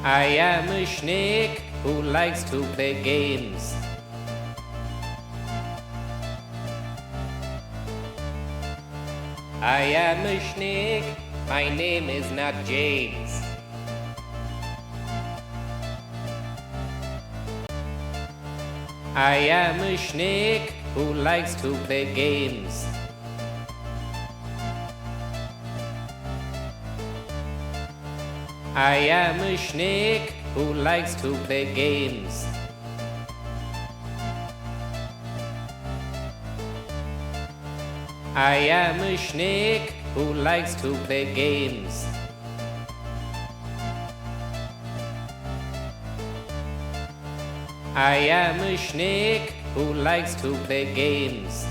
I am a snake who likes to play games. I am a snake, my name is not James. I am a snake who likes to play games. I am a snake who likes to play games. I am a snake who likes to play games. I am a snake who likes to play games.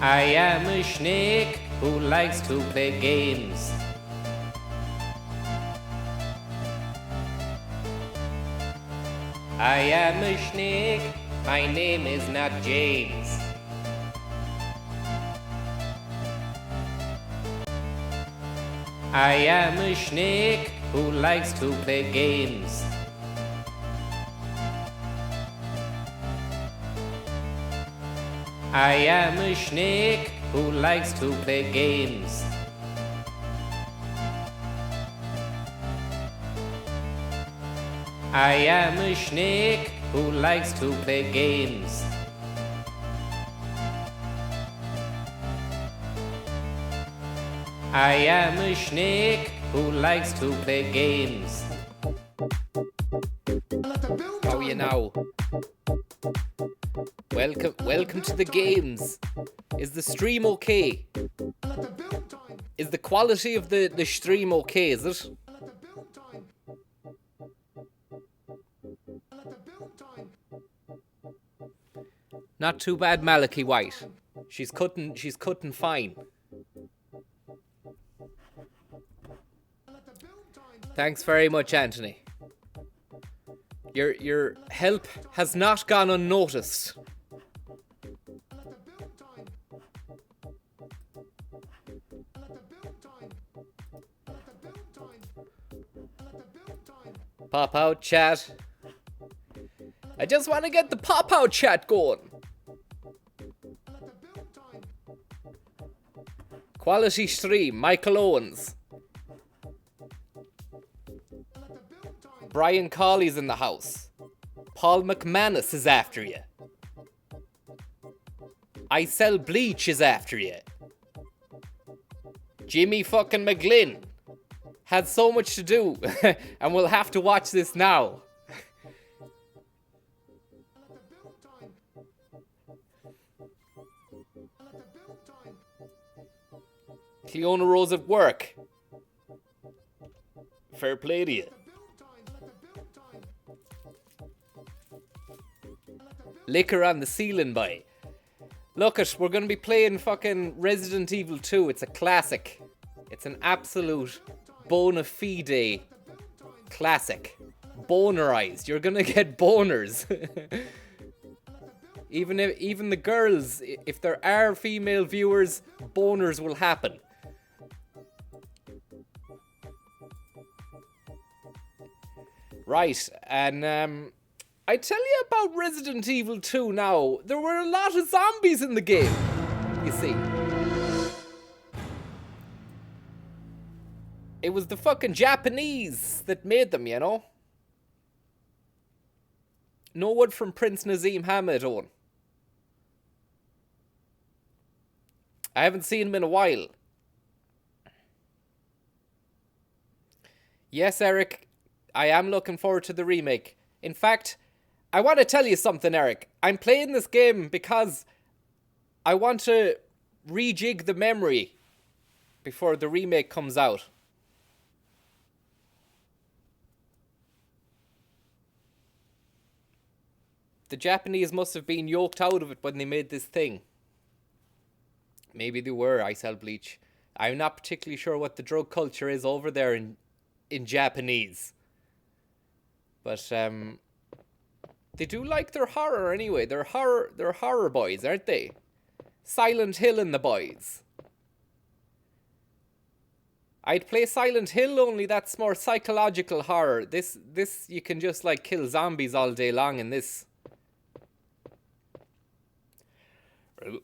I am a snake who likes to play games. I am a snake, my name is not James. I am a snake who likes to play games. I am a snake who likes to play games. I am a snake who likes to play games. I am a snake who likes to play games. How are you now? Welcome to the games. Is the stream okay? Is the quality of the stream okay, is it? Not too bad, Malachi White. She's cutting fine. Thanks very much, Anthony. Your help has not gone unnoticed. Pop out chat. I just want to get the pop out chat going. Quality stream, Michael Owens. Brian Colley's in the house. Paul McManus is after you. I Sell Bleach is after you. Jimmy fucking McGlynn had so much to do and we'll have to watch this now. Cleona Rose at work. Fair play to you. Liquor on the ceiling, boy. Look it, we're going to be playing fucking Resident Evil 2. It's a classic. It's an absolute bona fide classic. Bonerized. You're going to get boners. Even the girls, if there are female viewers, boners will happen. Right, and I tell you about Resident Evil 2 now. There were a lot of zombies in the game, you see. It was the fucking Japanese that made them, you know. No one from Prince Nazim Hamid on. I haven't seen him in a while. Yes, Eric, I am looking forward to the remake. In fact, I want to tell you something, Eric. I'm playing this game because I want to rejig the memory before the remake comes out. The Japanese must have been yoked out of it when they made this thing. Maybe they were, I Sell Bleach. I'm not particularly sure what the drug culture is over there in Japanese. But they do like their horror anyway. They're horror boys, aren't they? Silent Hill and the boys. I'd play Silent Hill, only that's more psychological horror. This you can just like kill zombies all day long in this.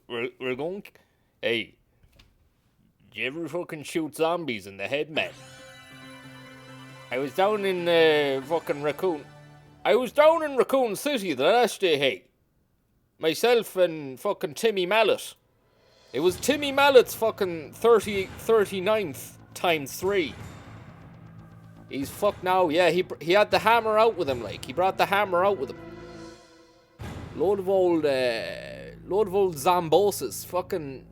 We're going. Hey, did you ever fucking shoot zombies in the head, man? I was down in fucking Raccoon. I was down in Raccoon City the last day, hey. Myself and fucking Timmy Mallet. It was Timmy Mallet's fucking 39th times 3. He's fucked now, yeah, he had the hammer out with him, like. He brought the hammer out with him. Load of old zombosis. Fucking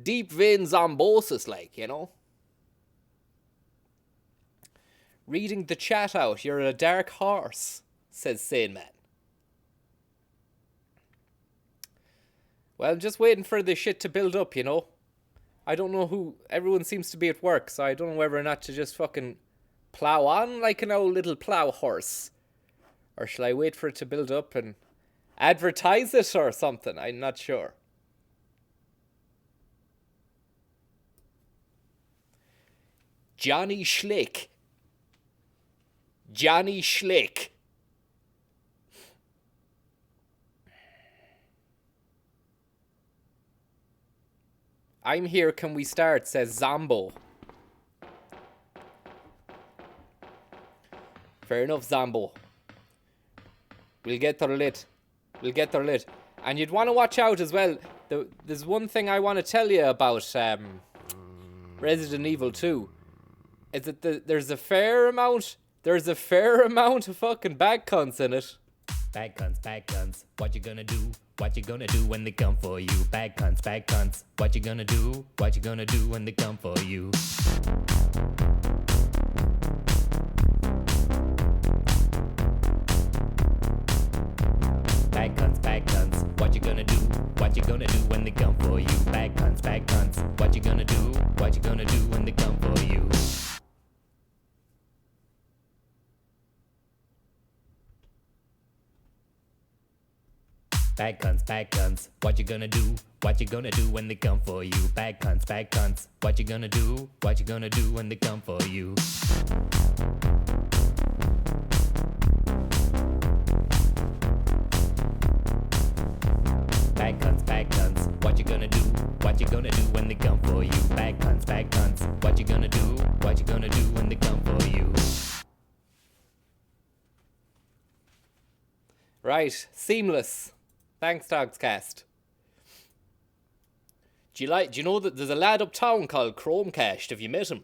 deep vein zombosis, like, you know. Reading the chat out, you're a dark horse, says Sane Man. Well, I'm just waiting for this shit to build up, you know. I don't know who... Everyone seems to be at work, so I don't know whether or not to just fucking plow on like an old little plow horse. Or shall I wait for it to build up and advertise it or something? I'm not sure. Johnny Schlick. Johnny Schlick. I'm here, can we start, says Zombo. Fair enough, Zombo. We'll get her lit. We'll get her lit. And you'd want to watch out as well. There's one thing I want to tell you about Resident Evil 2. Is that there's a fair amount of fucking bad cunts in it. Bad cunts, what you gonna do? What you gonna do when they come for you? Bad cunts, what you gonna do? What you gonna do when they come for you? Bad cunts, what you gonna do? What you gonna do when they come for you? Bad cunts, what you gonna do? What you gonna do when they come for you? Bad cunts, what you gonna do? What you gonna do when they come for you? Bad cunts, what you gonna do? What you gonna do when they come for you? Bad cunts, what you gonna do? What you gonna do when they come for you? Bad cunts, what you gonna do? What you gonna do when they come for you? Right, seamless. Thanks, Dogscast. Do you know that there's a lad uptown called Chromecast? Have you met him?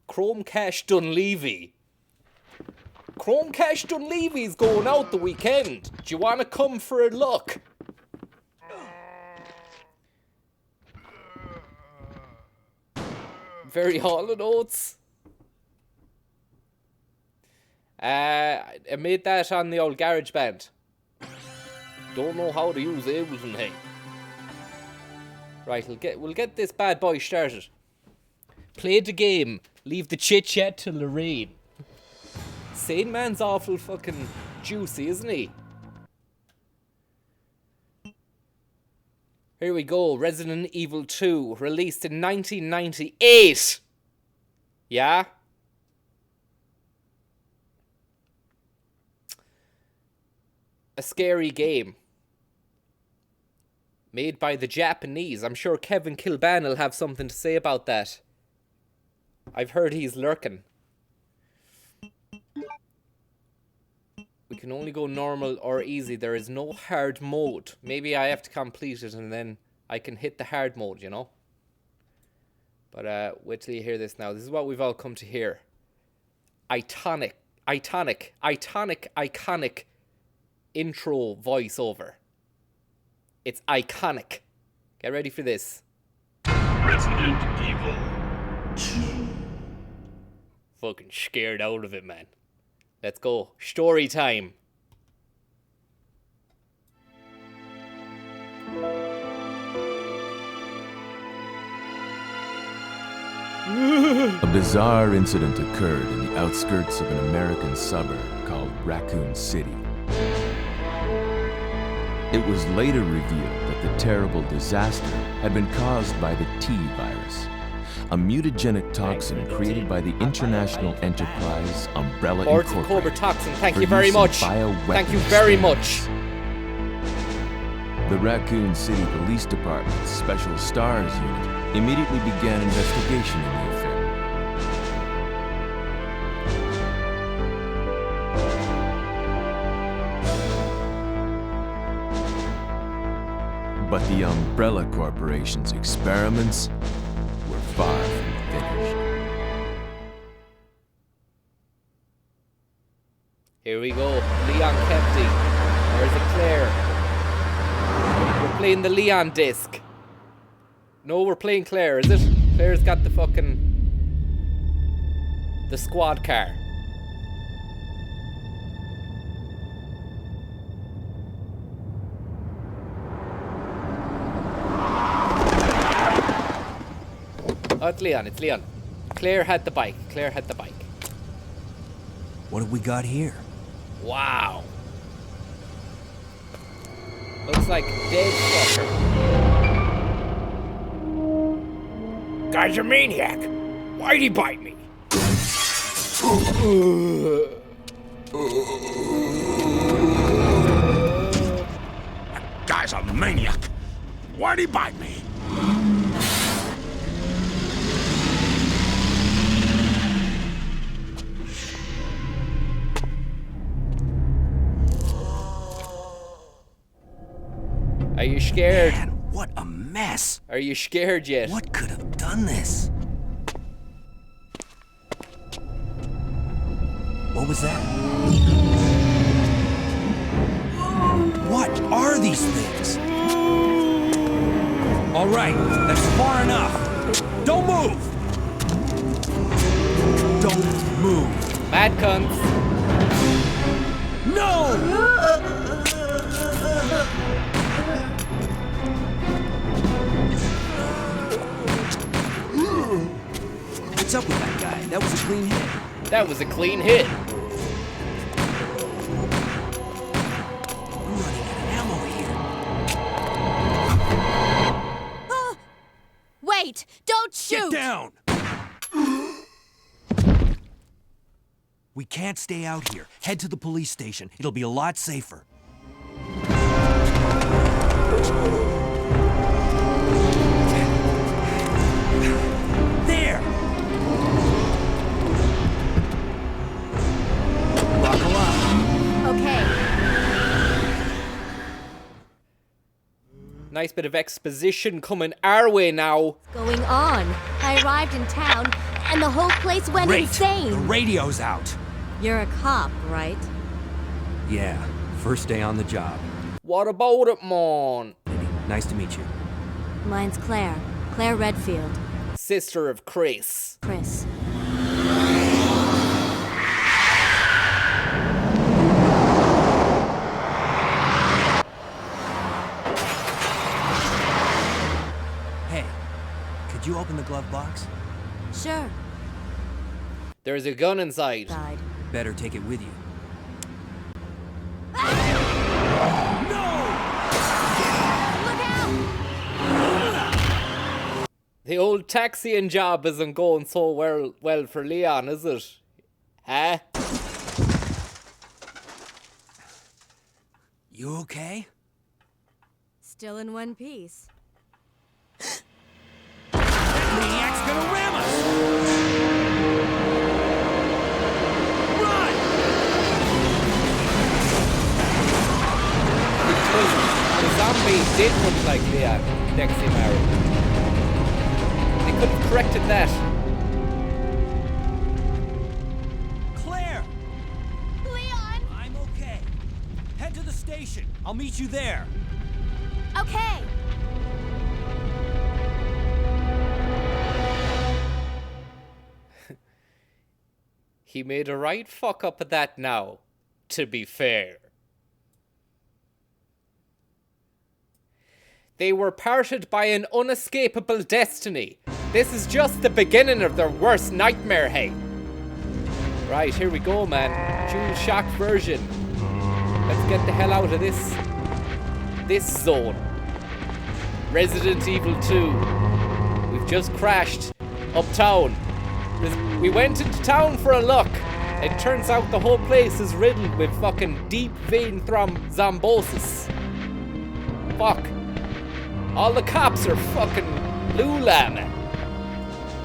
Chromecast Dunleavy. Chromecast Dunleavy's going out the weekend. Do you want to come for a look? Very Hall & Oates. I made that on the old GarageBand. Don't know how to use Ableton, hey. Right, we'll get this bad boy started. Play the game. Leave the chit-chat to Lorraine. Sane Man's awful fucking juicy, isn't he? Here we go. Resident Evil 2, released in 1998. Yeah? A scary game. Made by the Japanese. I'm sure Kevin Kilban will have something to say about that. I've heard he's lurking. We can only go normal or easy. There is no hard mode. Maybe I have to complete it and then I can hit the hard mode, you know? But wait till you hear this now. This is what we've all come to hear. Iconic intro voiceover. It's iconic. Get ready for this. Resident Evil 2. Fucking scared out of it, man. Let's go. Story time. A bizarre incident occurred in the outskirts of an American suburb called Raccoon City. It was later revealed that the terrible disaster had been caused by the T virus, a mutagenic toxin created by the international enterprise Umbrella Hordes of Cobra Incorporated. toxin. Thank for you very use in much. bioweapons Thank you very much. studies. The Raccoon City Police Department's Special Stars Unit immediately began investigation in the affair. But the Umbrella Corporation's experiments were far from finished. Here we go. Leon Kempty. There's a Claire. We're playing the Leon disc. No, we're playing Claire, is it? Claire's got the fucking... the squad car. Oh, it's Leon, it's Leon. Claire had the bike. Claire had the bike. What have we got here? Wow. Looks like dead fucker. Guy's a maniac. Why'd he bite me? Guy's a maniac. Why'd he bite me? Are you scared? Man, what a mess! Are you scared yet? What could have done this? What was that? What are these things? All right, that's far enough. Don't move! Don't move! Mad cunts. No! What's up with that guy? That was a clean hit. That was a clean hit. I'm running out of ammo here. Wait! Don't shoot! Get down! We can't stay out here. Head to the police station. It'll be a lot safer. There! Buckle up. Okay. Nice bit of exposition coming our way now. Going on. I arrived in town, and the whole place went Great! insane. The radio's out. You're a cop, right? Yeah, first day on the job. What about it, man? Nice to meet you. Mine's Claire. Claire Redfield. Sister of Chris. Chris. Hey, could you open the glove box? Sure. There's a gun inside. Died. Better take it with you. Look out! The old taxiing job isn't going so well for Leon, is it? Huh? You okay? Still in one piece. Maniac's gonna ram us! Run! The zombie did look like Leon next to Mary. They could have corrected that. Claire! Leon! I'm okay. Head to the station. I'll meet you there. Okay. He made a right fuck up at that now, to be fair. They were parted by an unescapable destiny. This is just the beginning of their worst nightmare, hey. Right, here we go, man. DualShock version. Let's get the hell out of this zone. Resident Evil 2. We've just crashed uptown. We went into town for a look. It turns out the whole place is riddled with fucking deep vein thrombosis. Fuck. All the cops are fucking lula, man.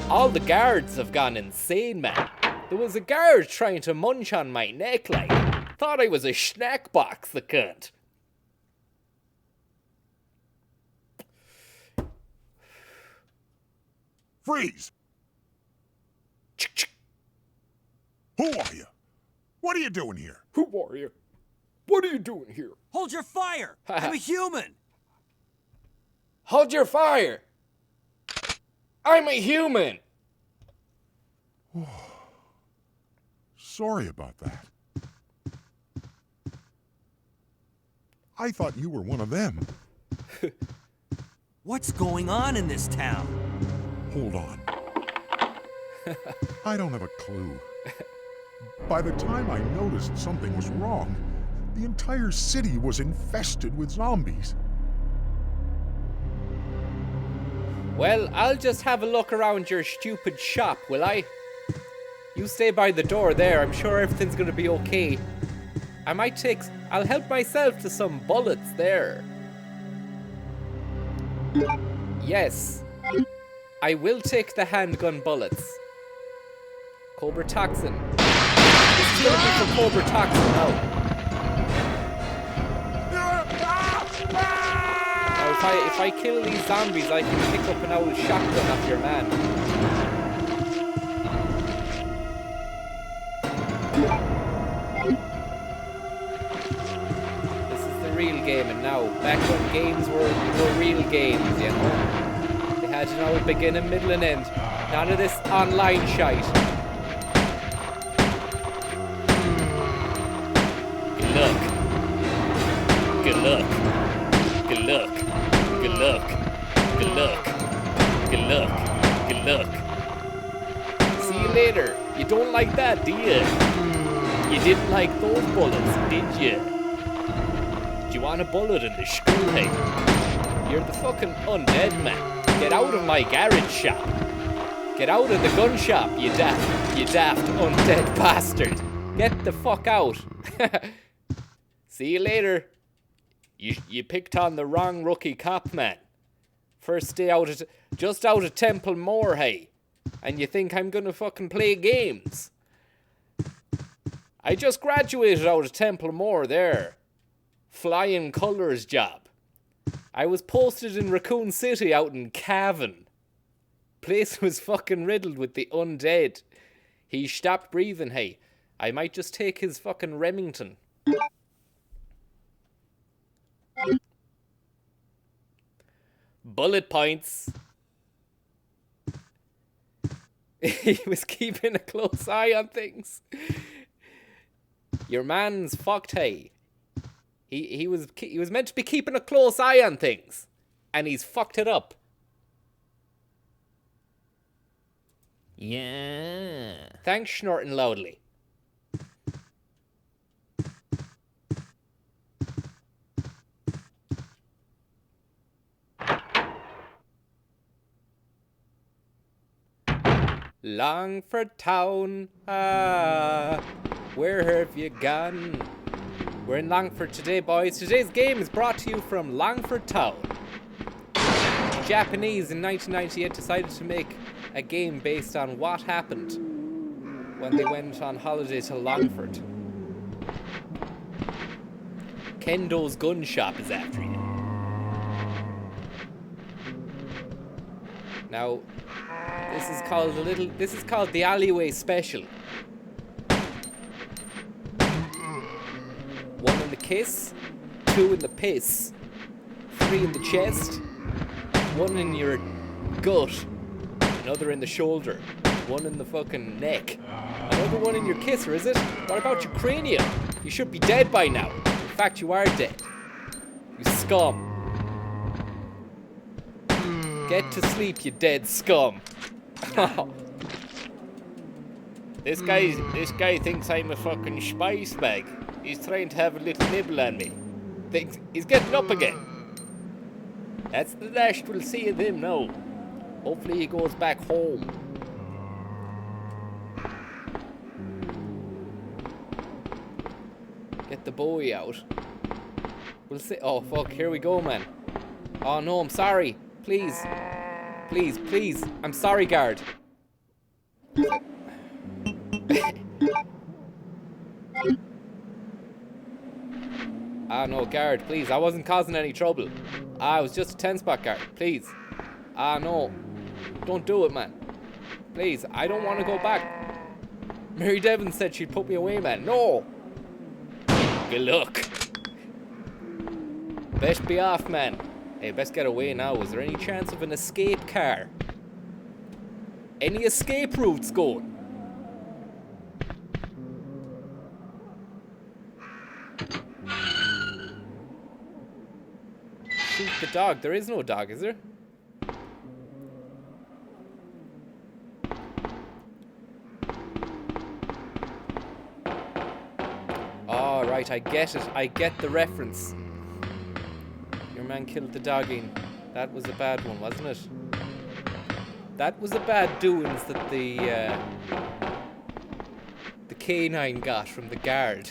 All the guards have gone insane, man. There was a guard trying to munch on my neck, like. Thought I was a snack box, the cunt. Freeze! Who are you? What are you doing here? Who are you? What are you doing here? Hold your fire! I'm a human! Hold your fire! I'm a human! Sorry about that. I thought you were one of them. What's going on in this town? Hold on. I don't have a clue. By the time I noticed something was wrong, the entire city was infested with zombies. Well, I'll just have a look around your stupid shop, will I? You stay by the door there, I'm sure everything's gonna be okay. I'll help myself to some bullets there. Yes. I will take the handgun bullets. Cobra Toxin. This is gonna be for Cobra Toxin now. Now if I kill these zombies, I can pick up an old shotgun off your man. This is the real gaming now. Back when games were real games, you know. They had an old beginning, middle and end. None of this online shite. Good luck. Good luck. Good luck. Good luck. Good luck. Good luck. See you later. You don't like that, do you? You didn't like those bullets, did you? Do you want a bullet in the skull, hey? You're the fucking undead man. Get out of my garage shop. Get out of the gun shop, you daft undead bastard. Get the fuck out. See you later. You picked on the wrong rookie cop, man. First day just out of Temple Moore, hey. And you think I'm gonna fucking play games? I just graduated out of Temple Moore there. Flying colours job. I was posted in Raccoon City out in Cavan. Place was fucking riddled with the undead. He stopped breathing, hey. I might just take his fucking Remington. Bullet points. He was keeping a close eye on things. Your man's fucked, hey. He was meant to be keeping a close eye on things, and he's fucked it up. Yeah. Thanks, snorting loudly. Longford Town, where have you gone? We're in Longford today, boys. Today's game is brought to you from Longford Town. The Japanese in 1998 decided to make a game based on what happened when they went on holiday to Longford. Kendo's gun shop is after you. Now, this is called the Alleyway Special. 1 in the kiss, 2 in the piss, 3 in the chest, 1 in your gut, another in the shoulder, 1 in the fucking neck, another 1 in your kisser, is it? What about your cranium? You should be dead by now. In fact, you are dead. You scum. Get to sleep, you dead scum. This guy thinks I'm a fucking spice bag. He's trying to have a little nibble on me. Thinks he's getting up again. That's the last we'll see of him now. Hopefully he goes back home. the Bowie out. We'll see. Oh, fuck. Here we go, man. Oh, no, I'm sorry. Please. Please, please. I'm sorry, guard. Ah, no, guard, please. I wasn't causing any trouble. I was just a 10-spot guard. Please. Ah, no. Don't do it, man. Please, I don't want to go back. Mary Devon said she'd put me away, man. No. Good luck. Best be off, man. Hey, best get away now. Is there any chance of an escape car? Any escape routes going? Shoot the dog. There is no dog, is there? Oh, right. I get it. I get the reference. Your man killed the dogging. That was a bad one, wasn't it? That was a bad doings that the canine got from the guard.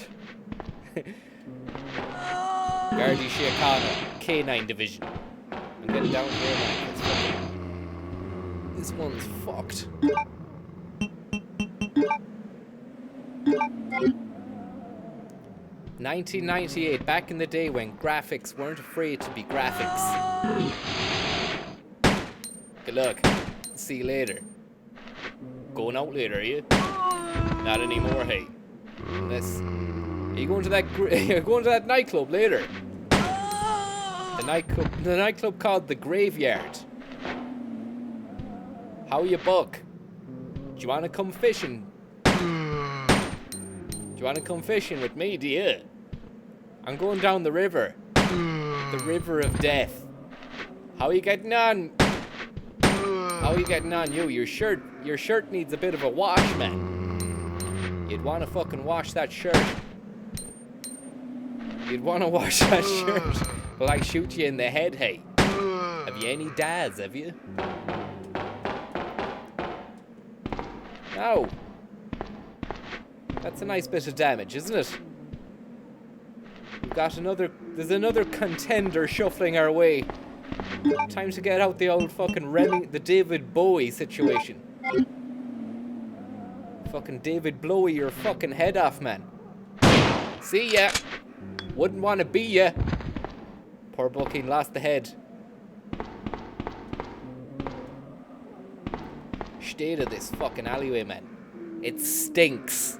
Gardaí Síochána, canine division. I'm getting down here, man. It's fucking... This one's fucked. $1998, back in the day when graphics weren't afraid to be graphics. Good luck. See you later. Going out later, are you? Not anymore, hey. Unless... Are you going to that you're going to that nightclub later? The nightclub called The Graveyard. How you buck? Do you want to come fishing? Do you want to come fishing with me, do you? I'm going down the river. The river of death. How are you getting on? How are you getting on, you? Your shirt needs a bit of a wash, man. You'd want to fucking wash that shirt. You'd want to wash that shirt. Will I shoot you in the head, hey? Have you any dads, have you? No. That's a nice bit of damage, isn't it? We've got another... There's another contender shuffling our way. Time to get out the old fucking the David Bowie situation. Fucking David Blowie your fucking head off, man. See ya. Wouldn't want to be ya. Poor Bucking lost the head. State of this fucking alleyway, man. It stinks.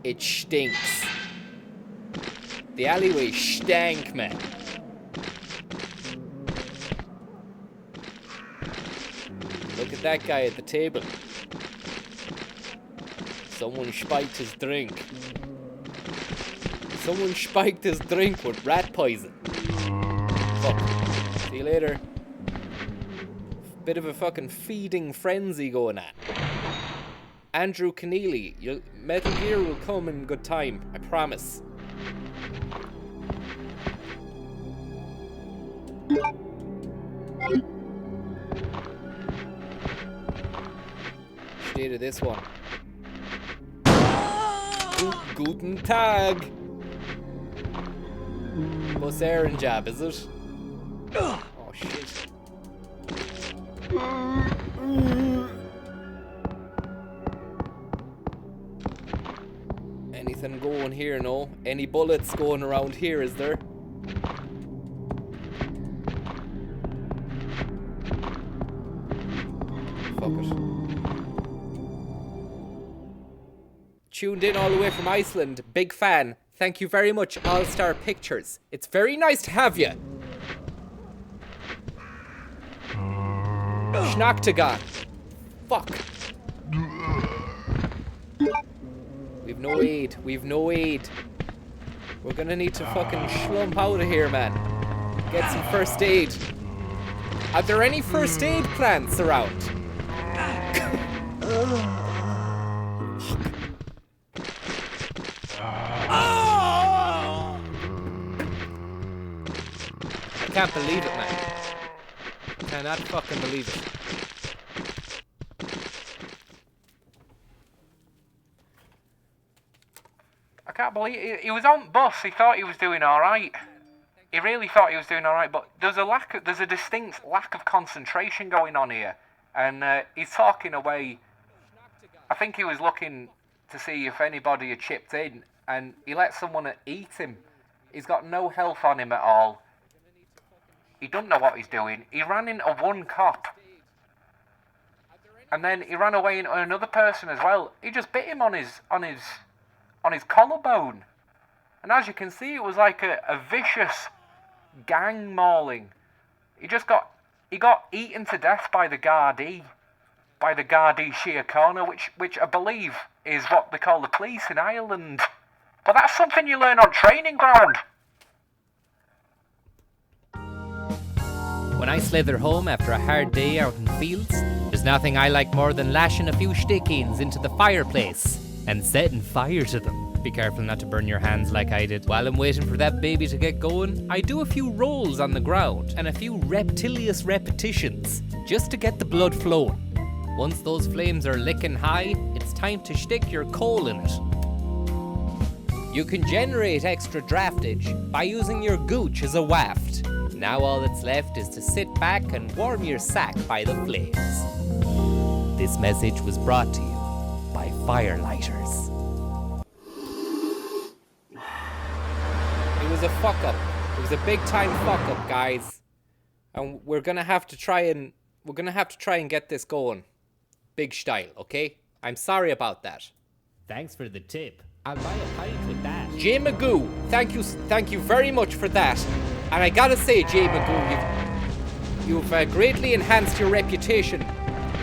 It stinks. The alleyway stank, man. Look at that guy at the table. Someone spiked his drink. Someone spiked his drink with rat poison. Fuck. See you later. Bit of a fucking feeding frenzy going at. Andrew Keneally, Metal Gear will come in good time, I promise. State of this one. Guten Tag. Bus Aaron job, is it? Oh shit. Anything going here, no? Any bullets going around here, is there? Fuck it. Tuned in all the way from Iceland. Big fan. Thank you very much, All Star Pictures. It's very nice to have you. Schnacktagon. Fuck. We've no aid. We've no aid. We're gonna need to fucking slump out of here, man. Get some first aid. Are there any first aid plants around? I can't believe it, man. I cannot fucking believe it. can't believe it. He was on bus. He thought he was doing all right. He really thought he was doing all right, but there's a distinct lack of concentration going on here, and he's talking away. I think he was looking to see if anybody had chipped in, and he let someone eat him. He's got no health on him at all. He doesn't know what he's doing. He ran into one cop, and then he ran away into another person as well. He just bit him on his collarbone, and as you can see, it was like a vicious gang mauling. He got eaten to death by the Gardaí Síochána, which I believe is what they call the police in Ireland. But that's something you learn on training ground. When I slither home after a hard day out in the fields, there's nothing I like more than lashing a few stick-ins into the fireplace and setting fire to them. Be careful not to burn your hands like I did. While I'm waiting for that baby to get going, I do a few rolls on the ground and a few reptilious repetitions just to get the blood flowing. Once those flames are licking high, it's time to stick your coal in it. You can generate extra draftage by using your gooch as a waft. Now all that's left is to sit back and warm your sack by the flames. This message was brought to you by Firelighters. It was a fuck up. It was a big time fuck up, guys. And we're gonna have to try and get this going. Big style, okay? I'm sorry about that. Thanks for the tip. I'll buy a pint with that. Jay Magoo, thank you very much for that. And I gotta say, Jay Magoo, you've greatly enhanced your reputation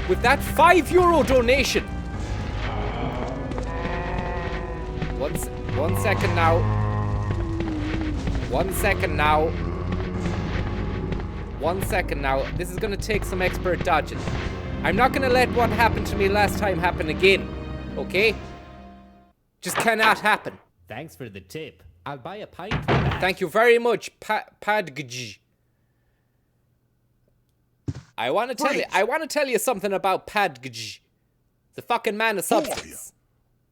with that €5 donation. One second now. 1 second now. 1 second now. This is gonna take some expert dodging. I'm not gonna let what happened to me last time happen again, okay? Just cannot happen. Thanks for the tip. I'll buy a pint with that. Thank you very much, Padgj. I want to tell you something about Padgj. The fucking man of substance.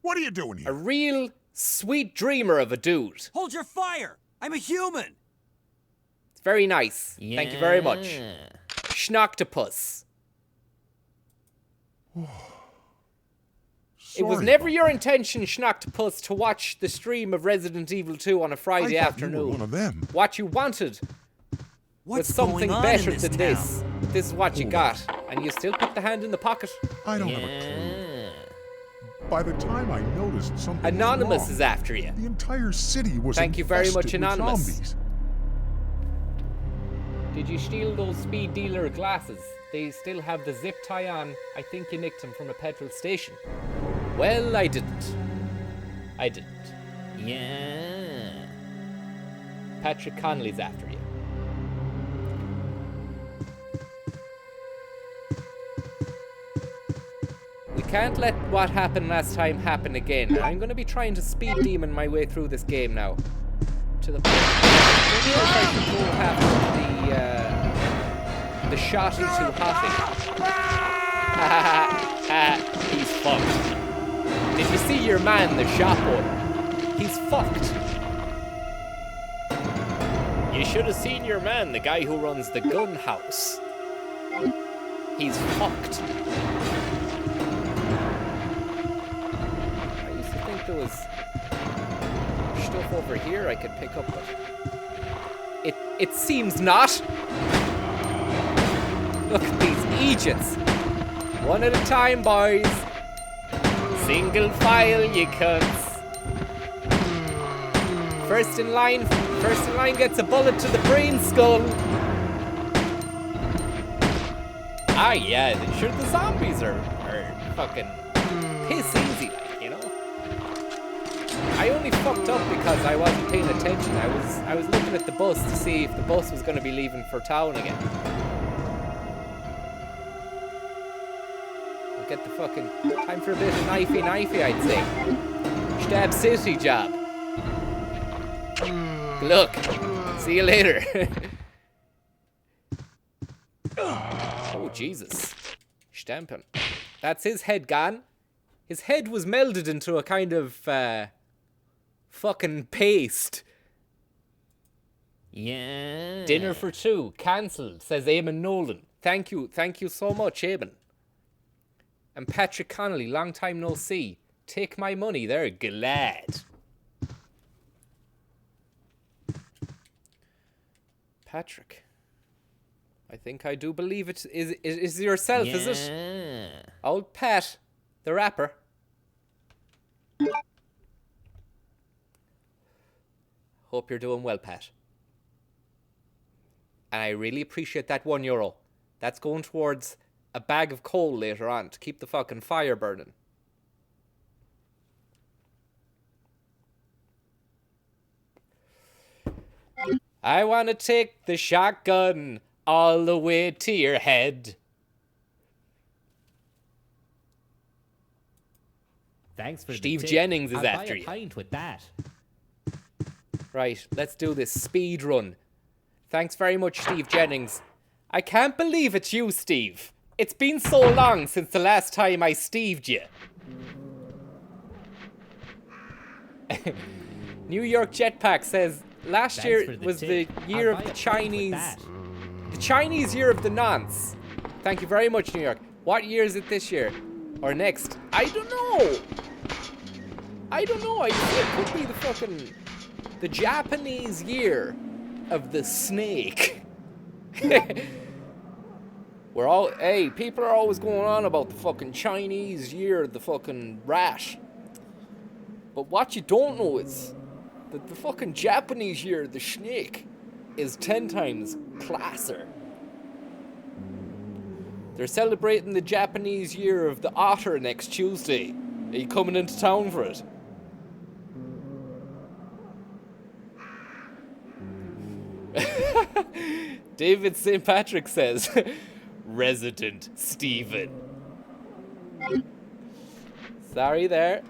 What are you doing A here? real sweet dreamer of a dude. Hold your fire! I'm a human! It's very nice. Thank you very much. Schnoktopus. It was Sorry never about your intention, Schnoktopus, to watch the stream of Resident Evil 2 on a I Friday thought you were afternoon. one of them. What you wanted What's was something going on better in this than town? this. But this is what you got. And you still put the hand in the pocket. I don't have a clue. By the time I noticed something Anonymous was is wrong, after you. the entire city was Thank you very much, infested with Anonymous. zombies. Did you steal those speed dealer glasses? They still have the zip tie on. I think you nicked them from a petrol station. Well, I didn't. Yeah. Patrick Connolly's after you. We can't let what happened last time happen again. I'm going to be trying to speed demon my way through this game now. To the point. Maybe if I can go have the shot into hottie. He's fucked. Did you see your man, the shop owner? He's fucked. You should have seen your man, the guy who runs the gun house. He's fucked. I used to think there was stuff over here I could pick up, but it seems not. Look at these Egypts. One at a time, boys. Single file, you cunts. First in line gets a bullet to the brain skull. Ah, yeah, sure the zombies are fucking piss easy, like, you know. I only fucked up because I wasn't paying attention. I was looking at the bus to see if the bus was going to be leaving for town again. We'll get the fucking time for a bit of knifey, I'd say. Stab city job. Look, see you later. Oh, Jesus. Stampin'. That's his head gone. His head was melded into a kind of fucking paste. Yeah. Dinner for two, cancelled, says Eamon Nolan. Thank you so much, Eamon. And Patrick Connolly, long time no see. Take my money, they're glad. Patrick. I think I do believe it is yourself, is it? Old Pat, the rapper. Hope you're doing well, Pat. And I really appreciate that €1. That's going towards a bag of coal later on to keep the fucking fire burning. I want to take the shotgun all the way to your head. Thanks for Steve the tip. Jennings is I'll after buy a you. pint with that. Right, let's do this speed run. Thanks very much, Steve Jennings. I can't believe it's you, Steve. It's been so long since the last time I Steved you. New York Jetpack says last Thanks year for the was tip. the year I'll of buy the a pint with Chinese. that. The Chinese year of the nonce. Thank you very much, New York. What year is it this year? Or next? I don't know. I it could be the fucking... the Japanese year of the snake. We're all... Hey, people are always going on about the fucking Chinese year of the fucking rat. But what you don't know is that the fucking Japanese year of the snake is 10 times classer. They're celebrating the Japanese year of the otter next Tuesday. Are you coming into town for it? David St. Patrick says, Resident Stephen. Sorry there.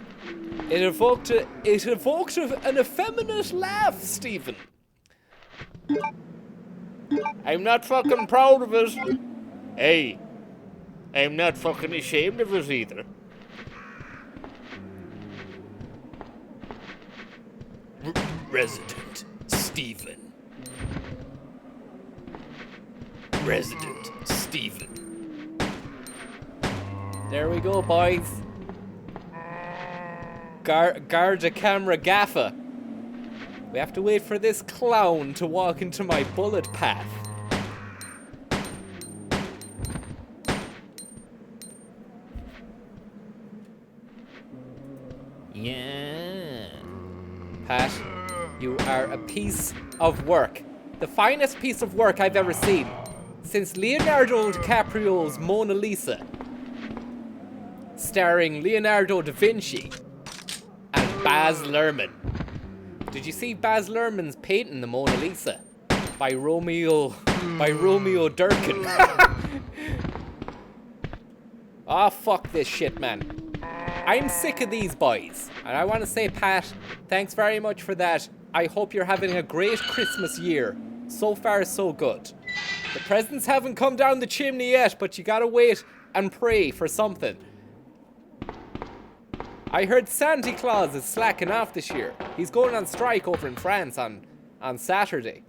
It evoked an effeminate laugh, Stephen. I'm not fucking proud of it. Hey, I'm not fucking ashamed of it either. Resident Stephen. Resident Stephen. There we go, boys. Guard a camera gaffer. We have to wait for this clown to walk into my bullet path. Yeah. Pat, you are a piece of work. The finest piece of work I've ever seen. Since Leonardo DiCaprio's Mona Lisa. Starring Leonardo da Vinci and Baz Luhrmann. Did you see Baz Luhrmann's painting the Mona Lisa? By Romeo Durkin. Ah, fuck this shit, man. I'm sick of these boys. And I want to say, Pat, thanks very much for that. I hope you're having a great Christmas year. So far, so good. The presents haven't come down the chimney yet, but you gotta wait and pray for something. I heard Santa Claus is slacking off this year. He's going on strike over in France on Saturday.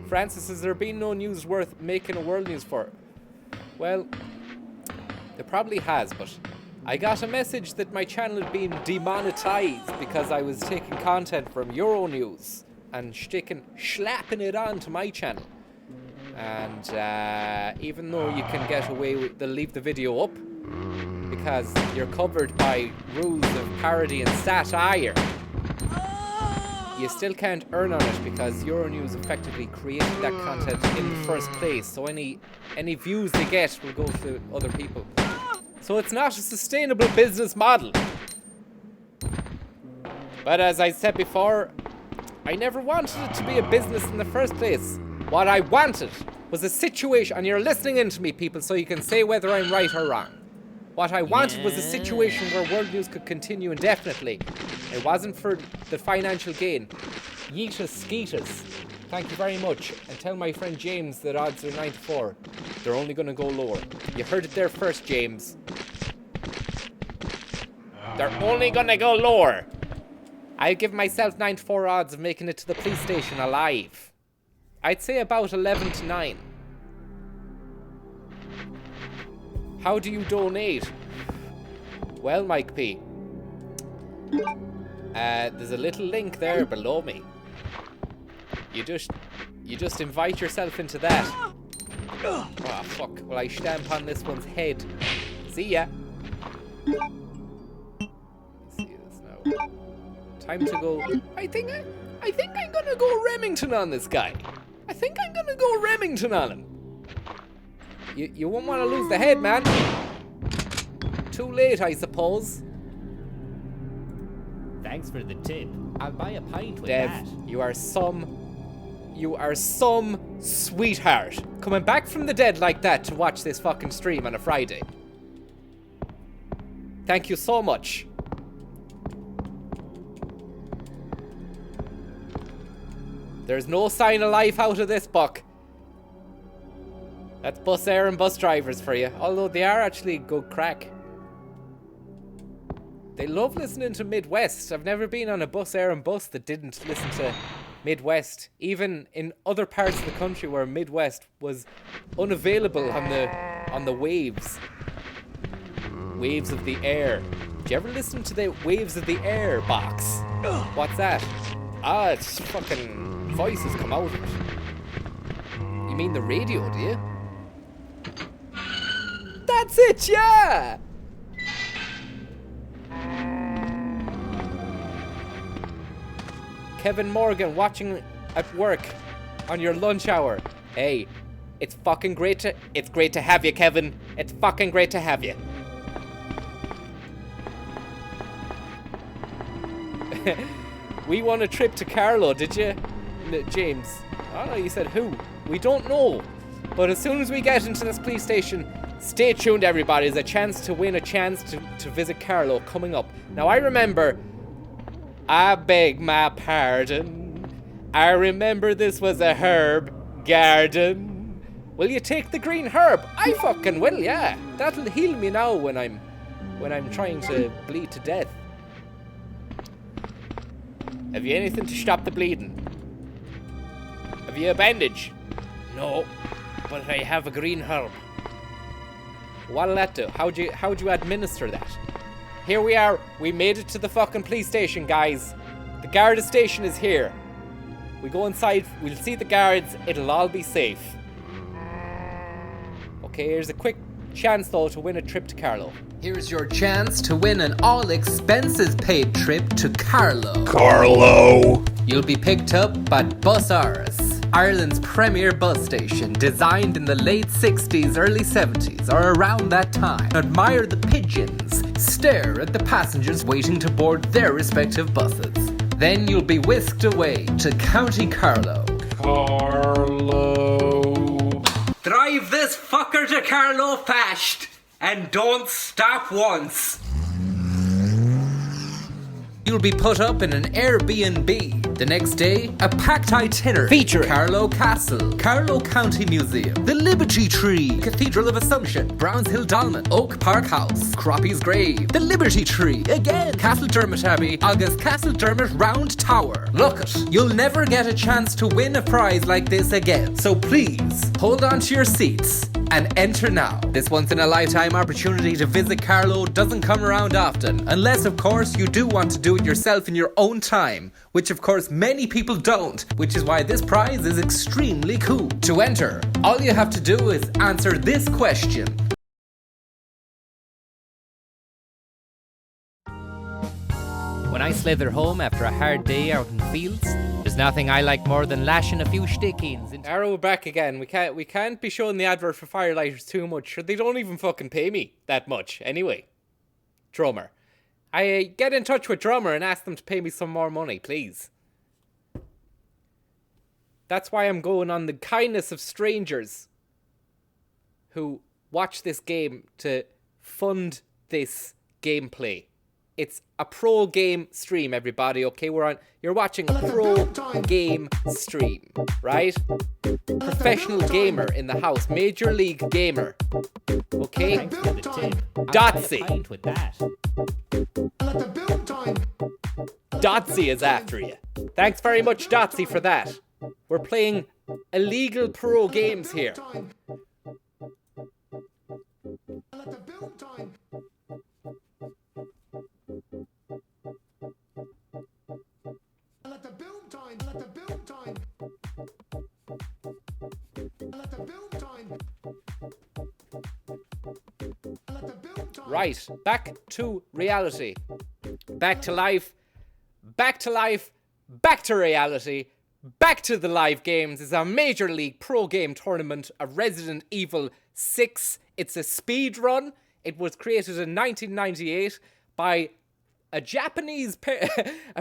Francis, has there been no news worth making a world news for? Well, there probably has, but I got a message that my channel had been demonetized because I was taking content from Euronews and slapping it onto my channel. And even though you can get away with, they'll leave the video up because you're covered by rules of parody and satire, you still can't earn on it because Euronews effectively created that content in the first place. So any views they get will go to other people. So it's not a sustainable business model. But as I said before, I never wanted it to be a business in the first place. What I wanted was a situation, and you're listening in to me, people, so you can say whether I'm right or wrong. What I wanted was a situation where world news could continue indefinitely. It wasn't for the financial gain. Yeetus skeetus. Thank you very much. And tell my friend James that odds are 9-4. They're only going to go lower. You heard it there first, James. They're only gonna go lower. I give myself 9 to 4 odds of making it to the police station alive. I'd say about 11 to 9. How do you donate? Well, Mike P. There's a little link there below me. You just invite yourself into that. Oh, fuck. Well, I stamp on this one's head. See ya. See this now. Time to go. I think I'm gonna go Remington on this guy. I think I'm gonna go Remington on him. You won't want to lose the head, man. Too late, I suppose. Thanks for the tip. I'll buy a pint with Dev, that. you are some sweetheart. Coming back from the dead like that to watch this fucking stream on a Friday. Thank you so much. There's no sign of life out of this, Buck. That's bus air and bus drivers for you. Although they are actually good crack. They love listening to Midwest. I've never been on a bus air and bus that didn't listen to Midwest. Even in other parts of the country where Midwest was unavailable on the waves. Waves of the air. Did you ever listen to the Waves of the Air box? What's that? Ah, it's fucking voices come out of it. You mean the radio, do you? That's it, yeah! Kevin Morgan watching at work on your lunch hour. Hey, it's great to have you, Kevin. It's fucking great to have you. We won a trip to Carlo, did you, James? Oh no, you said who? We don't know. But as soon as we get into this police station, stay tuned, everybody. There's a chance to win a chance to visit Carlo coming up. Now, I remember... I beg my pardon. I remember this was a herb garden. Will you take the green herb? I fucking will, yeah. That'll heal me now when I'm trying to bleed to death. Have you anything to stop the bleeding? Have you a bandage? No, but I have a green herb. What'll that do? How'd you administer that? Here we are. We made it to the fucking police station, guys. The Garda station is here. We go inside. We'll see the guards. It'll all be safe. Okay, here's a quick chance, though, to win a trip to Carlo. Here's your chance to win an all-expenses-paid trip to Carlo. Carlo! You'll be picked up by Bussars, Ireland's premier bus station, designed in the late 60s, early 70s, or around that time. Admire the pigeons, stare at the passengers waiting to board their respective buses. Then you'll be whisked away to County Carlo. Carlo. Drive this fucker to Carlo fast, and don't stop once. You'll be put up in an Airbnb. The next day, a packed itinerary featuring Carlo Castle, Carlo County Museum, the Liberty Tree, Cathedral of Assumption, Browns Hill Dolmen, Oak Park House, Croppy's Grave, the Liberty Tree, again, Castledermot Abbey, August Castledermot Round Tower. Look it, you'll never get a chance to win a prize like this again. So please, hold on to your seats and enter now. This once-in-a-lifetime opportunity to visit Carlo doesn't come around often, unless, of course, you do want to do it yourself in your own time, which, of course, many people don't, which is why this prize is extremely cool. To enter, all you have to do is answer this question. When I slither home after a hard day out in the fields, there's nothing I like more than lashing a few stick-ins into... Arrow back again. We can't be showing the advert for Firelighters too much. Sure, they don't even fucking pay me that much. Anyway, Drummer. I get in touch with Drummer and ask them to pay me some more money, please. That's why I'm going on the kindness of strangers who watch this game to fund this gameplay. It's a pro game stream, everybody. Okay, you're watching a pro game stream, right? Professional gamer in the house, major league gamer. Okay, Thanks for the tip. Dotsy. I'll buy a pint with that. Dotsy is after you. Thanks very much, Dotsy, for that. We're playing illegal pro games here. Right, back to reality. Back to life. Back to life. Back to reality. Back to the live games is a Major League Pro Game tournament of Resident Evil 6. It's a speed run. It was created in 1998 by a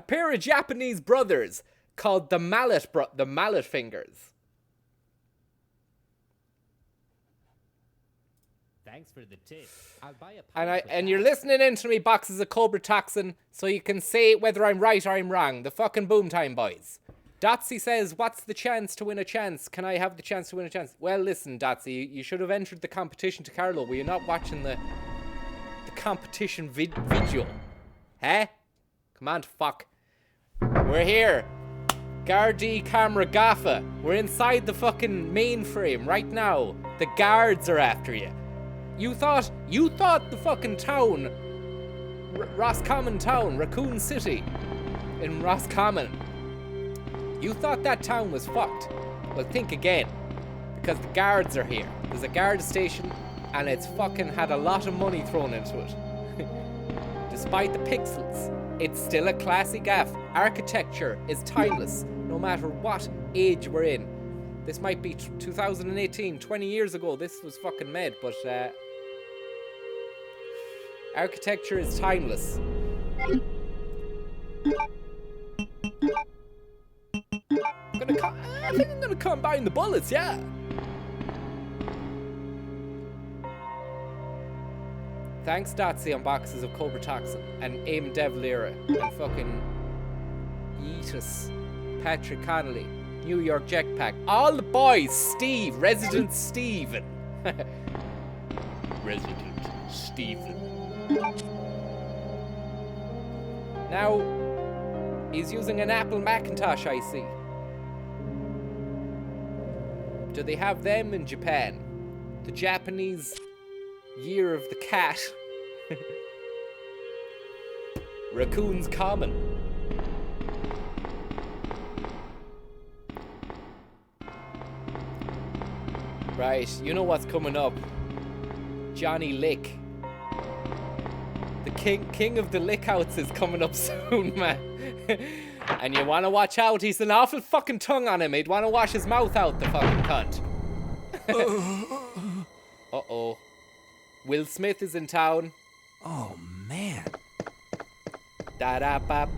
pair of Japanese brothers called the Mallet Fingers. Thanks for the tip. I'll buy a pint with And that. you're listening in to me, boxes of Cobra Toxin, so you can say whether I'm right or I'm wrong. The fucking boom time, boys. Dotsy says, what's the chance to win a chance? Can I have the chance to win a chance? Well, listen, Dotsy, you should have entered the competition to Carlo. Were you not watching the competition video? Huh? Come on, fuck. We're here. Gardaí camera gaffa. We're inside the fucking mainframe right now. The guards are after you. You thought the fucking town, Roscommon town, Raccoon City, in Roscommon. You thought that town was fucked. Well, think again, because the guards are here. There's a guard station, and it's fucking had a lot of money thrown into it. Despite the pixels, it's still a classy gaff. Architecture is timeless, no matter what age we're in. This might be 2018, 20 years ago. This was fucking mad, but architecture is timeless. I think I'm gonna combine the bullets, yeah. Thanks, Dotsy, on boxes of Cobra Toxin and Eamon Devlera and fucking Yeetus, Patrick Connolly, New York Jetpack, all the boys, Steve, Resident Steven. Resident Steven. Now, he's using an Apple Macintosh, I see. Do they have them in Japan? The Japanese year of the cat. Raccoons common. Right, you know what's coming up. Johnny Lick. The king of the lickouts is coming up soon, man. And you want to watch out. He's an awful fucking tongue on him. He'd want to wash his mouth out, the fucking cunt. Uh-oh. Will Smith is in town. Oh, man. Da-da-bop.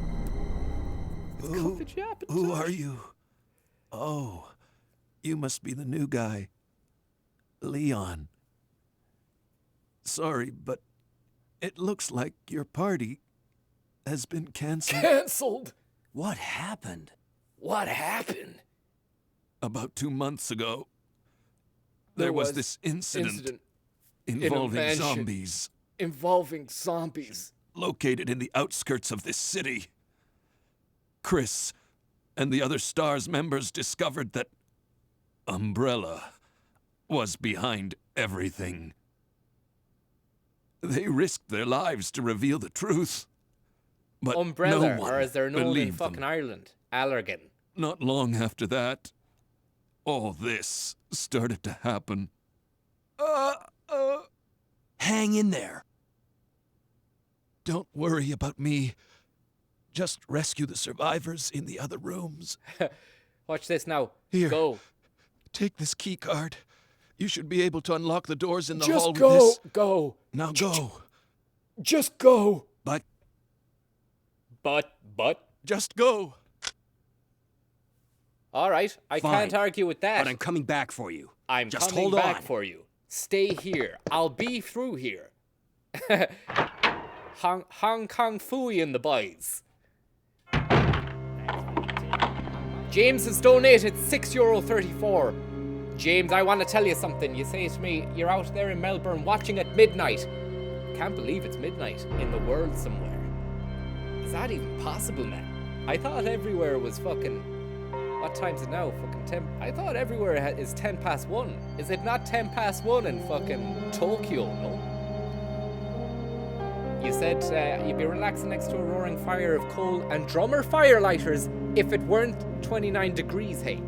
It's called the Japanese. Who are you? Oh, you must be the new guy. Leon. Sorry, but it looks like your party has been canceled. Cancelled? What happened? What happened? About 2 months ago, there was this incident involving mansion. zombies Involving zombies. located in the outskirts of this city. Chris and the other STARS members discovered that Umbrella was behind everything. They risked their lives to reveal the truth. But Umbrella, no one or as they're known in believed fucking them. Ireland, Allergan. Not long after that, all this started to happen. Hang in there. Don't worry about me. Just rescue the survivors in the other rooms. Watch this now. Here. Go. Take this key card. You should be able to unlock the doors in the Just hall go. with this. Go. Now go. Just go. But But. just go. All right. I Fine. can't argue with that. But I'm coming back for you. I'm Just coming hold back on. for you. Stay here. I'll be through here. Hong Kong Fooey and the boys. James has donated €6.34. James, I want to tell you something. You say to me, you're out there in Melbourne watching at midnight. Can't believe it's midnight in the world somewhere. Is that even possible, man? I thought everywhere was fucking... What time is it now? Fucking 10... I thought everywhere is 10 past 1. Is it not 10 past 1 in fucking Tokyo, no? You said you'd be relaxing next to a roaring fire of coal and drummer firelighters if it weren't 29 degrees, hey?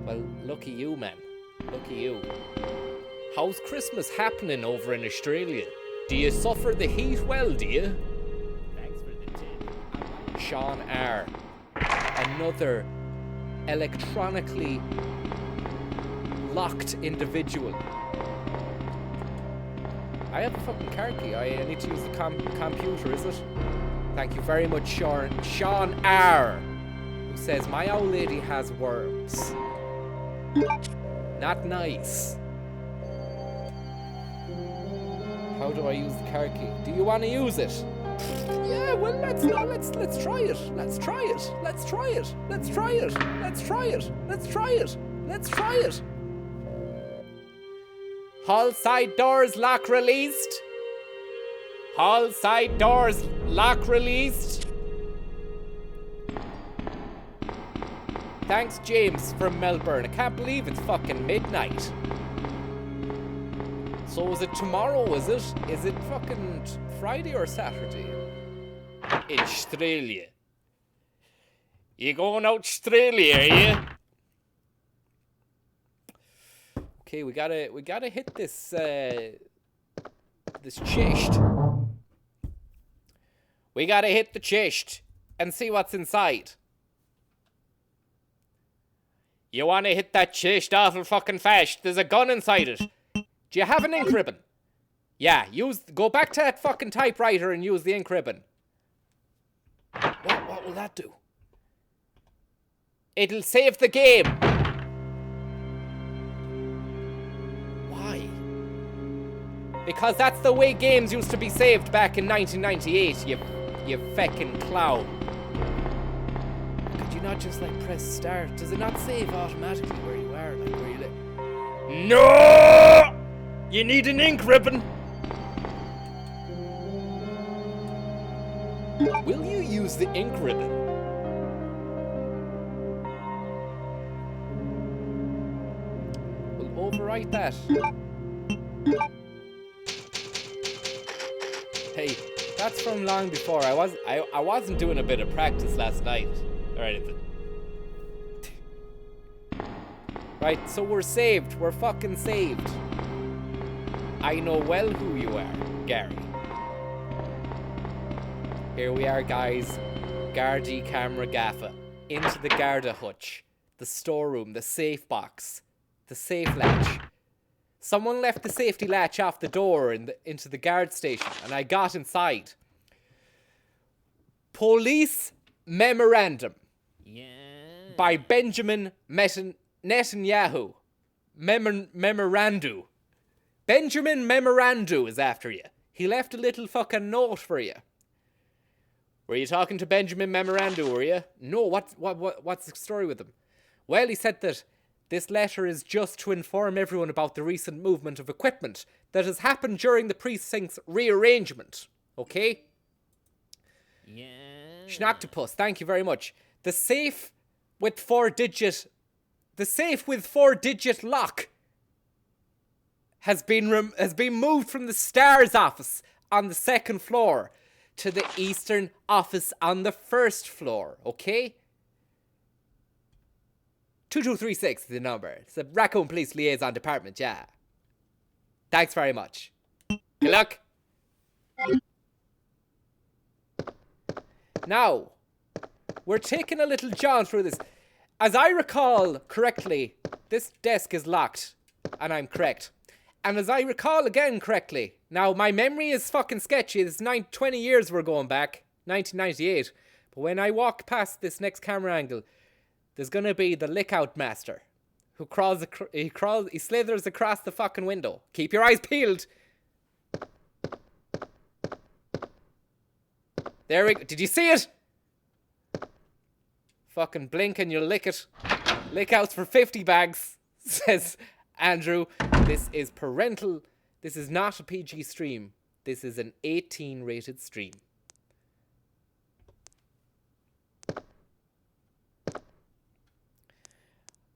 Well, lucky you, man. Lucky you. How's Christmas happening over in Australia? Do you suffer the heat well, do you? Thanks for the tip. Sean R. Another electronically locked individual. I have a fucking car key. I need to use the computer, is it? Thank you very much, Sean R. Who says, my old lady has worms. Not nice. How do I use the car key? Do you want to use it? Yeah, well, let's try it. Let's try it. Let's try it. Let's try it. Let's try it. Let's try it. Let's try it. Hall side doors lock released. Hall side doors lock released. Thanks, James from Melbourne. I can't believe it's fucking midnight. So is it tomorrow, is it? Is it fucking Friday or Saturday? In Australia. You going out Australia, are you? Okay, we gotta hit this this chest. We gotta hit the chest and see what's inside. You wanna hit that chest awful fucking fast? There's a gun inside it. Do you have an ink ribbon? Yeah, go back to that fucking typewriter and use the ink ribbon. What will that do? It'll save the game. Why? Because that's the way games used to be saved back in 1998, you feckin' clown. Could you not just press start? Does it not save automatically where you are, where you live? No! You need an ink ribbon. Will you use the ink ribbon? We'll overwrite that. Hey, that's from long before. I wasn't doing a bit of practice last night. Alright, right, so we're saved. We're fucking saved. I know well who you are, Gary. Here we are, guys. Gardaí camera gaffa. Into the Garda hutch. The storeroom, the safe box. The safe latch. Someone left the safety latch off the door into the guard station, and I got inside. Police Memorandum. Yeah. By Benjamin Netanyahu. Memorandum. Benjamin Memorandum is after you. He left a little fucking note for you. Were you talking to Benjamin Memorandum, were you? No, what's the story with him? Well, he said that this letter is just to inform everyone about the recent movement of equipment that has happened during the precinct's rearrangement. Okay? Yeah. Schnaktopus, thank you very much. The safe with 4-digit lock has been moved from the STARS office on the 2nd floor to the Eastern office on the 1st floor, okay? 2236 is the number. It's the Raccoon Police Liaison Department, yeah. Thanks very much. Good luck. Now, we're taking a little jaunt through this. As I recall correctly, this desk is locked, and I'm correct. And as I recall again correctly, now my memory is fucking sketchy. It's 20 years we're going back, 1998. But when I walk past this next camera angle, there's gonna be the lick-out master who he slithers across the fucking window. Keep your eyes peeled. There we go. Did you see it? Fucking blink and you'll lick it. Lick outs for 50 bags, says Andrew. This is parental. This is not a PG stream. This is an 18 rated stream.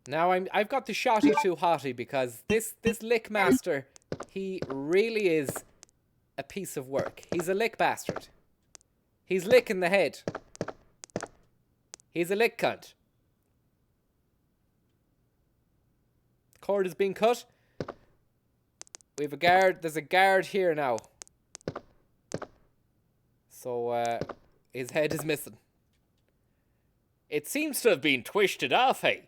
Now I've got the shotty too hotty because this lick master, he really is a piece of work. He's a lick bastard. He's licking the head. He's a lick cunt. The cord is being cut. We have a guard. There's a guard here now. So his head is missing. It seems to have been twisted off, hey.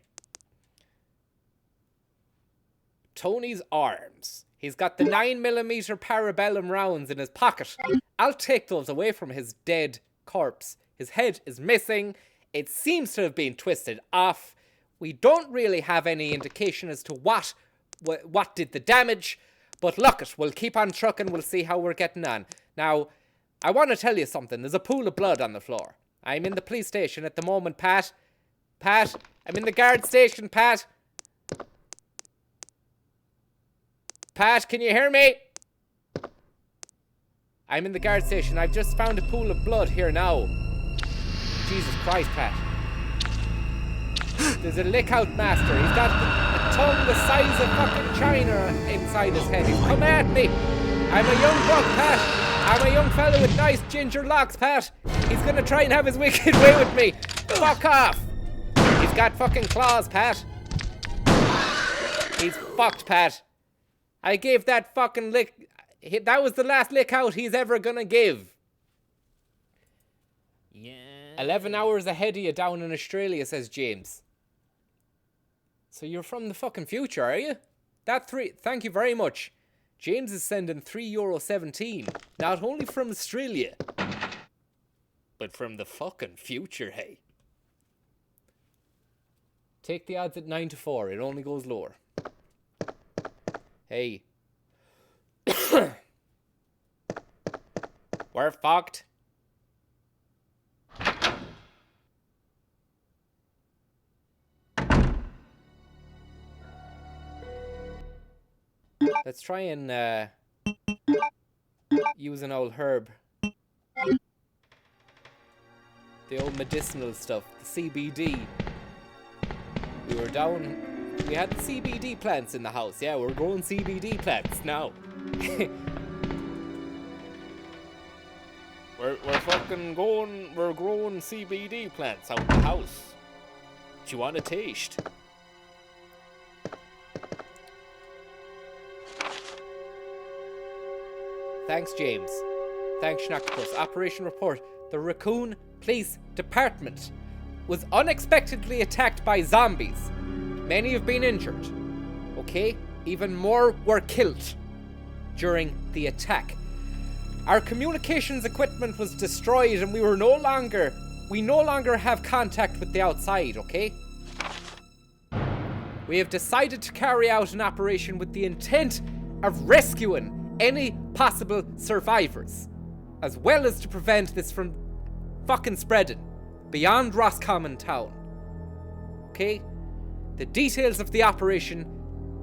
Tony's arms. He's got the 9mm parabellum rounds in his pocket. I'll take those away from his dead corpse. His head is missing. It seems to have been twisted off. We don't really have any indication as to what did the damage. But look it, we'll keep on trucking. We'll see how we're getting on. Now, I want to tell you something. There's a pool of blood on the floor. I'm in the police station at the moment, Pat. Pat, I'm in the guard station, Pat. Pat, can you hear me? I'm in the guard station. I've just found a pool of blood here now. Jesus Christ, Pat. There's a lick-out master. He's got a tongue the size of fucking China inside his head. He's coming at me. I'm a young buck, Pat. I'm a young fella with nice ginger locks, Pat. He's gonna try and have his wicked way with me. Fuck off. He's got fucking claws, Pat. He's fucked, Pat. I gave that fucking lick. That was the last lick out he's ever gonna give. Yeah. 11 hours ahead of you down in Australia, says James. So you're from the fucking future, are you? Thank you very much. James is sending €3.17. Not only from Australia, but from the fucking future, hey. Take the odds at 9-4. It only goes lower. Hey. We're fucked. Let's try and use an old herb. The old medicinal stuff, the CBD. We had the CBD plants in the house. Yeah, we're growing CBD plants now. we're growing CBD plants out in the house. Do you want a taste? Thanks, James. Thanks, Schnackopus. Operation report. The Raccoon Police Department was unexpectedly attacked by zombies. Many have been injured. Okay? Even more were killed during the attack. Our communications equipment was destroyed and we no longer have contact with the outside, okay? We have decided to carry out an operation with the intent of rescuing any possible survivors, as well as to prevent this from fucking spreading beyond Roscommon town. Okay? The details of the operation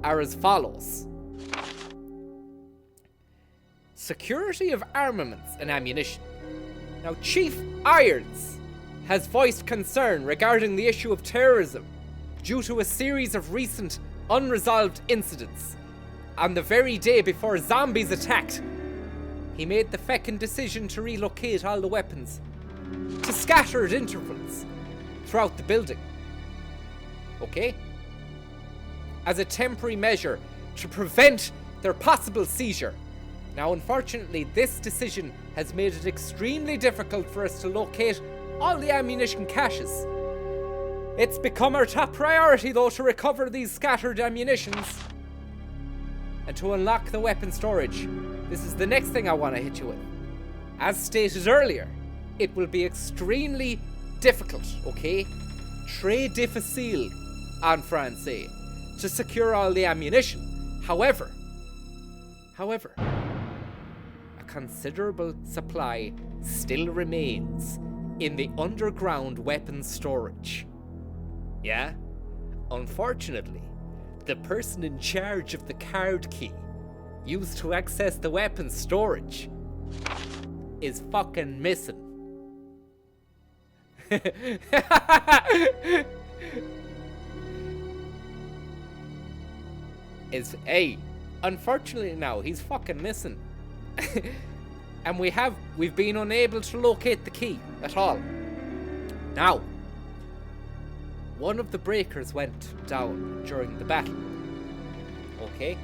are as follows. Security of armaments and ammunition. Now, Chief Irons has voiced concern regarding the issue of terrorism due to a series of recent unresolved incidents. On the very day before zombies attacked, he made the feckin' decision to relocate all the weapons to scattered intervals throughout the building. Okay? As a temporary measure to prevent their possible seizure. Now, unfortunately, this decision has made it extremely difficult for us to locate all the ammunition caches. It's become our top priority, though, to recover these scattered ammunitions and to unlock the weapon storage. This is the next thing I want to hit you with. As stated earlier, it will be extremely difficult, okay? Très difficile en français, to secure all the ammunition. However, a considerable supply still remains in the underground weapons storage. Yeah? Unfortunately, the person in charge of the card key used to access the weapons storage is fucking missing. Unfortunately now, he's fucking missing. And we've been unable to locate the key at all. Now, one of the breakers went down during the battle. Okay?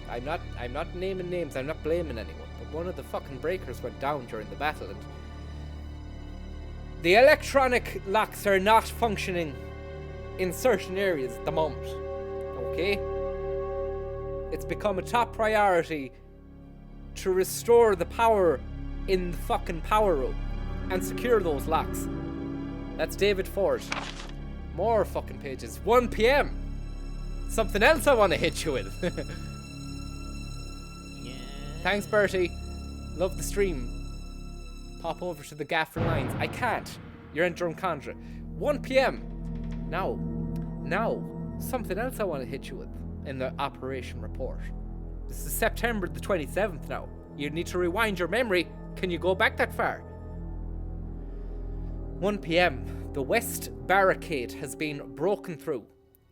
I'm not naming names, I'm not blaming anyone, but one of the fucking breakers went down during the battle, and the electronic locks are not functioning in certain areas at the moment. Okay? It's become a top priority to restore the power in the fucking power room and secure those locks. That's David Ford. More fucking pages. 1 p.m. Something else I want to hit you with. Yeah. Thanks, Bertie. Love the stream. Pop over to the Gaffer Lines. I can't. You're in Drumcondra. 1 p.m. Now, something else I want to hit you with in the operation report. This is September the 27th now. You need to rewind your memory. Can you go back that far? 1 p.m. The West Barricade has been broken through,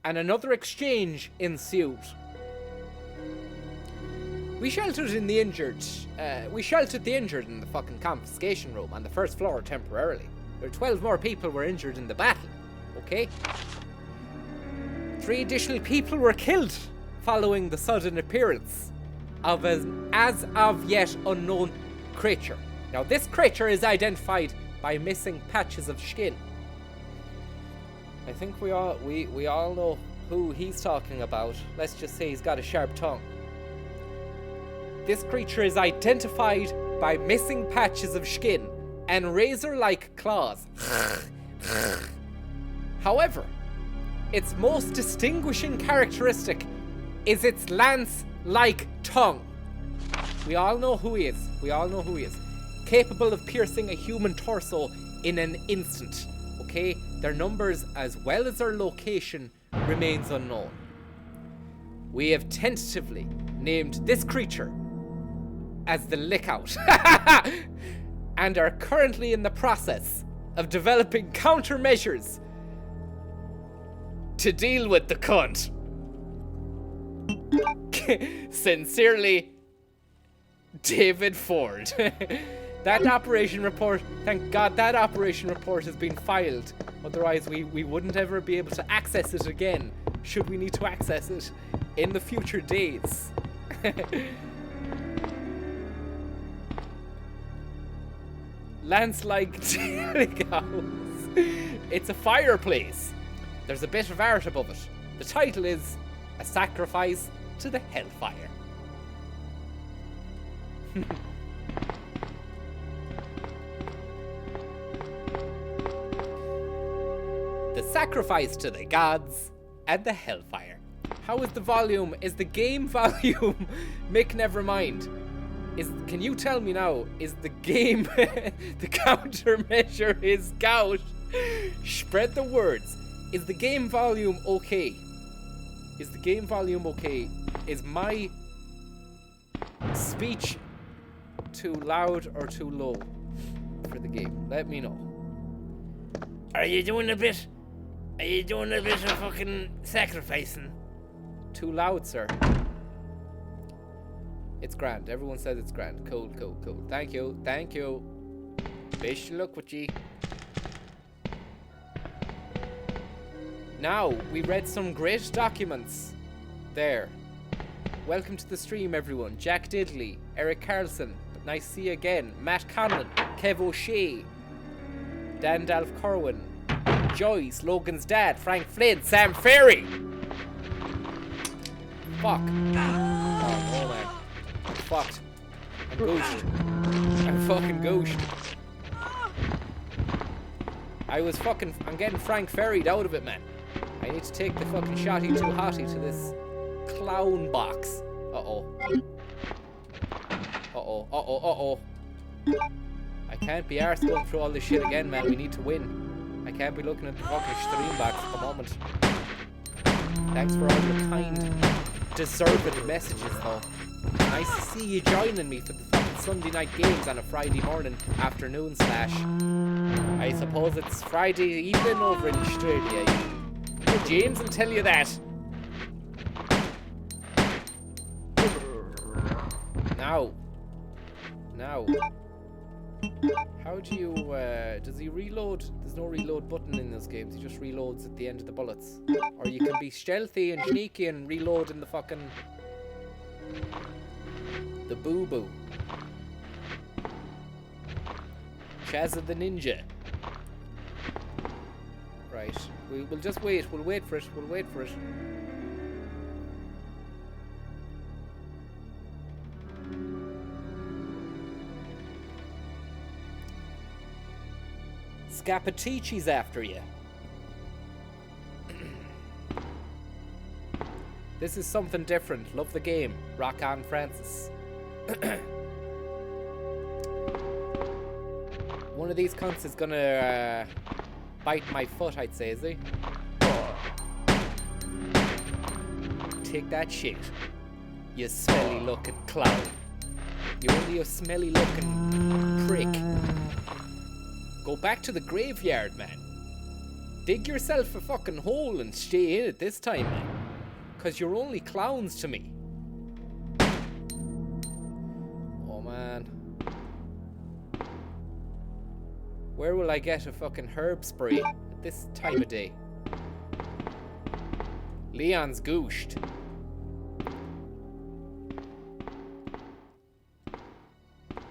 and another exchange ensued. We sheltered the injured in the fucking confiscation room on the first floor temporarily. 12 more people were injured in the battle, okay? 3 additional people were killed following the sudden appearance of an as of yet unknown creature. Now, this creature is identified by missing patches of skin. I think we all know who he's talking about. Let's just say he's got a sharp tongue. This creature is identified by missing patches of skin and razor-like claws. However, its most distinguishing characteristic is its lance-like tongue. We all know who he is. Capable of piercing a human torso in an instant. Okay? Their numbers as well as their location remains unknown. We have tentatively named this creature as the Lickout and are currently in the process of developing countermeasures to deal with the cunt. Sincerely, David Ford. That operation report, thank God that operation report has been filed. Otherwise we wouldn't ever be able to access it again, should we need to access it in the future days. Lance-like house. It's a fireplace. There's a bit of art above it. The title is A Sacrifice to the Hellfire. The sacrifice to the gods and the hellfire. How is the volume? Is the game volume? Mick, never mind. Can you tell me now, is the game, the countermeasure is gout? Spread the words. Is the game volume okay? Is the game volume okay? Is my speech too loud or too low for the game? Let me know. Are you doing a bit of fucking sacrificing? Too loud, sir. It's grand. Everyone says it's grand. Cool. Thank you. Wish luck with ye. Now, we read some great documents there. Welcome to the stream, everyone. Jack Diddley, Eric Carlson, nice to see you again. Matt Conlon, Kev O'Shea, Dan Dalf Corwin, Joyce, Logan's dad, Frank Flynn, Sam Ferry. Fuck. Oh man. I'm fucked. I'm gooshed. I'm fucking gooshed. I'm getting Frank Ferried out of it, man. I need to take the fucking shotty too hottie to this clown box. Uh-oh. can't be arsed going through all this shit again, man. We need to win. I can't be looking at the fucking stream box at the moment. Thanks for all the kind, deserved messages, though. Nice to see you joining me for the fucking Sunday night games on a Friday morning, afternoon / I suppose it's Friday evening over in Australia. James will tell you that. Now. How do you, does he reload? There's no reload button in those games. He just reloads at the end of the bullets. Or you can be stealthy and sneaky and reload in the fucking... the boo-boo. Chazza the Ninja. Right. We'll just wait. We'll wait for it. We'll wait for it. Scapatici's after you. This is something different. Love the game. Rock on, Francis. One of these cunts is gonna bite my foot, I'd say, is he? Take that shit. You smelly looking clown. You're only a smelly looking prick. Go back to the graveyard, man. Dig yourself a fucking hole and stay in it this time, man. 'Cause you're only clowns to me. Oh, man. Where will I get a fucking herb spray at this time of day? Leon's gooshed.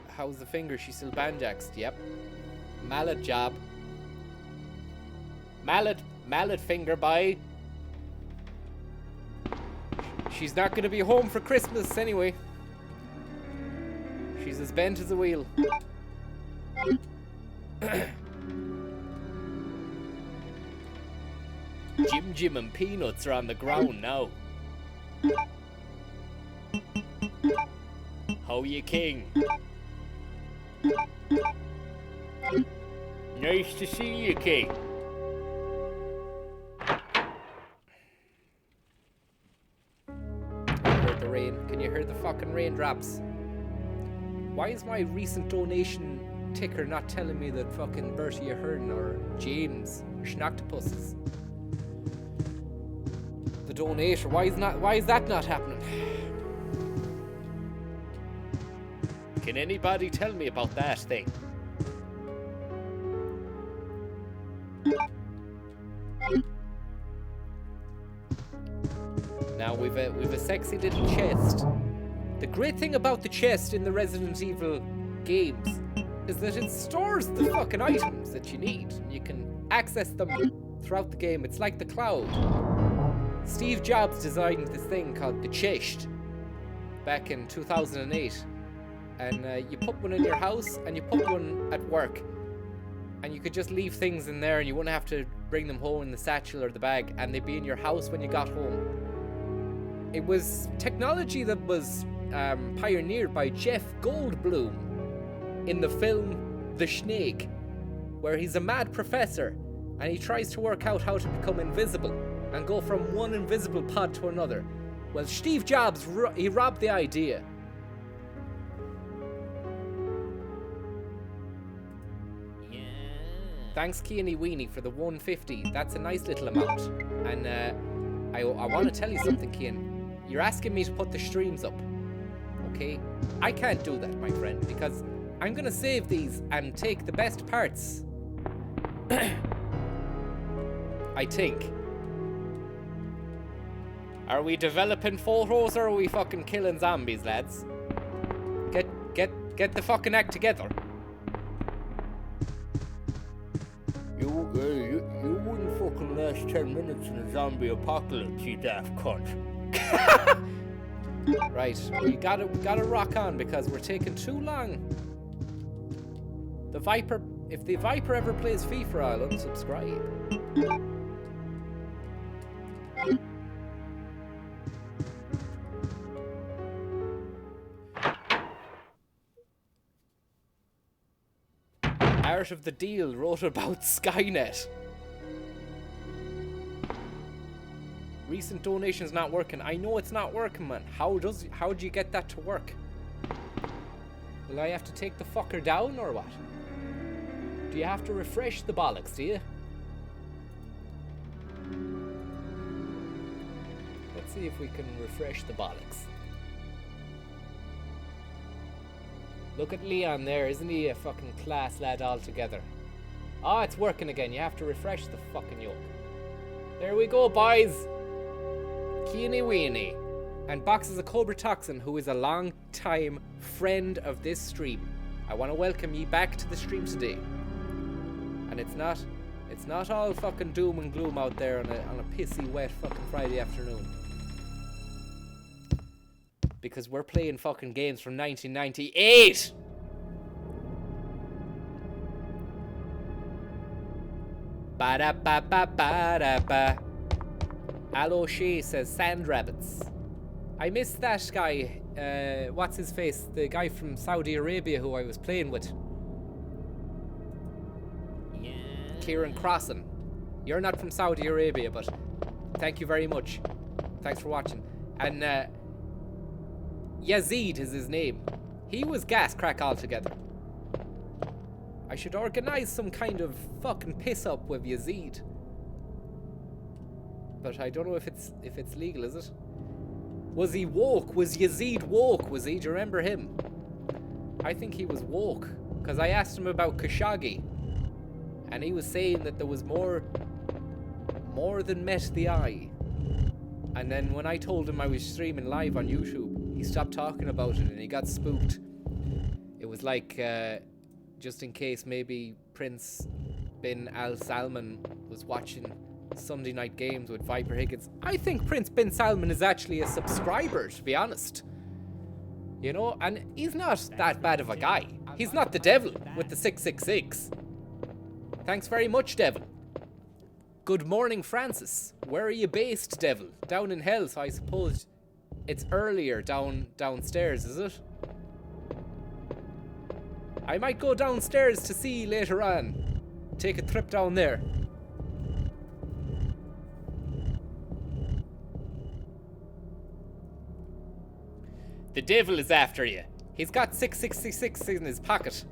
How's the finger? She's still banjaxed. Yep. Mallet job. Mallet finger by. She's not gonna be home for Christmas anyway. She's as bent as a wheel. Jim and Peanuts are on the ground now. How you, King? Nice to see you, King. I heard the rain. Can you hear the fucking raindrops? Why is my recent donation ticker not telling me that fucking Bertie Ahern or James or Schnachtopusses? The donator. Why is that not happening? Can anybody tell me about that thing? Now we've a sexy little chest. The great thing about the chest in the Resident Evil games is that it stores the fucking items that you need. You can access them throughout the game. It's like the cloud. Steve Jobs designed this thing called the chest back in 2008. And you put one in your house and you put one at work. And you could just leave things in there and you wouldn't have to bring them home in the satchel or the bag, and they'd be in your house when you got home. It was technology that was pioneered by Jeff Goldblum in the film The Snake, where he's a mad professor and he tries to work out how to become invisible and go from one invisible pod to another. Well, Steve Jobs, he robbed the idea. Thanks, Keany Weenie, for the 150. That's a nice little amount. And I want to tell you something, Kean. You're asking me to put the streams up. Okay? I can't do that, my friend, because I'm going to save these and take the best parts. I think. Are we developing photos or are we fucking killing zombies, lads? Get the fucking act together. You wouldn't fucking last 10 minutes in a zombie apocalypse, you daft cunt. Right, we gotta rock on because we're taking too long. The Viper, if the Viper ever plays FIFA, I'll unsubscribe. part of the deal wrote about Skynet. Recent donations not working. I know it's not working, man. How do you get that to work? Will I have to take the fucker down or what? Do you have to refresh the bollocks, do you? Let's see if we can refresh the bollocks. Look at Leon there, isn't he a fucking class lad altogether? Oh, it's working again. You have to refresh the fucking yoke. There we go, boys. Keeny weeny. And Box is a Cobra Toxin, who is a long time friend of this stream. I want to welcome ye back to the stream today. And it's not all fucking doom and gloom out there on a pissy wet fucking Friday afternoon. Because we're playing fucking games from 1998. Ba-da-ba-ba-ba-da-ba. Alo Shea says sand rabbits. I miss that guy, what's his face? The guy from Saudi Arabia who I was playing with. Yeah. Kieran Crossan. You're not from Saudi Arabia, but thank you very much. Thanks for watching. And Yazid is his name. He was gas crack altogether. I should organise some kind of fucking piss up with Yazid. But I don't know if it's legal, is it? Was he woke? Was Yazid woke? Was he? Do you remember him? I think he was woke. Because I asked him about Khashoggi. And he was saying that there was more than met the eye. And then when I told him I was streaming live on YouTube, he stopped talking about it and he got spooked. It was like, just in case maybe Prince bin Al Salman was watching Sunday night games with Viper Higgins. I think Prince bin Salman is actually a subscriber, to be honest. You know, and he's not that bad of a guy. He's not the devil with the 666. Thanks very much, devil. Good morning, Francis. Where are you based, devil? Down in hell, so I suppose it's earlier downstairs, is it? I might go downstairs to see you later on. Take a trip down there. The devil is after you. He's got 666 in his pocket.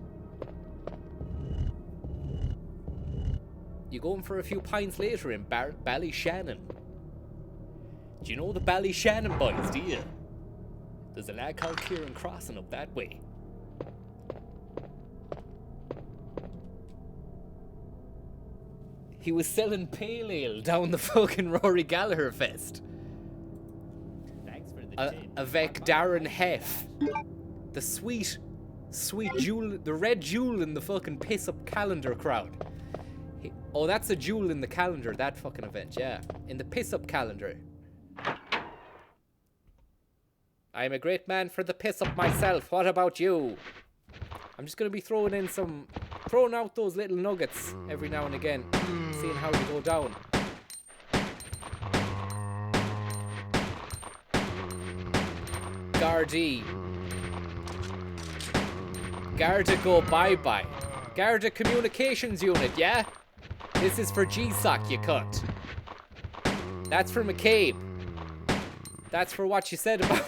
You going for a few pints later in Ballyshannon? Do you know the Ballyshannon boys, do you? There's a lad called Kieran Crossan up that way. He was selling pale ale down the fucking Rory Gallagher Fest. Avec Darren Heff. The sweet jewel, the red jewel in the fucking piss up calendar crowd. Oh, that's a jewel in the calendar, that fucking event, yeah. In the piss up calendar. I'm a great man for the piss up myself. What about you? I'm just gonna be throwing out those little nuggets every now and again, seeing how they go down. Gardaí. Garda go bye-bye. Garda Communications Unit, yeah? This is for GSOC, you cunt. That's for McCabe. That's for what you said about...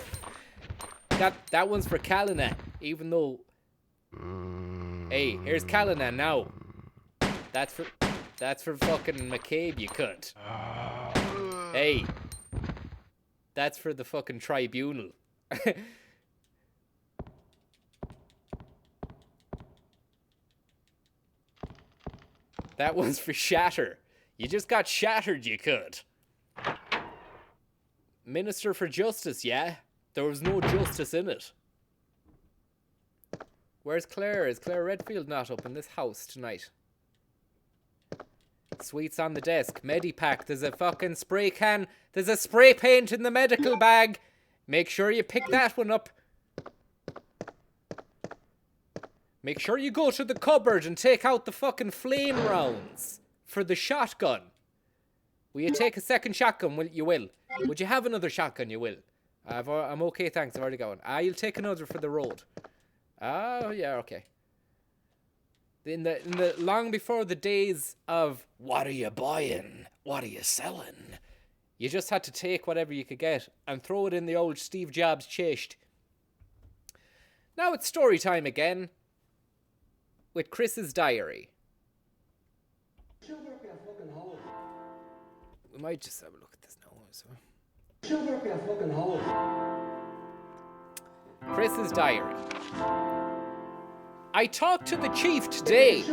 That one's for Callanan, even though... Hey, here's Callanan now. That's for fucking McCabe, you cunt. Hey. That's for the fucking tribunal. That one's for Shatter. You just got shattered, you could. Minister for Justice, yeah? There was no justice in it. Where's Claire? Is Claire Redfield not up in this house tonight? Sweets on the desk. Medipack. There's a fucking spray can. There's a spray paint in the medical bag. Make sure you pick that one up. Make sure you go to the cupboard and take out the fucking flame rounds for the shotgun. Will you take a second shotgun? You will. Would you have another shotgun? You will. I'm okay, thanks. I've already got one. You'll take another for the road. Oh, yeah, okay. In the long before the days of what are you buying, what are you selling, you just had to take whatever you could get and throw it in the old Steve Jobs chest. Now it's story time again with Chris's diary. We might just have a look at this now. Chris's diary. I talked to the chief today,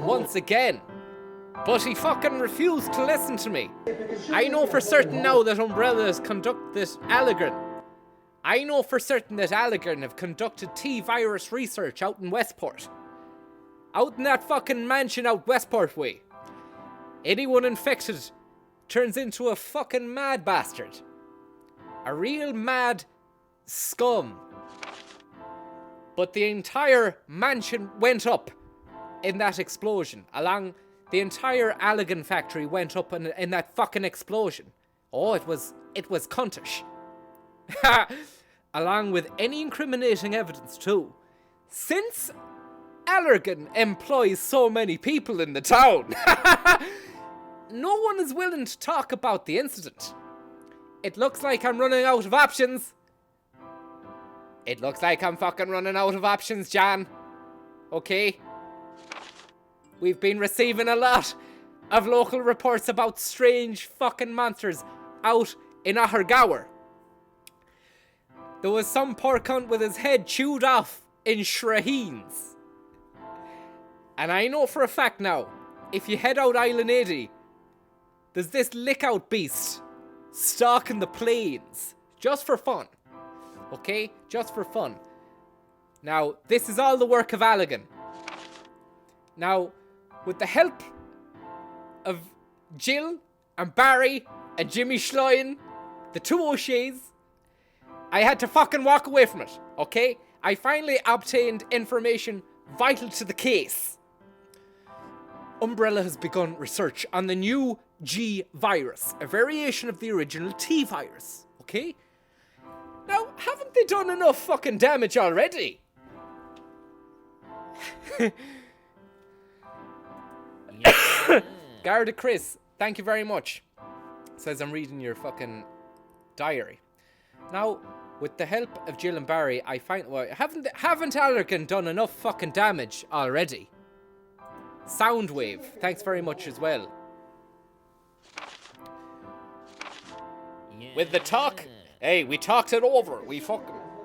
once again, but he fucking refused to listen to me. I know for certain now that Umbrella's conducted Allergan. I know for certain that Allergan have conducted T-virus research out in Westport. Out in that fucking mansion out Westport way. Anyone infected turns into a fucking mad bastard. A real mad scum. But the entire mansion went up in that explosion. The entire Allergan factory went up in that fucking explosion. Oh, it was cuntish. Along with any incriminating evidence too. Since Allergan employs so many people in the town, no one is willing to talk about the incident. It looks like I'm running out of options. It looks like I'm fucking running out of options, Jan. Okay? We've been receiving a lot of local reports about strange fucking monsters out in Ahergower. There was some poor cunt with his head chewed off in Shraheens. And I know for a fact now, if you head out Island 80, there's this lick-out beast stalking the plains. Just for fun. Okay? Just for fun. Now, this is all the work of Allergan. Now, with the help of Jill and Barry and Jimmy Schlein, the two O'Sheas, I had to fucking walk away from it. Okay? I finally obtained information vital to the case. Umbrella has begun research on the new G virus, a variation of the original T virus. Okay? Now, haven't they done enough fucking damage already? Garda Chris, thank you very much. Says I'm reading your fucking diary. Now, with the help of Jill and Barry, I find... Well, haven't Allergan done enough fucking damage already? Soundwave, thanks very much as well. With the talk... Hey, we talked it over.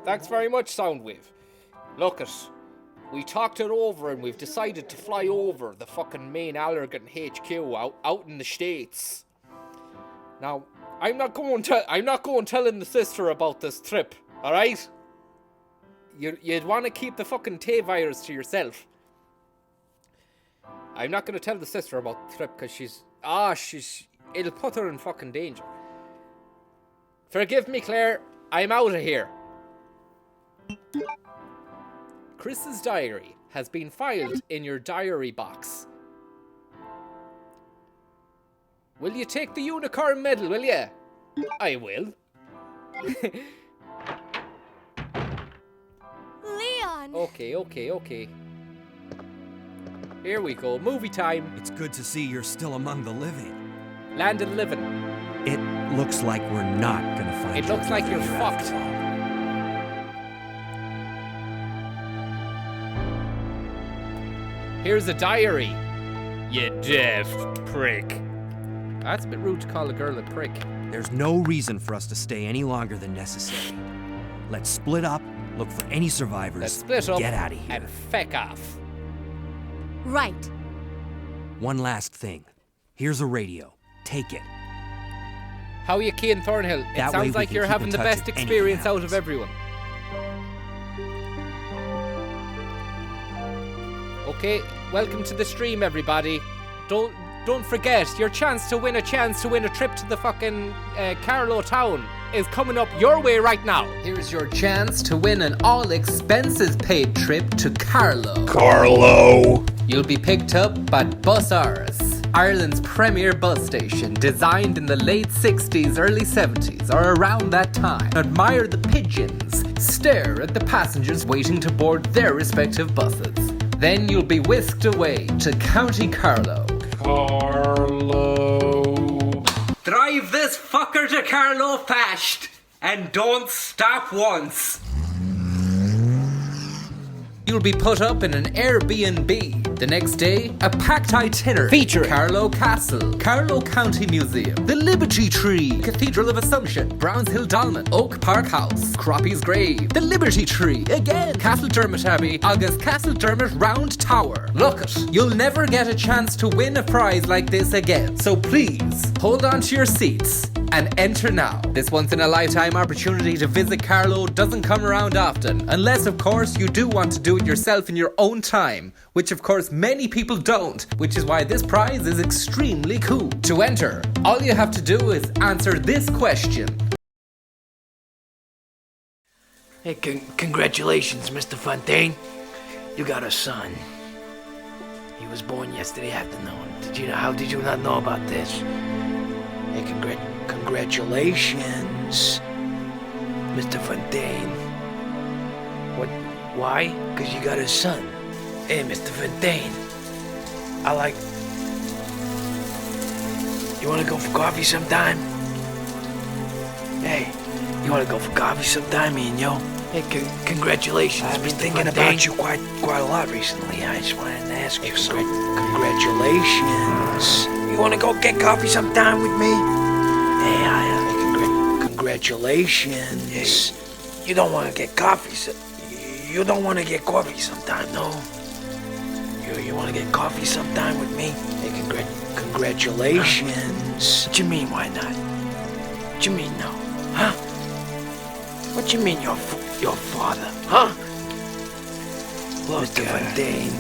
Thanks very much, Soundwave. Look we talked it over and we've decided to fly over the fucking main Allergan HQ out in the States. Now, I'm not going telling the sister about this trip, alright? You'd want to keep the fucking T-virus to yourself. I'm not going to tell the sister about the trip because it'll put her in fucking danger. Forgive me, Claire. I'm out of here. Chris's diary has been filed in your diary box. Will you take the unicorn medal, will you? I will. Leon! Okay. Here we go. Movie time. It's good to see you're still among the living. Land of the living. It looks like we're not gonna find you. It looks like you're fucked. Here's a diary. You daft prick. That's a bit rude to call a girl a prick. There's no reason for us to stay any longer than necessary. Let's split up, look for any survivors, Let's split up get out of here. and feck off. Right. One last thing. Here's a radio. Take it. How are you, Cian Thornhill? It That way sounds we like can you're keep having in the touch best if anything experience out of happens. everyone. Okay, welcome to the stream, everybody. Don't forget, your chance to win a trip to the fucking Carlow town is coming up your way right now. Here's your chance to win an all-expenses-paid trip to Carlow. Carlo! You'll be picked up by Bussars, Ireland's premier bus station, designed in the late 60s, early 70s, or around that time. Admire the pigeons, stare at the passengers waiting to board their respective buses. Then you'll be whisked away to County Carlow. Drive this fucker to Carlow fast, and don't stop once. You'll be put up in an Airbnb. The next day, a packed itinerary featuring Carlow Castle, Carlow County Museum, the Liberty Tree, Cathedral of Assumption, Browns Hill Dolmen, Oak Park House, Croppy's Grave, the Liberty Tree, again, Castle Dermot Abbey, August Castle Dermot Round Tower. Look it, you'll never get a chance to win a prize like this again. So please, hold on to your seats and enter now. This once-in-a-lifetime opportunity to visit Carlow doesn't come around often, unless of course you do want to do it yourself in your own time, which of course many people don't, which is why this prize is extremely cool. To enter, all you have to do is answer this question. Hey, congratulations, Mr. Fontaine. You got a son. He was born yesterday afternoon. How did you not know about this? Hey, congratulations, Mr. Fontaine. What? Why? Because you got a son. Hey, Mr. Fontaine. You wanna go for coffee sometime? Hey, you wanna go for coffee sometime, me and yo? Hey, congratulations, I've been thinking about you quite a lot recently. I just wanted to ask you something. Congratulations. You wanna go get coffee sometime with me? Hey, congratulations. Hey, you don't wanna get coffee, you don't wanna get coffee sometime, no? You wanna get coffee sometime with me? Hey, congratulations. What you mean, why not? What you mean, no? Huh? What you mean, your father? Huh? Look, Mr. Fontaine.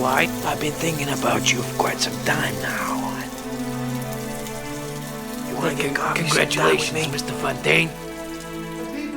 Why? I've been thinking about you for quite some time now. You wanna get coffee? Congratulations, Mr. Fontaine.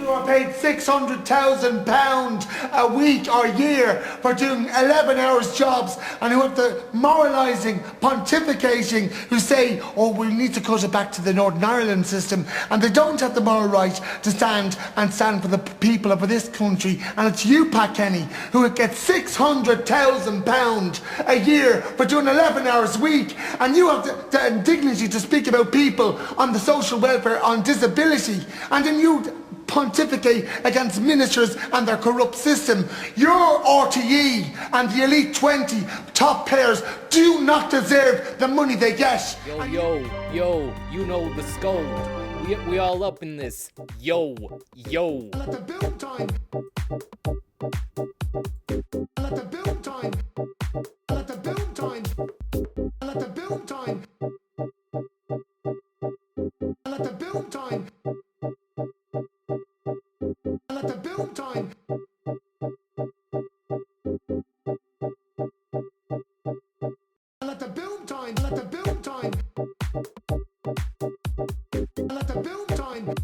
Who are paid £600,000 a week or year for doing 11 hours jobs, and who have the moralising, pontificating, who say, oh, we need to cut it back to the Northern Ireland system, and they don't have the moral right to stand for the people of this country. And it's you, Pat Kenny, who would get £600,000 a year for doing 11 hours a week, and you have the indignity to speak about people on the social welfare, on disability, and then you pontificate against ministers and their corrupt system. Your RTE and the elite 20 top players do not deserve the money they get. Yo, you know the scold. We all up in this. Yo. Let the build time. Let the build time. Let the build time. Let the build time. Let the build time. Let the build time. Let the build time. Let the build time. Let the build time.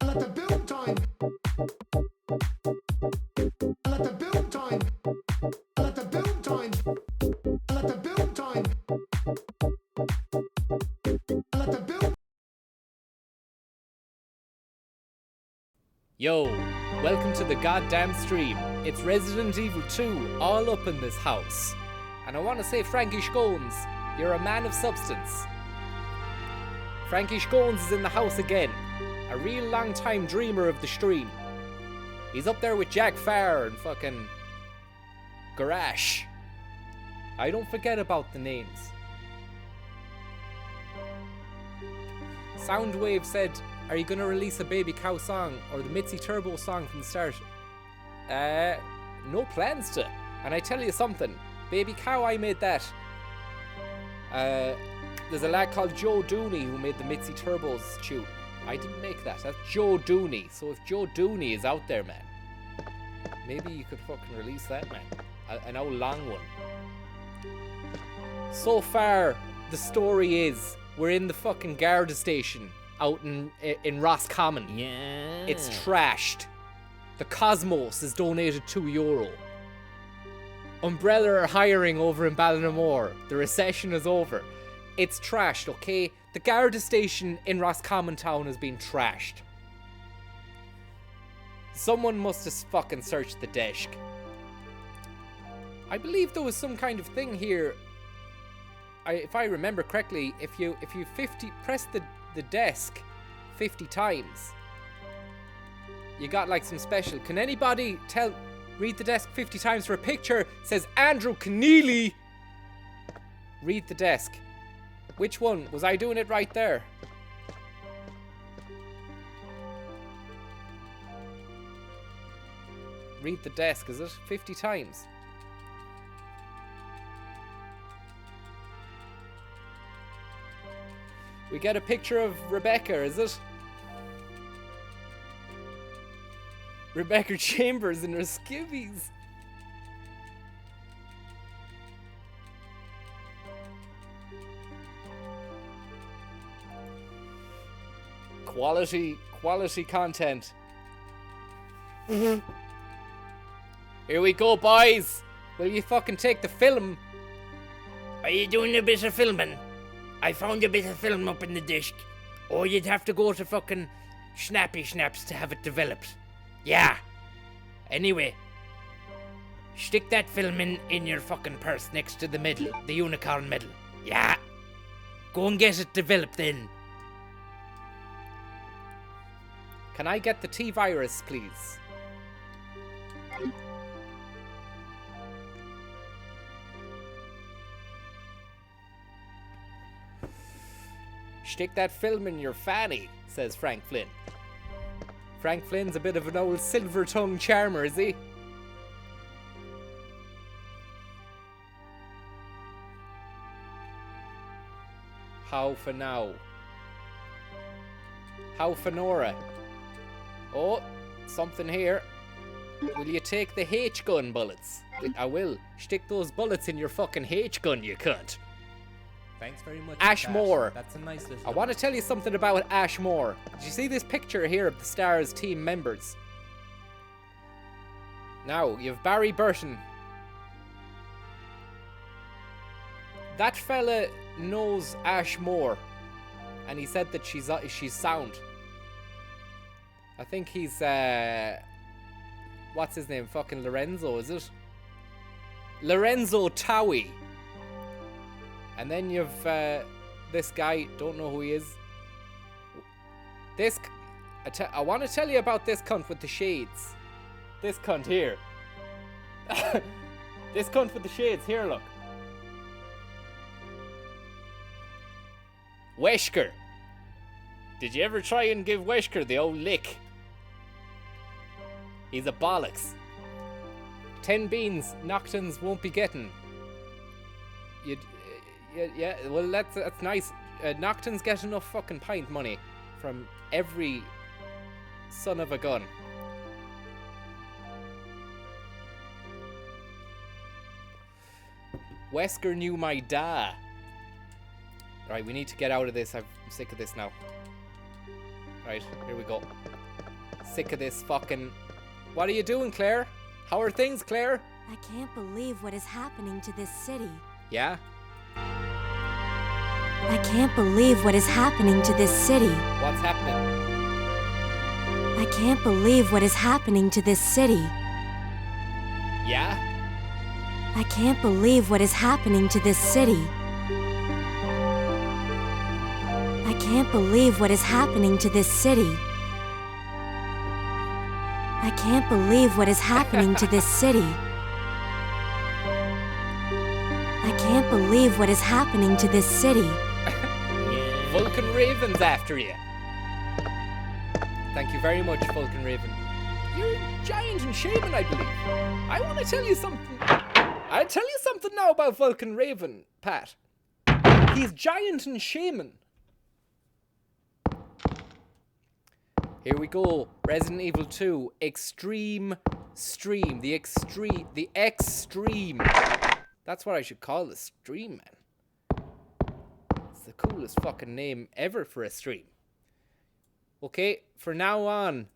Let the build time. Let the build time. Let the build time. Let the build time. Let the build. Yo, welcome to the goddamn stream. It's Resident Evil 2 all up in this house. And I want to say, Frankie Scones, you're a man of substance. Frankie Scones is in the house again. A real long time dreamer of the stream. He's up there with Jack Farr and fucking Garash. I don't forget about the names. Soundwave said, are you gonna release a Baby Cow song or the Mitzi Turbo song from the start? No plans to. And I tell you something, Baby Cow, I made that. There's a lad called Joe Dooney who made the Mitzi Turbos tune. I didn't make that. That's Joe Dooney. So if Joe Dooney is out there, man, maybe you could fucking release that, man. An old long one. So far, the story is we're in the fucking Garda station out in Roscommon. Yeah. It's trashed. The Cosmos has donated €2. Umbrella are hiring over in Ballinamore. The recession is over. It's trashed, okay? The Garda station in Roscommon town has been trashed. Someone must have fucking searched the desk. I believe there was some kind of thing here. If I remember correctly, if you press the desk 50 times, you got like some special. Can anybody read the desk 50 times for a picture? It says Andrew Keneally. Read the desk. Which one? Was I doing it right there? Read the desk, is it? 50 times. We get a picture of Rebecca, is it? Rebecca Chambers in her skivvies. Quality content. Here we go, boys. Will you fucking take the film? Are you doing a bit of filming? I found a bit of film up in the desk. Or you'd have to go to fucking Snappy Snaps to have it developed. Yeah. Anyway, stick that film in your fucking purse next to the medal, the unicorn medal. Yeah. Go and get it developed then. Can I get the T-Virus, please? Stick that film in your fanny, says Frank Flynn. Frank Flynn's a bit of an old silver-tongued charmer, is he? How for now? How for Nora? Oh, something here. Will you take the H-gun bullets? I will. Stick those bullets in your fucking H-gun, you cunt. Thanks very much. Ashmore. That's a nice little. I want to tell you something about Ashmore. Did you see this picture here of the Stars team members? Now, you have Barry Burton. That fella knows Ashmore, and he said that she's sound. I think he's what's his name? Fucking Lorenzo, is it? Lorenzo Towie. And then you've this guy, don't know who he is. I want to tell you about this cunt with the shades. This cunt here. This cunt with the shades, here look. Wesker. Did you ever try and give Wesker the old lick? He's a bollocks. 10 beans Noctons won't be getting. Yeah, well that's nice. Noctons get enough fucking pint money from every son of a gun. Wesker knew my da. Right, we need to get out of this. I'm sick of this now. Right, here we go. Sick of this fucking... What are you doing, Claire? How are things, Claire? I can't believe what is happening to this city. Yeah? I can't believe what is happening to this city. What's happening? I can't believe what is happening to this city. Yeah? I can't believe what is happening to this city. I can't believe what is happening to this city. I can't believe what is happening to this city. I can't believe what is happening to this city. Vulcan Raven's after you. Thank you very much, Vulcan Raven. You're giant and shaman, I believe. I want to tell you something. I'll tell you something now about Vulcan Raven, Pat. He's giant and shaman. Here we go. Resident Evil 2 Extreme Stream. The extreme. That's what I should call the stream, man. It's the coolest fucking name ever for a stream. Okay, for now on,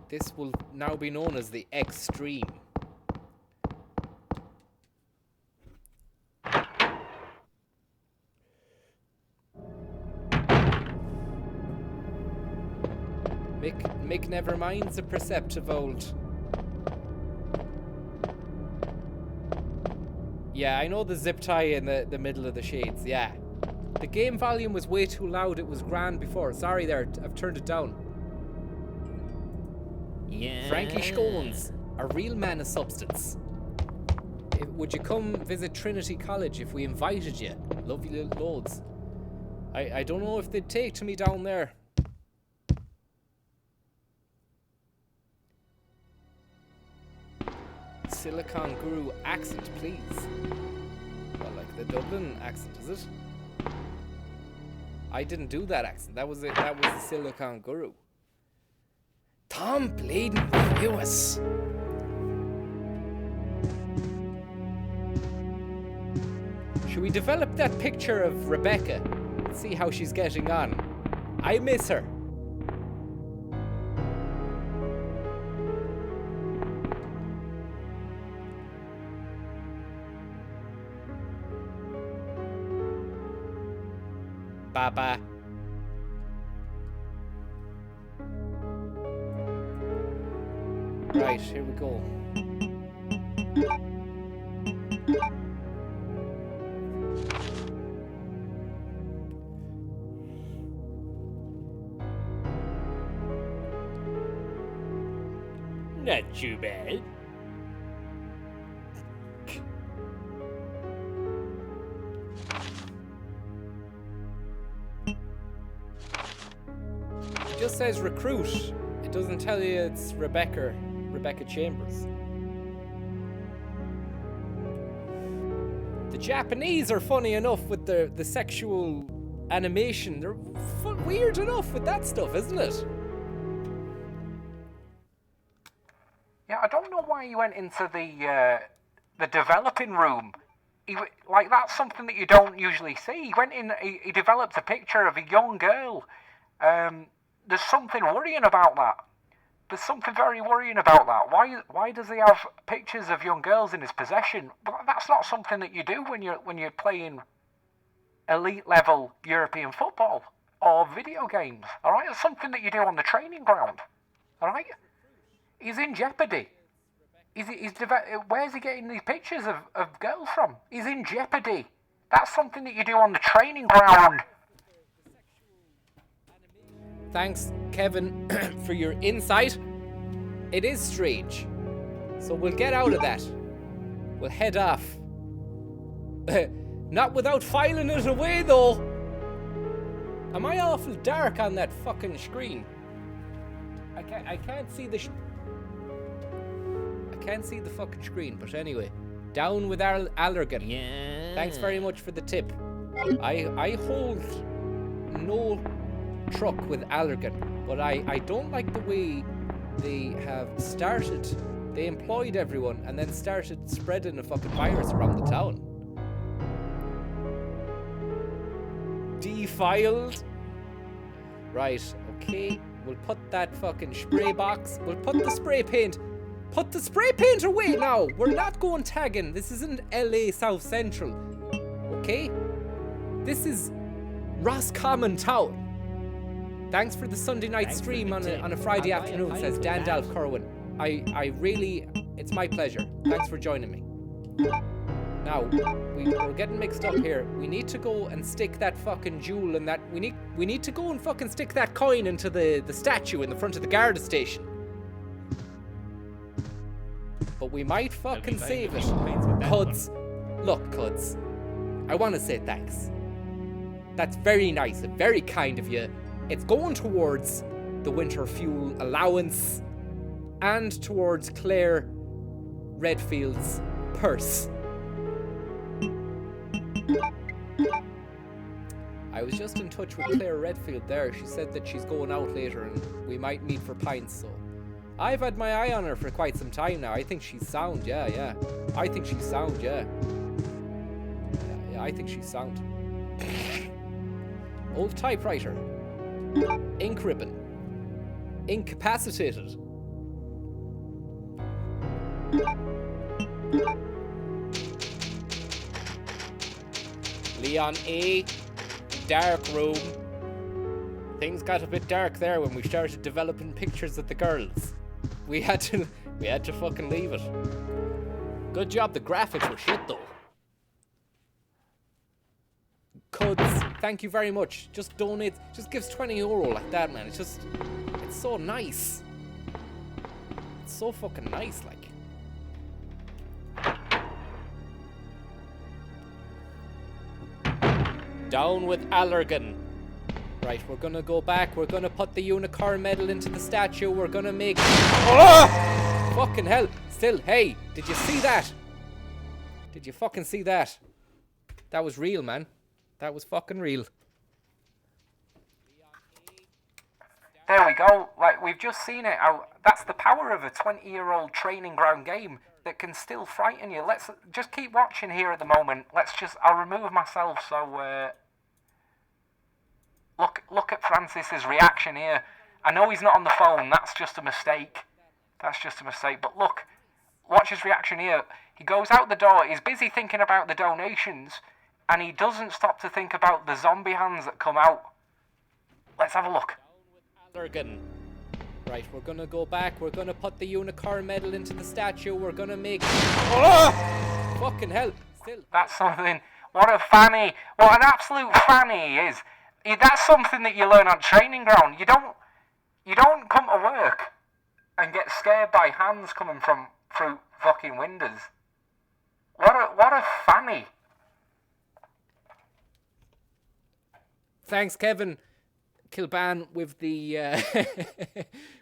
this will now be known as the Extreme. Mick Nevermind's a perceptive old. Yeah, I know the zip tie in the middle of the shades, yeah. The game volume was way too loud, it was grand before. Sorry there, I've turned it down. Yeah. Frankie Scones, a real man of substance. Would you come visit Trinity College if we invited you? Love you loads. I don't know if they'd take to me down there. Silicon Guru accent, please. Well, like the Dublin accent, is it? I didn't do that accent. That was it. That was the Silicon Guru. Tom Bladen Lewis. Should we develop that picture of Rebecca? See how she's getting on. I miss her. Baba. Right, here we go. Not too bad. It just says recruit. It doesn't tell you it's Rebecca Chambers. The Japanese are funny enough with the sexual animation. They're weird enough with that stuff, isn't it? Yeah, I don't know why he went into the developing room. Like, that's something that you don't usually see. He went in, he developed a picture of a young girl. There's something worrying about that. There's something very worrying about that. Why does he have pictures of young girls in his possession? Well, that's not something that you do when you're playing elite level European football or video games. All right, it's something that you do on the training ground. All right. He's in jeopardy. Where's he getting these pictures of girls from? He's in jeopardy. That's something that you do on the training ground. Thanks, Kevin, for your insight. It is strange. So we'll get out of that. We'll head off. Not without filing it away, though. Am I awful dark on that fucking screen? I can't see the... I can't see the fucking screen, but anyway. Down with Allergan. Yeah. Thanks very much for the tip. I hold no truck with Allergan, but I don't like the way they have started. They employed everyone and then started spreading a fucking virus around the town. Defiled. Right, okay. We'll put that fucking spray box. We'll put the spray paint. Put the spray paint away now. We're not going tagging. This isn't LA South Central. Okay? This is Roscommon Town. Thanks for the Sunday night stream on a Friday afternoon, says Dan Dalf Corwin. I really, it's my pleasure. Thanks for joining me. Now, we're getting mixed up here. We need to go and stick that fucking jewel in that. We need to go and fucking stick that coin into the statue in the front of the Garda station. But we might fucking save it. Cuds. Look, Cuds. I want to say thanks. That's very nice and very kind of you. It's going towards the winter fuel allowance and towards Claire Redfield's purse. I was just in touch with Claire Redfield there. She said that she's going out later and we might meet for pints, so... I've had my eye on her for quite some time now. I think she's sound, yeah. I think she's sound, yeah. Yeah, I think she's sound. Old typewriter. Ink ribbon. Incapacitated. Leon A. Dark room. things got a bit dark there when we started developing pictures of the girls. We had to fucking leave it. Good job, the graphics were shit though. Cuds, thank you very much. Just donate, just gives €20 like that, man. It's so nice. It's so fucking nice, like. Down with Allergan. Right, we're gonna go back. We're gonna put the unicorn medal into the statue. We're gonna make... Oh! Fucking hell. Still, hey, did you see that? Did you fucking see that? That was real, man. That was fucking real. There we go. Like, we've just seen it. That's the power of a 20-year-old training ground game that can still frighten you. Let's just keep watching here at the moment. I'll remove myself so... Look at Francis's reaction here. I know he's not on the phone. That's just a mistake. But look, watch his reaction here. He goes out the door. He's busy thinking about the donations, and he doesn't stop to think about the zombie hands that come out. Let's have a look. Allergan. Right, we're gonna go back. We're gonna put the unicorn medal into the statue. We're gonna make... Oh! Fucking hell. Still. That's something. What a fanny. What an absolute fanny he is. That's something that you learn on training ground. You don't come to work and get scared by hands coming from through fucking windows. What a fanny. Thanks, Kevin Kilban, with the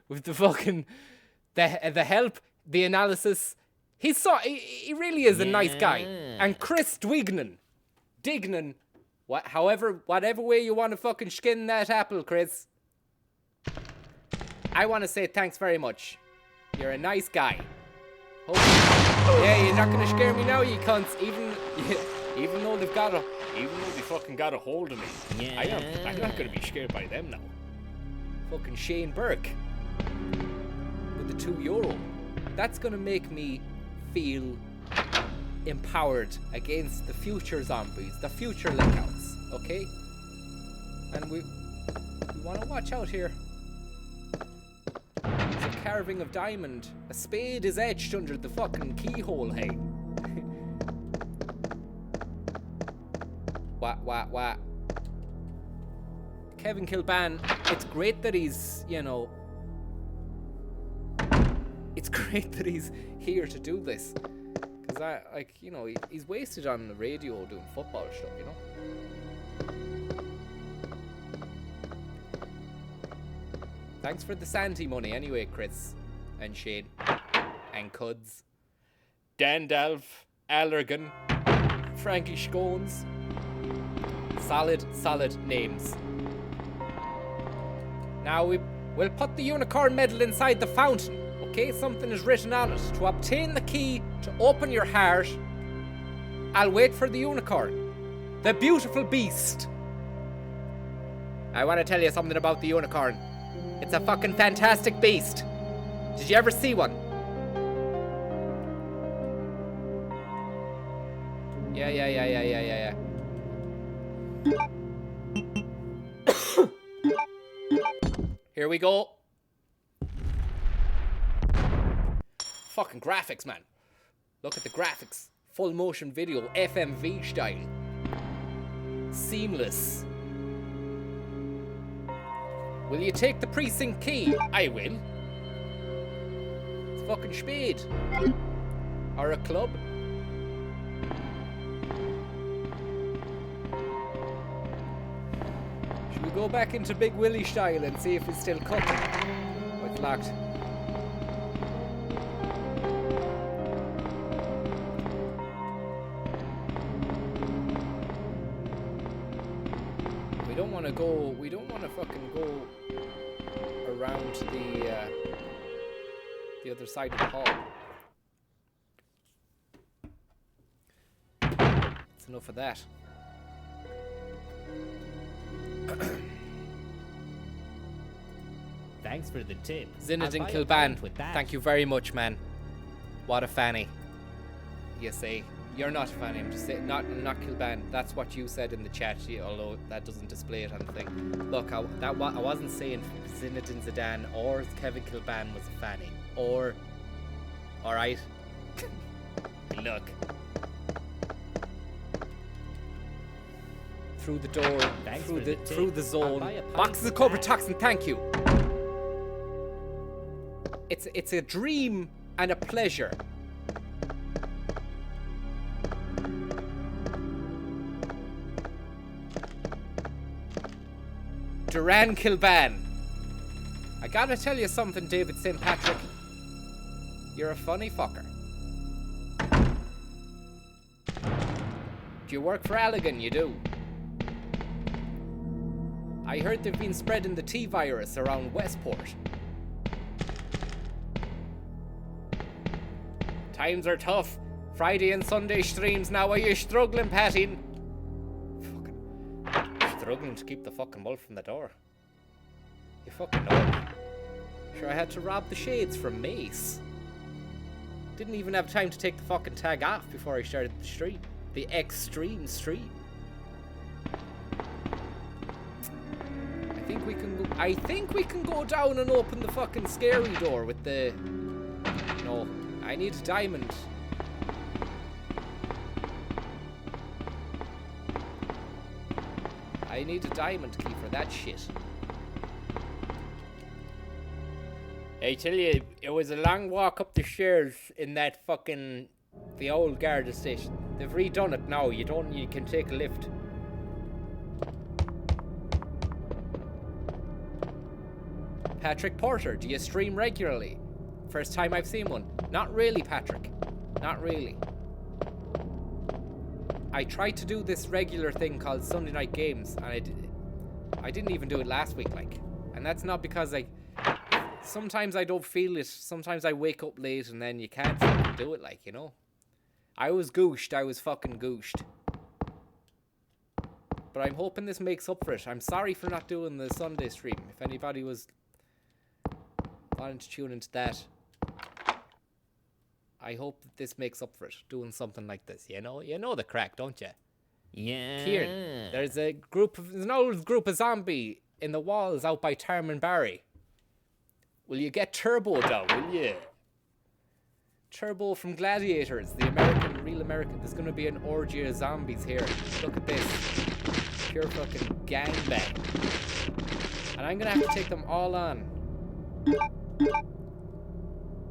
with the fucking the help, the analysis. He really is a nice guy. And Chris Dignan. Whatever way you want to fucking skin that apple, Chris. I want to say thanks very much. You're a nice guy. Yeah, you're not gonna scare me now, you cunts. Even though they fucking got a hold of me. Yeah. I'm not gonna be scared by them now. Fucking Shane Burke with the €2. That's gonna make me feel empowered against the future zombies, the future lookouts, okay? And we want to watch out here. It's a carving of diamond. A spade is etched under the fucking keyhole, hey. What? Kevin Kilban, it's great that he's, it's great that he's here to do this. Because he's wasted on the radio doing football stuff, Thanks for the Santi money anyway, Chris and Shane and Cuds, Dandalf, Allergan, Frankie Scones. Solid names. Now we'll put the unicorn medal inside the fountain. Okay, something is written on it. To obtain the key to open your heart, I'll wait for the unicorn. The beautiful beast. I want to tell you something about the unicorn. It's a fucking fantastic beast. Did you ever see one? Yeah. Here we go. Fucking graphics, man. Look at the graphics. Full motion video, FMV style. Seamless. Will you take the precinct key? I will. It's fucking spade. Or a club. Should we go back into Big Willie style and see if it's still cooking? Oh, it's locked. We don't want to fucking go around to the other side of the hall. That's enough of that. Thanks for the tip. Zinedine Kilban, thank you very much, man. What a fanny. You say. You're not a fan. I'm just saying, not Kilban. That's what you said in the chat. Although that doesn't display it on the thing. Look, I wasn't saying Zinedine Zidane or Kevin Kilban was a fanny. Or, all right. Look. Through the door, through the zone. Boxes of Cobra Toxin, thank you. It's a dream and a pleasure. Duran Kilban. I gotta tell you something, David St. Patrick. You're a funny fucker. Do you work for Allegan? You do. I heard they've been spreading the T-virus around Westport. Times are tough. Friday and Sunday streams now. Are you struggling, Patty? Fucking struggling to keep the fucking wolf from the door. You fucking know. Sure, I had to rob the shades from Mace. Didn't even have time to take the fucking tag off before I started the stream. The extreme stream. I think we can go down and open the fucking scary door with the... No, I need a diamond. I need a diamond key for that shit. I tell you, it was a long walk up the stairs in that fucking... the old Garda station. They've redone it now. You can take a lift. Patrick Porter, do you stream regularly? First time I've seen one. Not really, Patrick. Not really. I tried to do this regular thing called Sunday Night Games, and I didn't even do it last week, like. And that's not because sometimes I don't feel it. Sometimes I wake up late and then you can't fucking do it, like, you know. I was gooshed. I was fucking gooshed. But I'm hoping this makes up for it. I'm sorry for not doing the Sunday stream. If anybody was wanting to tune into that, I hope that this makes up for it. Doing something like this, you know the crack, don't you? Yeah. Kieran, there's an old group of zombie in the walls out by Tarman Barry. Will you get Turbo down? Will you? Turbo from Gladiators, the real American. There's gonna be an orgy of zombies here. Look at this. Pure fucking gangbang. And I'm gonna have to take them all on.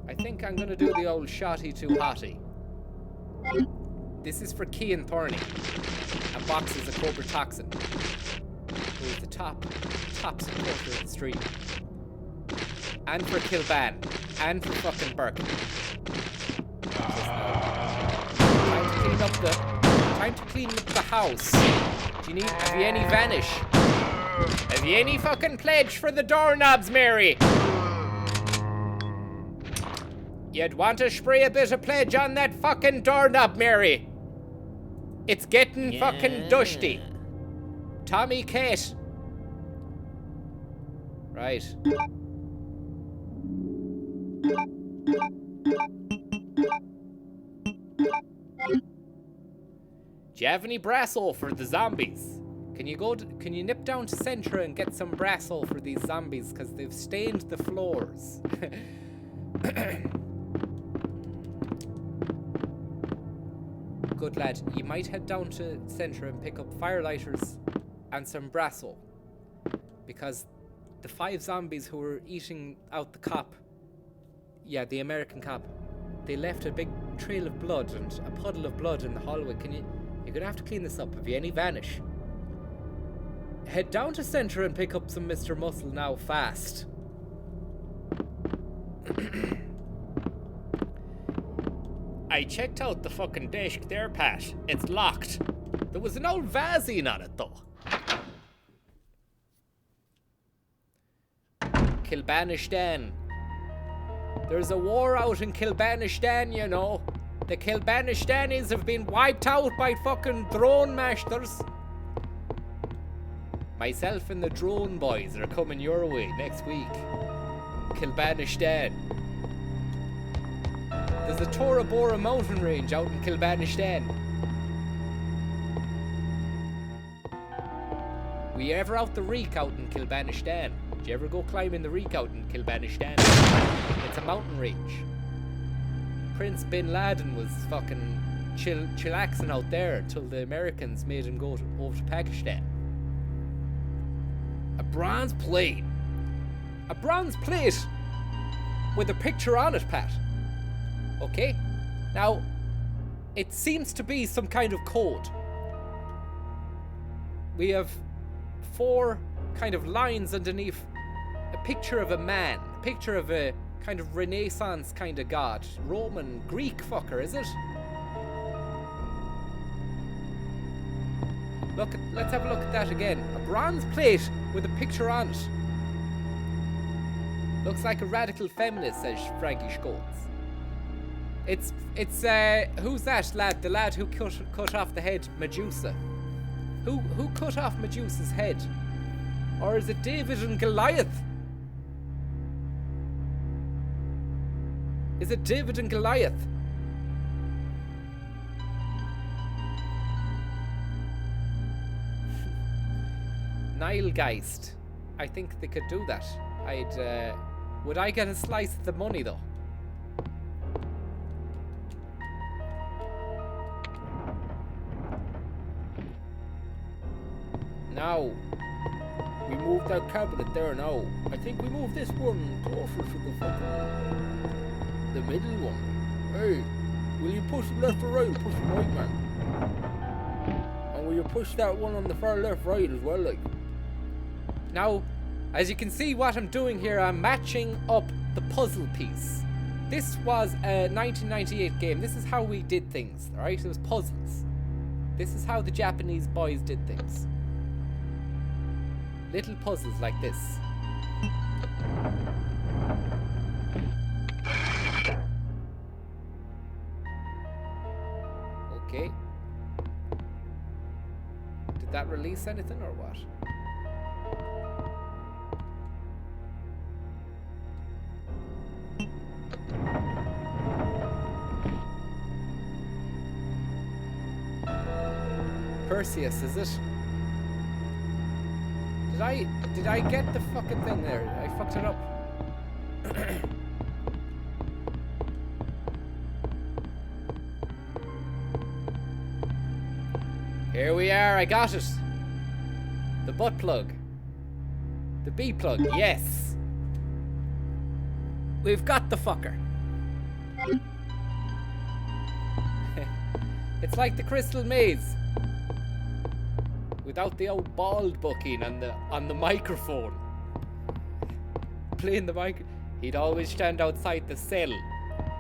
I think I'm gonna do the old shotty too hotty. This is for Cian Thorny. And boxes of Cobra Toxin, who is the top supporter of the stream. And for Kilban. And for fucking Birkin. Time to clean up the house. Have you any vanish? Have you any fucking pledge for the doorknobs, Mary? You'd want to spray a bit of pledge on that fucking doorknob, Mary. It's getting fucking dusty. Tommy Kate. Right. Do you have any Brasso for the zombies? Can you nip down to Centra and get some Brasso for these zombies, because they've stained the floors. Good lad, you might head down to Centra and pick up firelighters and some Brasso, because the 5 zombies who were eating out the cop, the American cop, they left a big trail of blood and a puddle of blood in the hallway. You're gonna have to clean this up. Have you any vanish? Head down to Centra and pick up some Mr. Muscle now, fast. I checked out the fucking desk there, Pat. It's locked. There was an old Vaseline on it, though. Kilbanistan. There's a war out in Kilbanistan, you know. The Kilbanistanis have been wiped out by fucking drone masters. Myself and the drone boys are coming your way next week. Kilbanistan. There's the Tora Bora mountain range out in Kilbanistan. Were you ever out the Reek out in Kilbanistan? Did you ever go climbing the Reek out in Kilbanistan? It's a mountain range. Prince Bin Laden was fucking chillaxing out there until the Americans made him go over to Pakistan. A bronze plate. A bronze plate with a picture on it, Pat. Okay? Now, it seems to be some kind of code. We have 4 kind of lines underneath a picture of a man, a picture of a kind of Renaissance kind of god. Roman, Greek fucker, is it? Look, let's have a look at that again. A bronze plate with a picture on it. Looks like a radical feminist, says Frankie Schultz. It's who's that lad? The lad who cut off the head, Medusa. Who cut off Medusa's head? Or is it David and Goliath? Is it David and Goliath? Nilegeist. I think they could do that. Would I get a slice of the money though? Now, we moved that cabinet there now. I think we moved this one closer to the middle one. Hey, will you push it left or right? Push it right, man. And will you push that one on the far left, right as well, like? Now, as you can see what I'm doing here, I'm matching up the puzzle piece. This was a 1998 game. This is how we did things, alright? It was puzzles. This is how the Japanese boys did things. Little puzzles like this. Okay. Did that release anything or what? Perseus, is it? Did I get the fucking thing there? I fucked it up. Here we are, I got it. The butt plug. The B plug, yes. We've got the fucker. It's like the Crystal Maze. Without the old bald bucking on the microphone. Playing the mic. He'd always stand outside the cell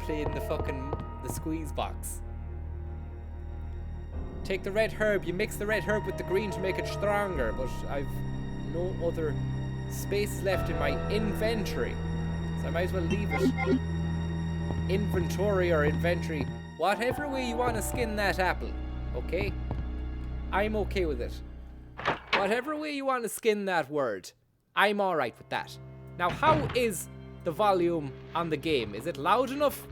playing the squeeze box. Take the red herb, you mix the red herb with the green to make it stronger, but I've no other space left in my inventory. So I might as well leave it. Inventory or inventory. Whatever way you want to skin that apple, okay? I'm okay with it. Whatever way you want to skin that word, I'm alright with that. Now, how is the volume on the game? Is it loud enough?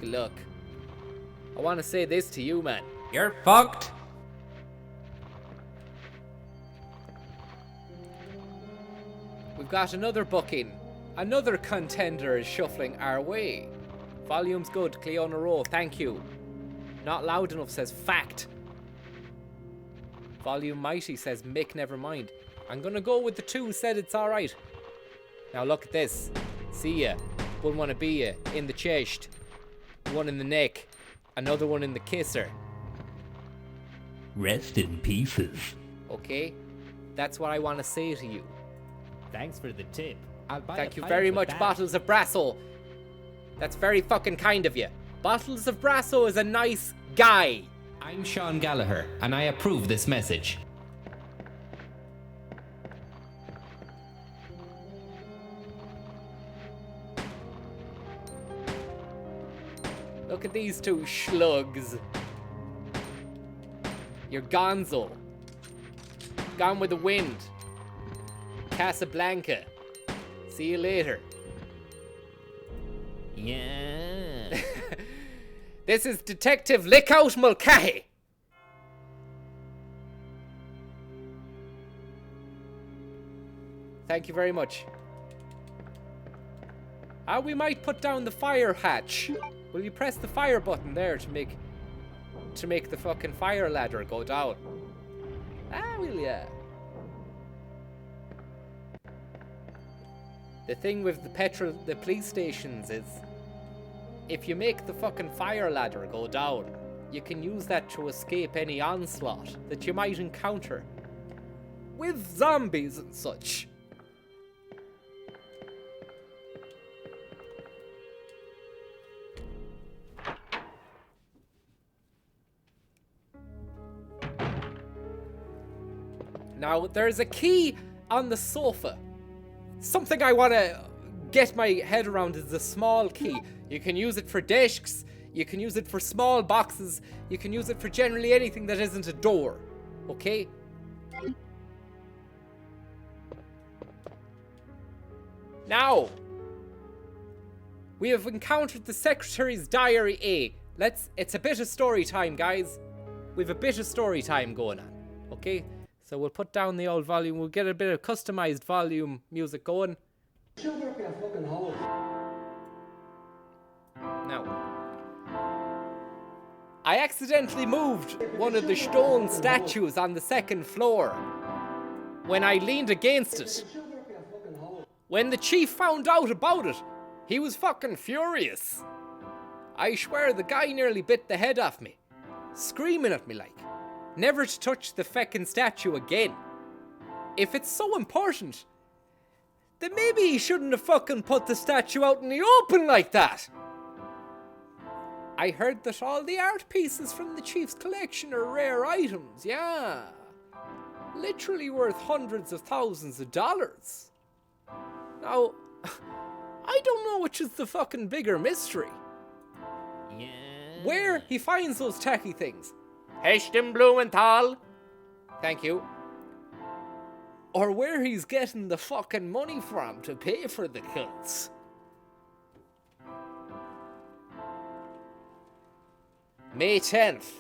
Look, I want to say this to you, man. You're fucked. We've got another booking. Another contender is shuffling our way. Volume's good, Cleona Rowe, thank you. Not loud enough says fact. Volume mighty says Mick never mind. I'm gonna go with the 2 said it's alright. Now look at this. See ya. One wanna be ya. In the chest. One in the neck. Another one in the kisser. Rest in pieces. Okay? That's what I want to say to you. Thanks for the tip. Thank you very much, Bottles of Brasso. That's very fucking kind of you. Bottles of Brasso is a nice guy. I'm Sean Gallagher, and I approve this message. Look at these 2 slugs. You're gonzo. Gone with the Wind. Casablanca. See you later. Yeah. This is Detective Lickout Mulcahy. Thank you very much. We might put down the fire hatch. Will you press the fire button there to make the fucking fire ladder go down? Will ya? The thing with the police stations is, if you make the fucking fire ladder go down, you can use that to escape any onslaught that you might encounter with zombies and such. Now, there's a key on the sofa. Something I want to get my head around is the small key. You can use it for desks, you can use it for small boxes, you can use it for generally anything that isn't a door. Okay? Now, we have encountered the Secretary's Diary A. It's a bit of story time, guys. We've a bit of story time going on. Okay? So we'll put down the old volume. We'll get a bit of customized volume music going. Now, I accidentally moved one of the stone statues on the second floor when I leaned against it. When the chief found out about it, he was fucking furious. I swear the guy nearly bit the head off me, screaming at me like, never to touch the feckin' statue again. If it's so important, then maybe he shouldn't have fucking put the statue out in the open like that. I heard that all the art pieces from the chief's collection are rare items, yeah. Literally worth hundreds of thousands of dollars. Now, I don't know which is the fucking bigger mystery. Yeah. Where he finds those tacky things. Heston Blumenthal. Thank you. Or where he's getting the fucking money from to pay for the cunts. May 10th.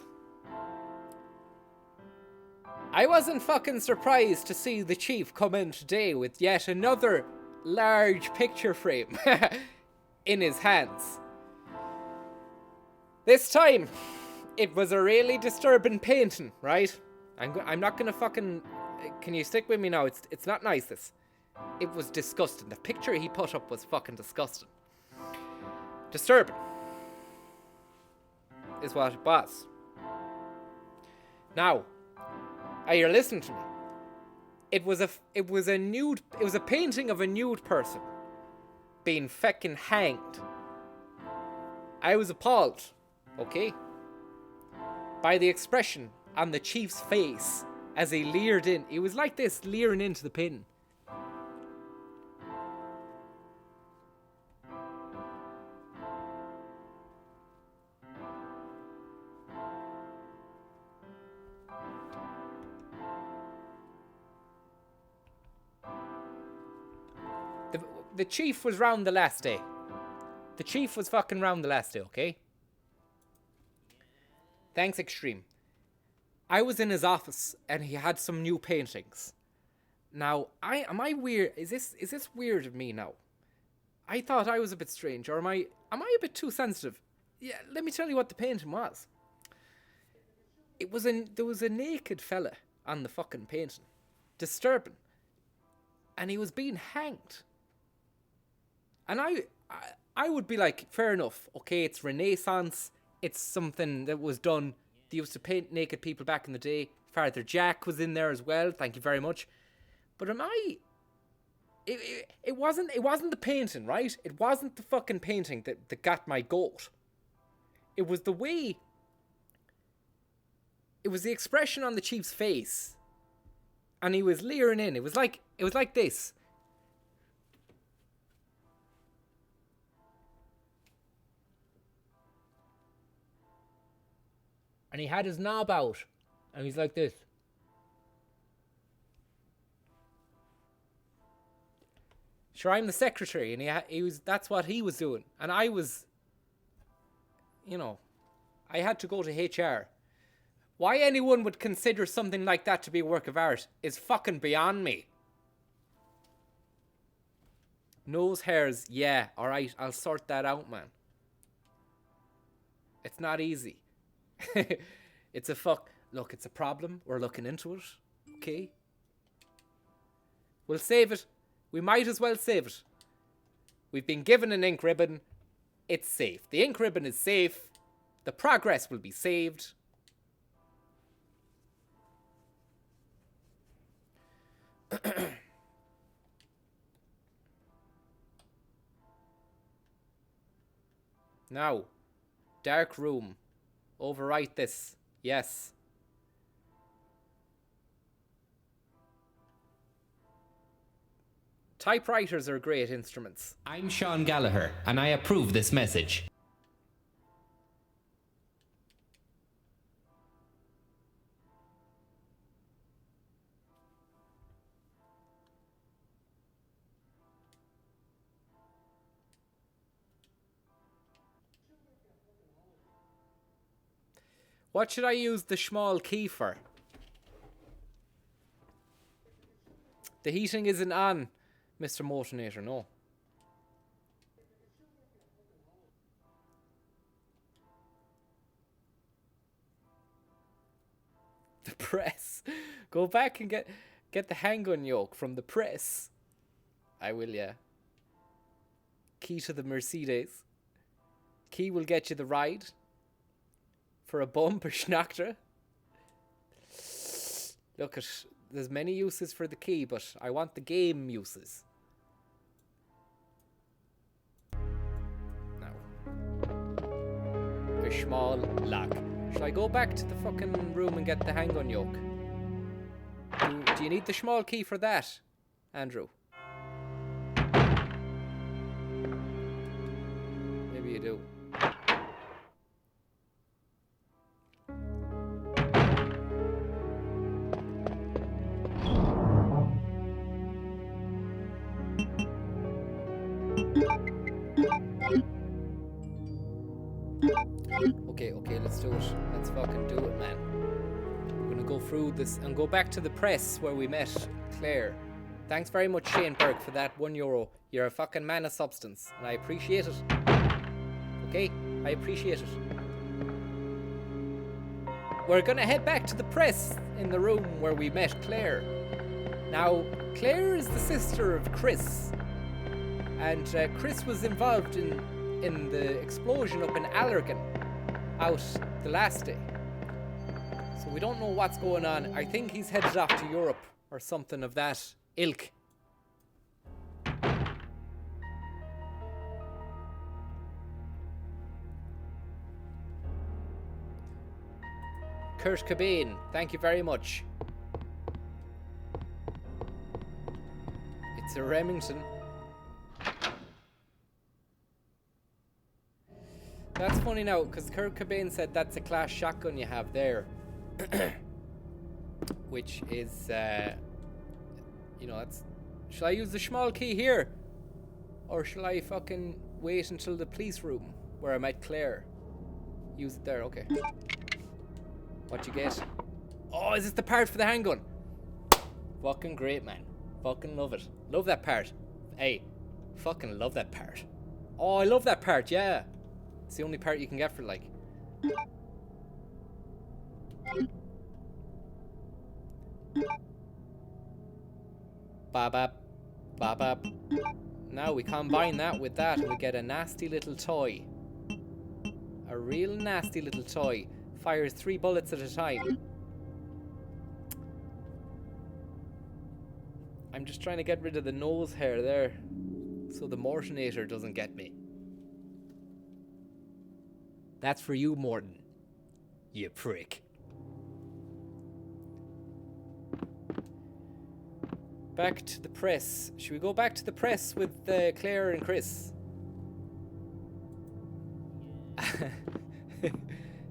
I wasn't fucking surprised to see the chief come in today with yet another large picture frame in his hands. This time, it was a really disturbing painting, right? I'm not gonna fucking... Can you stick with me now? It's not nice, this. It was disgusting. The picture he put up was fucking disgusting. Disturbing is what it was. Now, are you listening to me? It was a painting of a nude person being feckin' hanged. I was appalled, okay? By the expression on the chief's face as he leered in. He was like this, leering into the pin. The chief was round the last day. The chief was fucking round the last day, okay? Thanks, Extreme. I was in his office and he had some new paintings. Now, am I weird? Is this weird of me now? I thought I was a bit strange, or am I a bit too sensitive? Yeah, let me tell you what the painting was. There was a naked fella on the fucking painting. Disturbing. And he was being hanged. And I would be like, fair enough, okay, it's Renaissance, it's something that was done. They used to paint naked people back in the day. Father Jack was in there as well, thank you very much. But it wasn't the painting, right? It wasn't the fucking painting that got my goat. It was the way, it was the expression on the chief's face. And he was leering in, it was like this. And he had his knob out. And he's like this. Sure, I'm the secretary, and he was. That's what he was doing, and I was. You know, I had to go to HR. Why anyone would consider something like that to be a work of art is fucking beyond me. Nose hairs, yeah, alright, I'll sort that out, man. It's not easy. It's a look, it's a problem. We're looking into it. Okay? We'll save it. We might as well save it. We've been given an ink ribbon. It's safe. The ink ribbon is safe. The progress will be saved. Now, dark room. Overwrite this. Yes. Typewriters are great instruments. I'm Sean Gallagher, and I approve this message. What should I use the small key for? The heating isn't on, Mr. Motonator, no. The press. Go back and get the handgun yoke from the press. I will, yeah. Key to the Mercedes. Key will get you the ride. For a bump or schnachter. Look, there's many uses for the key, but I want the game uses. Now. A small lock. Shall I go back to the fucking room and get the handgun yoke? Do you need the small key for that, Andrew? Maybe you do. Okay, let's do it. Let's fucking do it, man. We're gonna go through this and go back to the press where we met Claire. Thanks very much, Shane Burke, for that €1. You're a fucking man of substance, and I appreciate it. Okay? I appreciate it. We're gonna head back to the press in the room where we met Claire. Now, Claire is the sister of Chris. And Chris was involved in the explosion up in Allergan out the last day. So we don't know what's going on. I think he's headed off to Europe or something of that ilk. Kurt Cobain, thank you very much. It's a Remington. That's funny now, because Kurt Cobain said that's a class shotgun you have there. Which is, you know, that's... Shall I use the small key here? Or shall I fucking wait until the police room, where I met Claire? Use it there, okay. What you get? Oh, is this the part for the handgun? Fucking great, man. Fucking love it. Love that part. Hey, fucking love that part. Oh, I love that part, yeah. It's the only part you can get for like. Ba-bap. Ba-bap. Now we combine that with that and we get a nasty little toy. A real nasty little toy. Fires 3 bullets at a time. I'm just trying to get rid of the nose hair there so the Mortonator doesn't get me. That's for you, Morton. You prick. Back to the press. Should we go back to the press with Claire and Chris?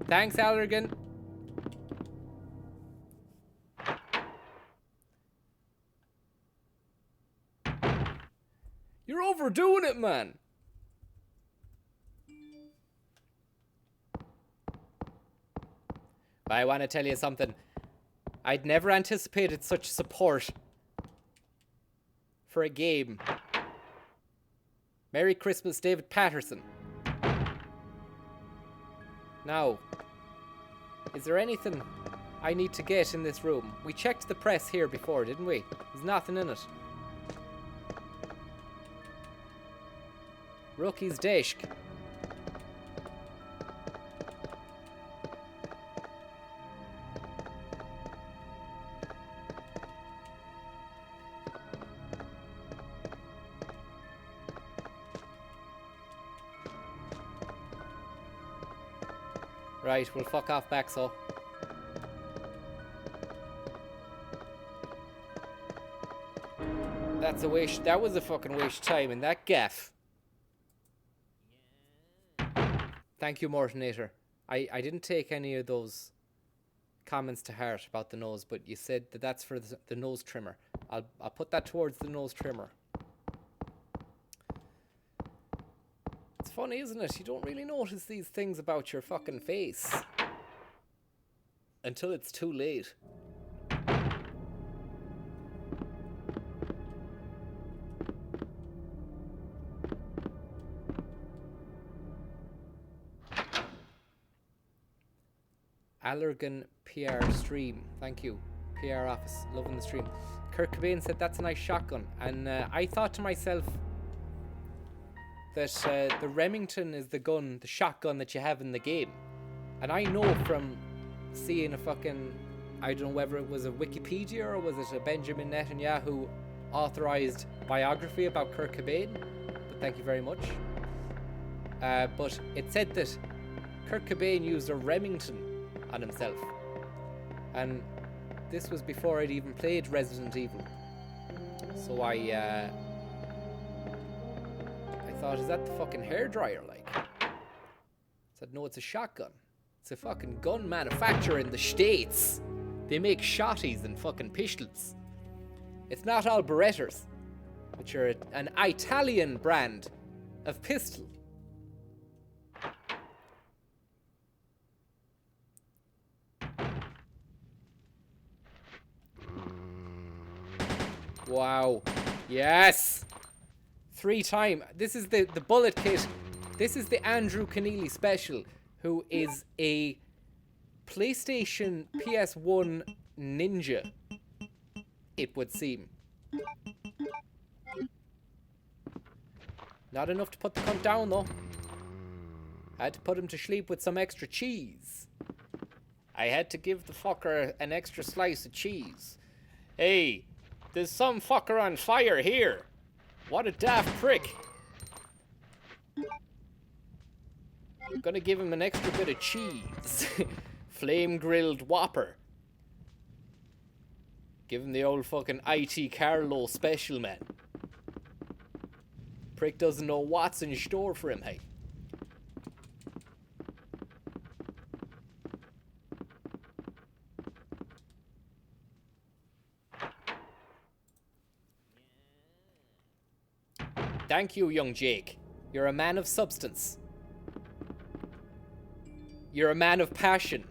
Thanks, Allergan. overdoing it, man. I want to tell you something. I'd never anticipated such support for a game. Merry Christmas, David Patterson. Now, is there anything I need to get in this room? We checked the press here before, didn't we? There's nothing in it. Rookie's desk. Right, we'll fuck off back, so. That's a waste. That was a fucking waste of time in that gaff. Thank you, Mortonator. I didn't take any of those comments to heart about the nose, but you said that that's for the nose trimmer. I'll put that towards the nose trimmer. It's funny, isn't it? You don't really notice these things about your fucking face until it's too late. Allergan PR stream. Thank you. PR office. Loving the stream. Kurt Cobain said that's a nice shotgun. And I thought to myself that the Remington is the gun, the shotgun that you have in the game. And I know from seeing a fucking, I don't know whether it was a Wikipedia or was it a Benjamin Netanyahu authorized biography about Kurt Cobain. But thank you very much. But it said that Kurt Cobain used a Remington on himself, and this was before I'd even played Resident Evil, so I thought, is that the fucking hairdryer? Like, I said, no, it's a shotgun. It's a fucking gun manufacturer in the States. They make shotties and fucking pistols. It's not all Berettas, which are an Italian brand of pistol. Wow. Yes! 3-time. This is the bullet kit. This is the Andrew Keneally special, who is a PlayStation PS1 ninja, it would seem. Not enough to put the cunt down, though. I had to put him to sleep with some extra cheese. I had to give the fucker an extra slice of cheese. Hey, there's some fucker on fire here. What a daft prick. I'm gonna give him an extra bit of cheese. Flame grilled Whopper. Give him the old fucking IT Carlo special, man. Prick doesn't know what's in store for him, hey. Thank you, young Jake. You're a man of substance. You're a man of passion.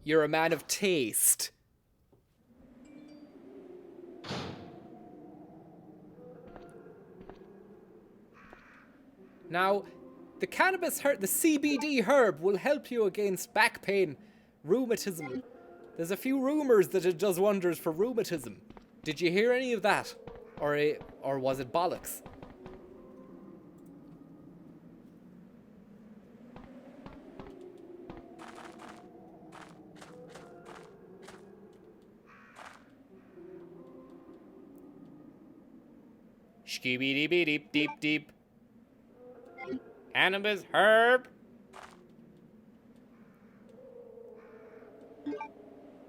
You're a man of taste. Now, the cannabis herb, the CBD herb, will help you against back pain, rheumatism. There's a few rumors that it does wonders for rheumatism. Did you hear any of that? Or was it bollocks? Skibidi deep deep deep. Cannabis herb.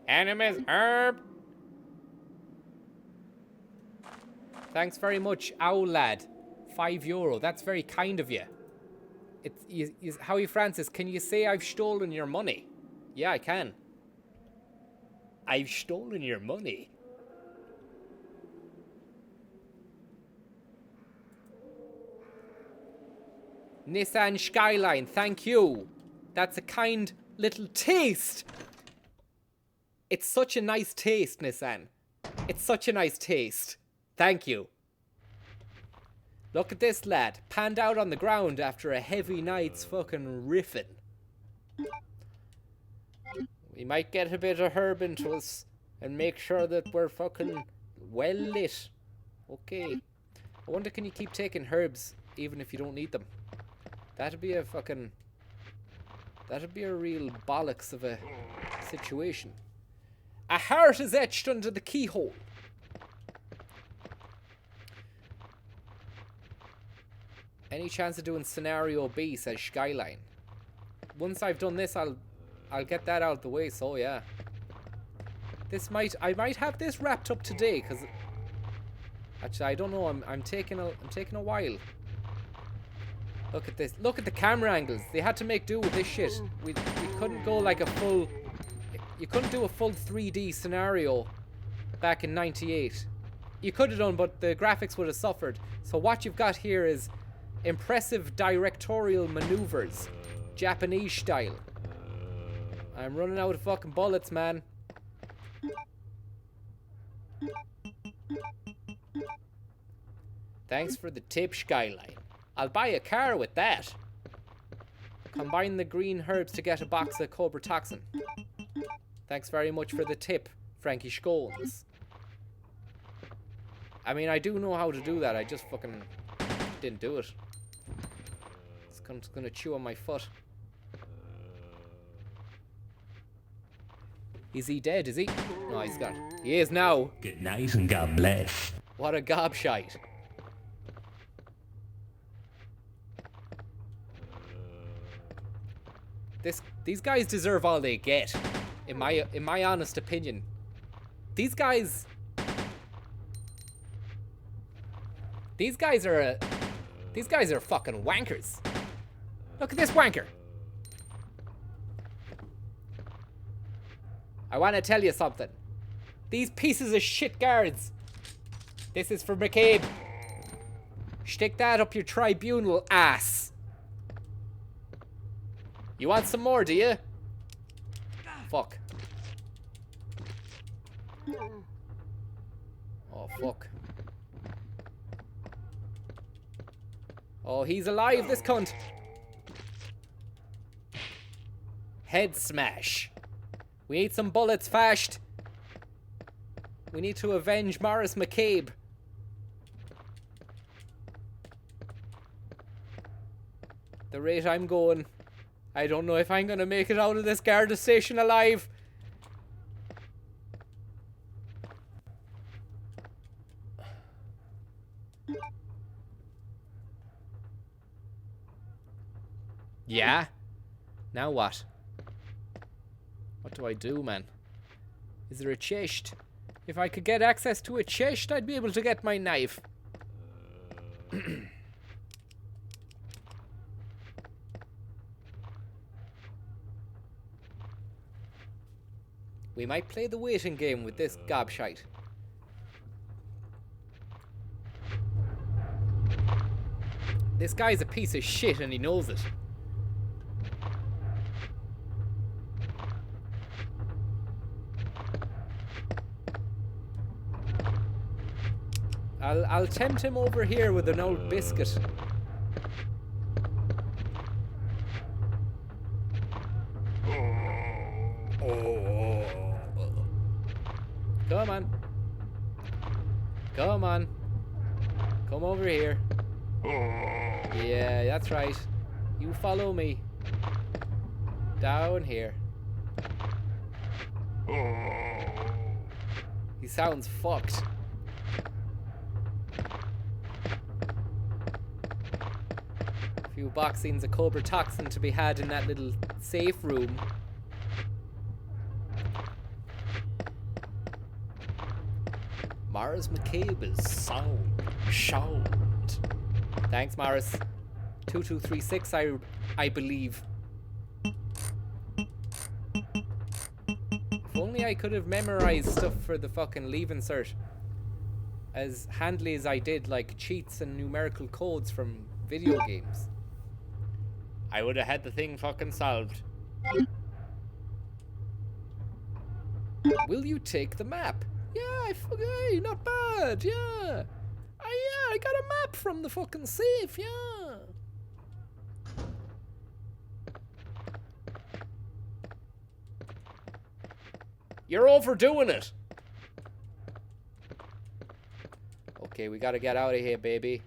Cannabis herb. Thanks very much, Owl Lad. €5. That's very kind of you. It's Howie Francis, can you say I've stolen your money? Yeah, I can. I've stolen your money. Nissan Skyline, thank you. That's a kind little taste. It's such a nice taste, Nissan. It's such a nice taste. Thank you. Look at this lad, panned out on the ground after a heavy night's fucking riffing. We might get a bit of herb into us and make sure that we're fucking well lit. Okay. I wonder, can you keep taking herbs even if you don't need them? That'd be a fucking... That'd be a real bollocks of a situation. A heart is etched under the keyhole. Any chance of doing scenario B, says Skyline. Once I've done this, I'll get that out of the way, so yeah. I might have this wrapped up today, because actually I don't know, I'm taking a while. Look at this. Look at the camera angles. They had to make do with this shit. We couldn't go like a full... You couldn't do a full 3D scenario back in 98. You could have done, but the graphics would have suffered. So what you've got here is impressive directorial maneuvers. Japanese style. I'm running out of fucking bullets, man. Thanks for the tip, Skyline. I'll buy a car with that. Combine the green herbs to get a box of Cobra Toxin. Thanks very much for the tip, Frankie Scones. I mean, I do know how to do that. I just fucking didn't do it. It's gonna chew on my foot. Is he dead, is he? No, he's got... He is now. Good night and God bless. What a gobshite. These guys deserve all they get, in my honest opinion. These guys are fucking wankers. Look at this wanker. I want to tell you something. These pieces of shit guards. This is for McCabe. Stick that up your tribunal, ass. You want some more, do you? Fuck. Oh, fuck. Oh, he's alive, this cunt. Head smash. We need some bullets fast. We need to avenge Morris McCabe. The rate I'm going, I don't know if I'm gonna make it out of this Garda station alive. Yeah? Now what? What do I do, man? Is there a chest? If I could get access to a chest, I'd be able to get my knife. We might play the waiting game with this gobshite. This guy's a piece of shit and he knows it. I'll tempt him over here with an old biscuit. Come on. Come on. Come over here. Yeah, that's right. You follow me. Down here. He sounds fucked. A few boxings of Cobra Toxin to be had in that little safe room. Morris McCabe is sound. Thanks, Morris. 2236, I believe. If only I could have memorized stuff for the fucking leave insert as handily as I did, like cheats and numerical codes from video games. I would have had the thing fucking solved. Will you take the map? Yeah, hey, not bad, yeah. I got a map from the fucking safe, yeah. You're overdoing it. Okay, we gotta get out of here, baby.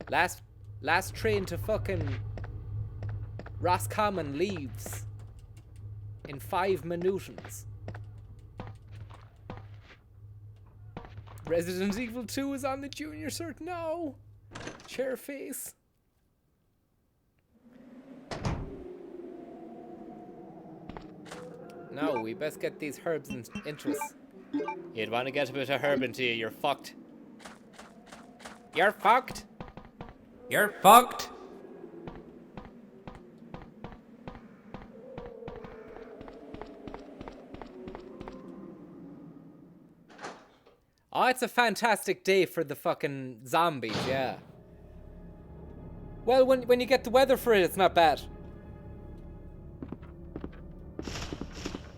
Last train to fucking Roscommon leaves in 5 minutes. Resident Evil 2 is on the junior cert now. Chairface. No, we best get these herbs into us. You'd want to get a bit of herb into you, you're fucked. You're fucked. You're fucked. Oh, it's a fantastic day for the fucking zombies, yeah. Well, when you get the weather for it, it's not bad.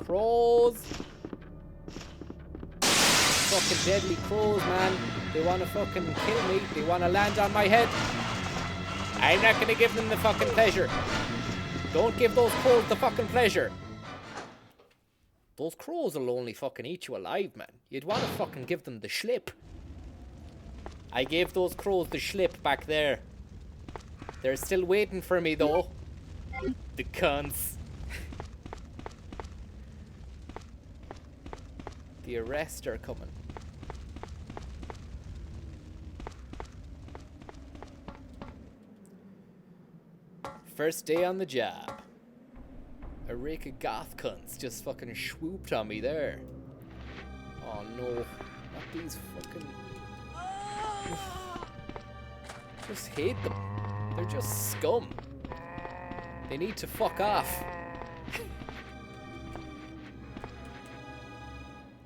Crows. Fucking deadly crows, man. They want to fucking kill me. They want to land on my head. I'm not gonna give them the fucking pleasure. Don't give those crows the fucking pleasure. Those crows will only fucking eat you alive, man. You'd want to fucking give them the schlip. I gave those crows the schlip back there. They're still waiting for me, though. The cunts. The arrest are coming. First day on the job. A rake of goth cunts just fucking swooped on me there. Oh no, not these fucking... Just hate them. They're just scum. They need to fuck off.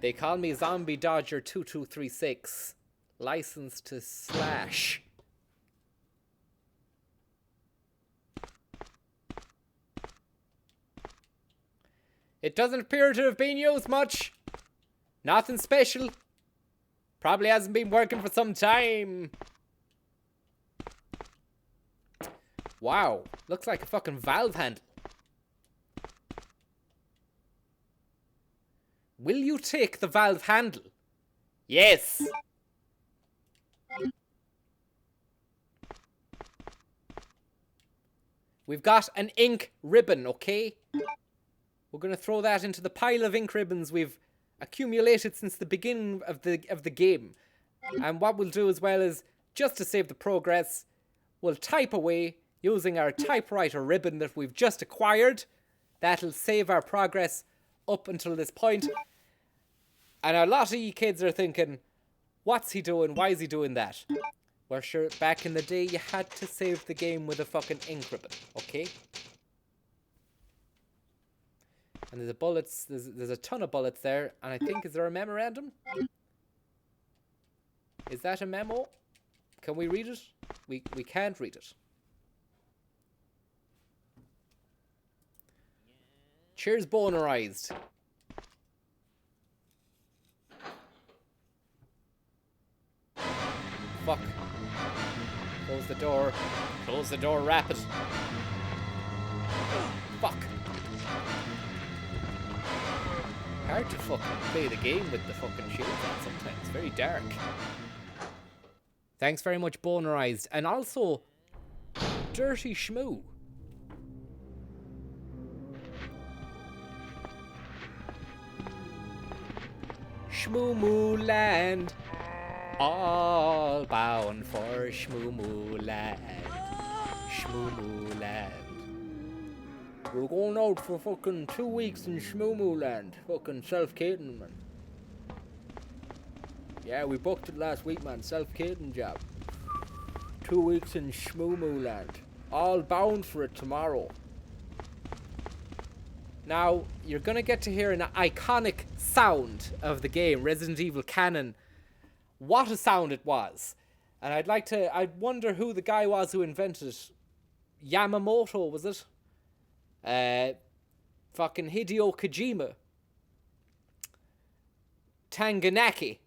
They call me Zombie Dodger 2236. License to slash. It doesn't appear to have been used much. Nothing special. Probably hasn't been working for some time. Wow. Looks like a fucking valve handle. Will you take the valve handle? Yes. We've got an ink ribbon, okay? We're going to throw that into the pile of ink ribbons we've accumulated since the beginning of the game. And what we'll do as well is, just to save the progress, we'll type away using our typewriter ribbon that we've just acquired. That'll save our progress up until this point. And a lot of you kids are thinking, what's he doing? Why is he doing that? Well, sure, back in the day, you had to save the game with a fucking ink ribbon, okay? And there's bullets, there's a ton of bullets there, and I think, is there a memorandum? Is that a memo? Can we read it? We can't read it. Cheers, bonerized. Fuck. Close the door. Close the door rapid. Fuck. Hard to fucking play the game with the fucking shield on sometimes. Very dark. Thanks very much, bonerized. And also, Dirty Shmoo. Shmoo land. All bound for Shmoo land. Shmoo land. We're going out for fucking 2 weeks in Shmoo land. Fucking self-catering, man. Yeah, we booked it last week, man. Self-catering job. 2 weeks in Shmoo land. All bound for it tomorrow. Now, you're gonna get to hear an iconic sound of the game, Resident Evil canon. What a sound it was. And I wonder who the guy was who invented it. Yamamoto, was it? Fucking Hideo Kojima. Tanganaki.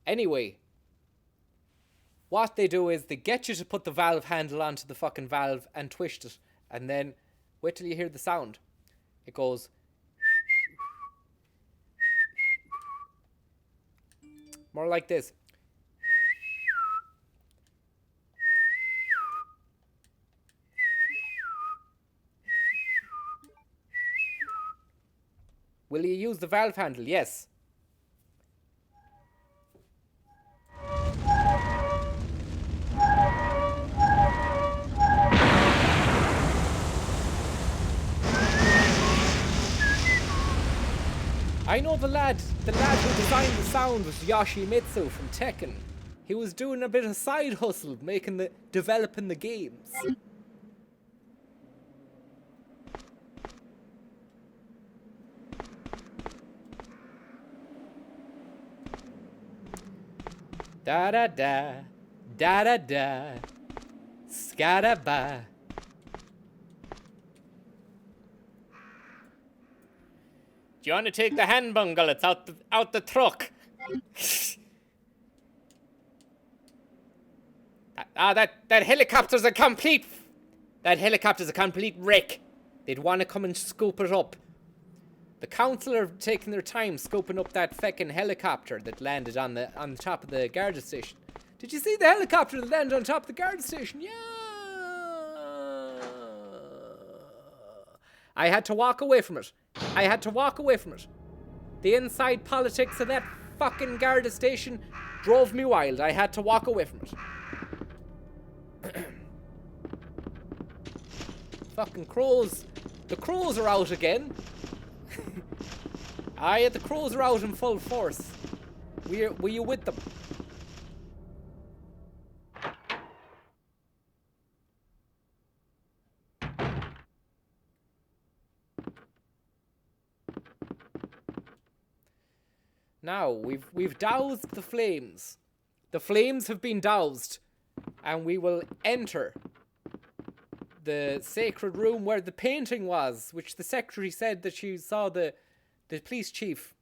Anyway, what they do is they get you to put the valve handle onto the fucking valve and twist it. And then, wait till you hear the sound. It goes... more like this. Will you use the valve handle? Yes. I know the lad who designed the sound was Yoshimitsu from Tekken. He was doing a bit of side hustle, developing the games. Da da da, da da da, scada ba. Do you want to take the hand bungle? It's out the truck. That helicopter's a complete... That helicopter's a complete wreck. They'd want to come and scoop it up. The council are taking their time scooping up that feckin' helicopter that landed on the top of the guard station. Did you see the helicopter that landed on top of the guard station? Yeah. I had to walk away from it. The inside politics of that fucking guard station drove me wild. I had to walk away from it. Fucking crows. The crows are out again. The crows are out in full force. Were you with them? Now, we've doused the flames. The flames have been doused. And we will enter the sacred room where the painting was, which the secretary said that she saw the police chief.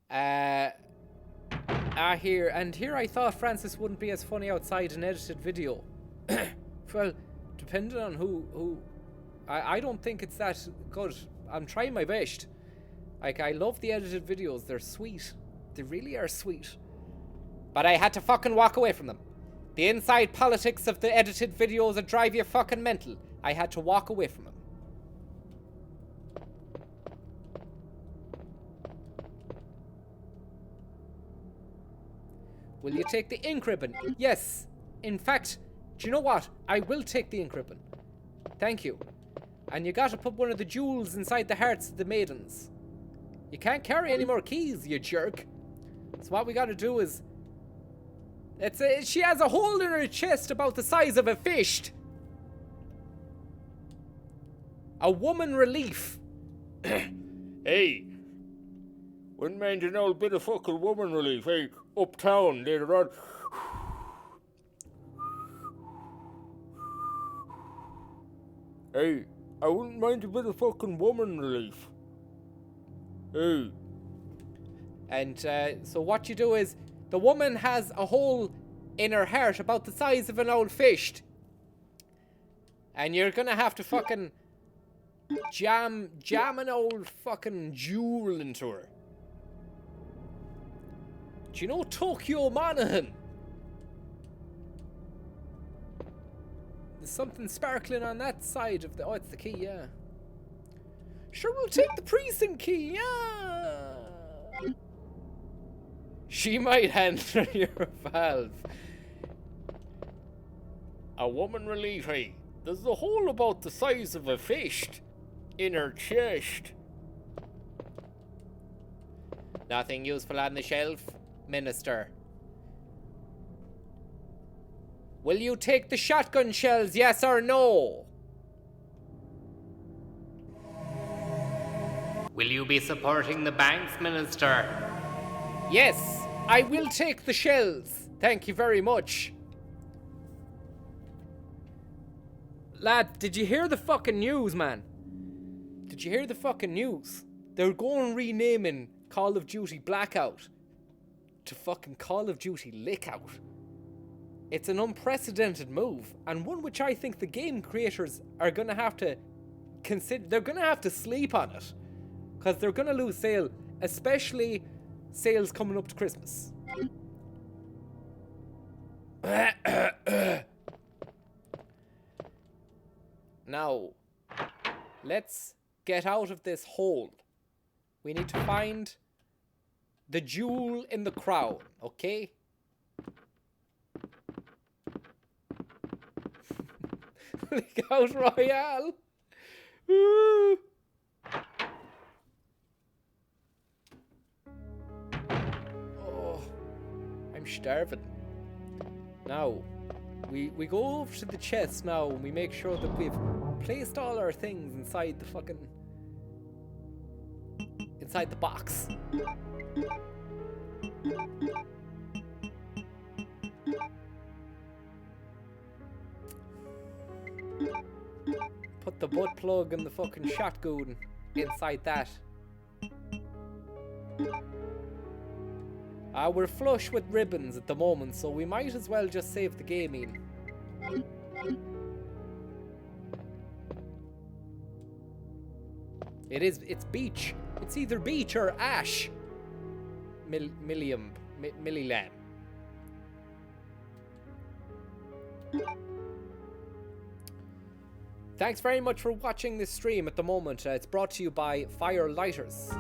Here I thought Francis wouldn't be as funny outside an edited video. Well, depending on who... I don't think it's that good. I'm trying my best. Like, I love the edited videos. They're sweet. They really are sweet. But I had to fucking walk away from them. The inside politics of the edited videos that drive you fucking mental. I had to walk away from them. Will you take the ink ribbon? Yes. In fact, do you know what? I will take the ink ribbon. Thank you. And you gotta put one of the jewels inside the hearts of the maidens. You can't carry any more keys, you jerk. So what we gotta do is... she has a hole in her chest about the size of a fish. A woman relief. Hey. Wouldn't mind an old bit of fucking woman relief, hey? Uptown later on. Hey, I wouldn't mind a bit of fucking woman relief. Hey. And so what you do is, the woman has a hole in her heart about the size of an old fish. And you're gonna have to fucking jam an old fucking jewel into her. Do you know Tokyo Monaghan? There's something sparkling on that side of the... Oh, it's the key, yeah. Sure, we'll take the precinct key, yeah. She might hand her your valve. A woman relief, hey. There's a hole about the size of a fish in her chest. Nothing useful on the shelf, Minister. Will you take the shotgun shells, yes or no? Will you be supporting the banks, Minister? Yes, I will take the shells. Thank you very much. Lad, did you hear the fucking news, man? Did you hear the fucking news? They're going renaming Call of Duty Blackout to fucking Call of Duty Lickout. It's an unprecedented move, and one which I think the game creators are going to have to consider. They're going to have to sleep on it, because they're going to lose sale, especially sales coming up to Christmas. Now, let's get out of this hole. We need to find the jewel in the crown, okay? Lookout Royale. Woo. Oh, I'm starving. Now, we go over to the chest now and we make sure that we've placed all our things inside the fucking... inside the box. Put the butt plug and the fucking shotgun inside that. We're flush with ribbons at the moment, so we might as well just save the gaming. It's beach. It's either beach or ash. Millilam. Thanks very much for watching this stream at the moment. It's brought to you by Fire Lighters.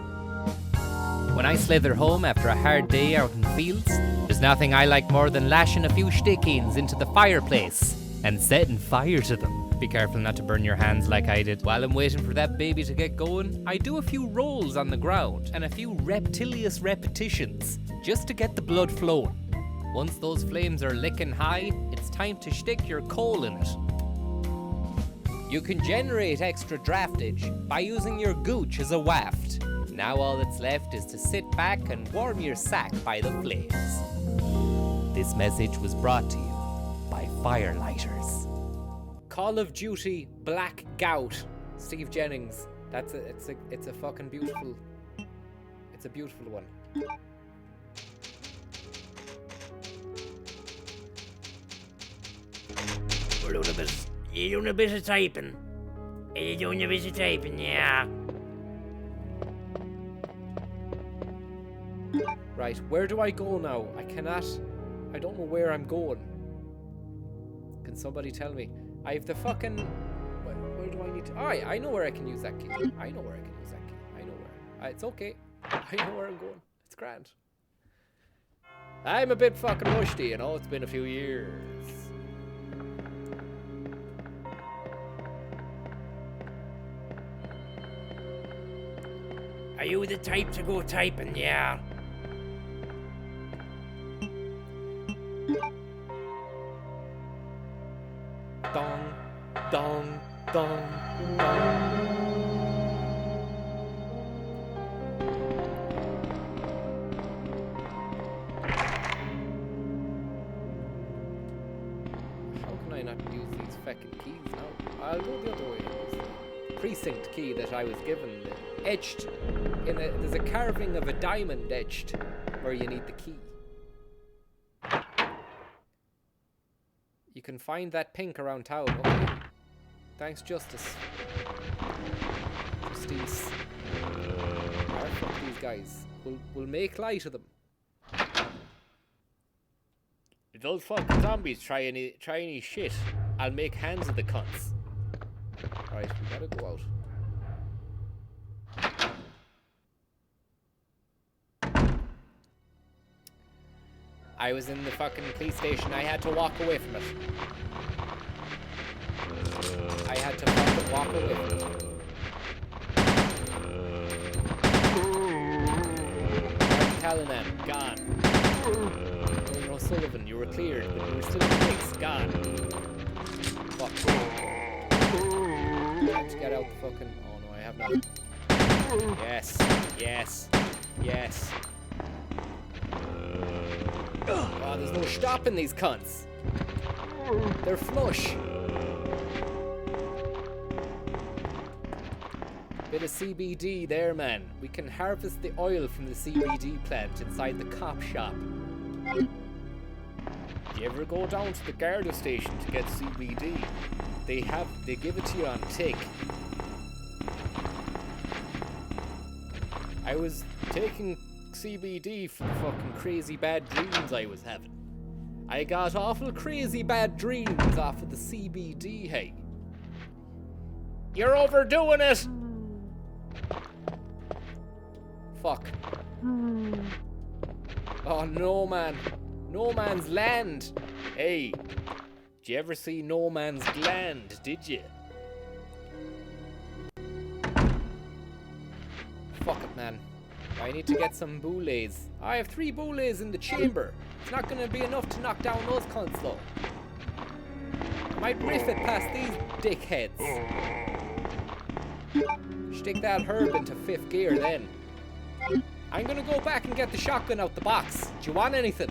When I slither home after a hard day out in the fields, there's nothing I like more than lashing a few stickings into the fireplace and setting fire to them. Be careful not to burn your hands like I did. While I'm waiting for that baby to get going, I do a few rolls on the ground and a few reptilious repetitions just to get the blood flowing. Once those flames are licking high, it's time to stick your coal in it. You can generate extra draftage by using your gooch as a waft. Now all that's left is to sit back and warm your sack by the flames. This message was brought to you by Fire Lighters. Call of Duty Black Gout. Steve Jennings. It's a fucking beautiful. It's a beautiful one. We're doing a bit. You doing a bit of typing? Are you doing a bit of typing? Yeah. Right, where do I go now? I don't know where I'm going. Can somebody tell me? I have the fucking... Where do I need to... Oh, I know where I can use that key. I know where I can use that key. I know where. It's okay. I know where I'm going. It's grand. I'm a bit fucking rusty, you know? It's been a few years. Are you the type to go typing? Yeah. Dong, dong, dong, dong. How can I not use these fucking keys now? I'll go the other way. The precinct key that I was given, etched in a... There's a carving of a diamond etched where you need the key. You can find that pink around town. Okay. Thanks, Justice. Justice. Alright, fuck these guys. We'll make light of them. If those fucking zombies try any shit, I'll make hands of the cunts. Alright, we gotta go out. I was in the fucking police station. I had to walk away from it. I had to fucking walk away from it. Callanan, gone. O'Sullivan, you were cleared, but you were still in the mix. Gone. Fuck. Time to get out the fucking... Oh no, I have nothing. Yes. Yes. Yes. Oh, there's no stopping these cunts. They're flush. Bit of CBD there, man. We can harvest the oil from the CBD plant inside the cop shop. Do you ever go down to the Garda station to get CBD? They give it to you on tick. I was taking CBD for the fucking crazy bad dreams I was having. I got awful crazy bad dreams off of the CBD, hey. You're overdoing it! Fuck. Oh no, man. No Man's Land. Hey, did you ever see No Man's Land, did you? Fuck it, man. I need to get some boulets. I have 3 boulets in the chamber. It's not gonna be enough to knock down those cunts, though. I might riff it past these dickheads. Stick that herb into 5th gear, then. I'm gonna go back and get the shotgun out the box. Do you want anything?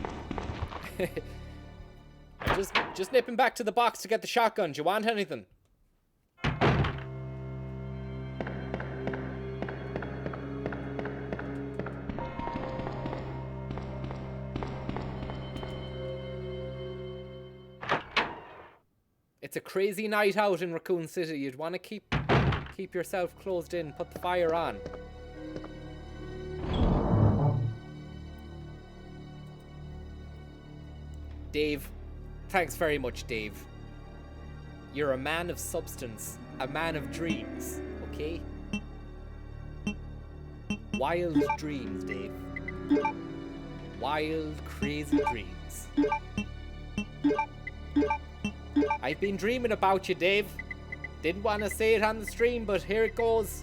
I'm just nipping back to the box to get the shotgun. Do you want anything? It's a crazy night out in Raccoon City. You'd want to keep yourself closed in. Put the fire on. Dave, thanks very much, Dave. You're a man of substance, a man of dreams, okay? Wild dreams, Dave. Wild, crazy dreams. I've been dreaming about you, Dave. Didn't want to say it on the stream, but here it goes.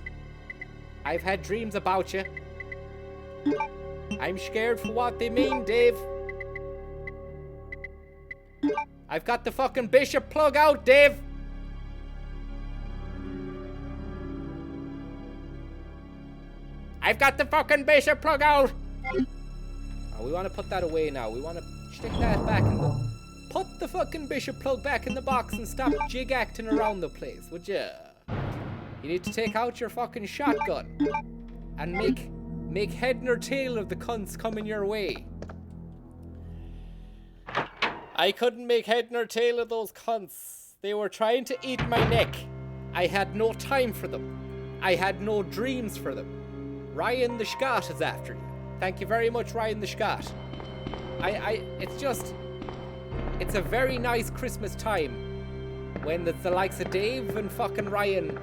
I've had dreams about you. I'm scared for what they mean, Dave. I've got the fucking bishop plug out, Dave. I've got the fucking bishop plug out. Oh, we want to put that away now. We want to stick that back in the... Put the fucking bishop plug back in the box and stop jig-acting around the place, would ya? You need to take out your fucking shotgun and make head nor tail of the cunts coming your way. I couldn't make head nor tail of those cunts. They were trying to eat my neck. I had no time for them. I had no dreams for them. Ryan the Scott is after you. Thank you very much, Ryan the Scott. It's a very nice Christmas time when there's the likes of Dave and fucking Ryan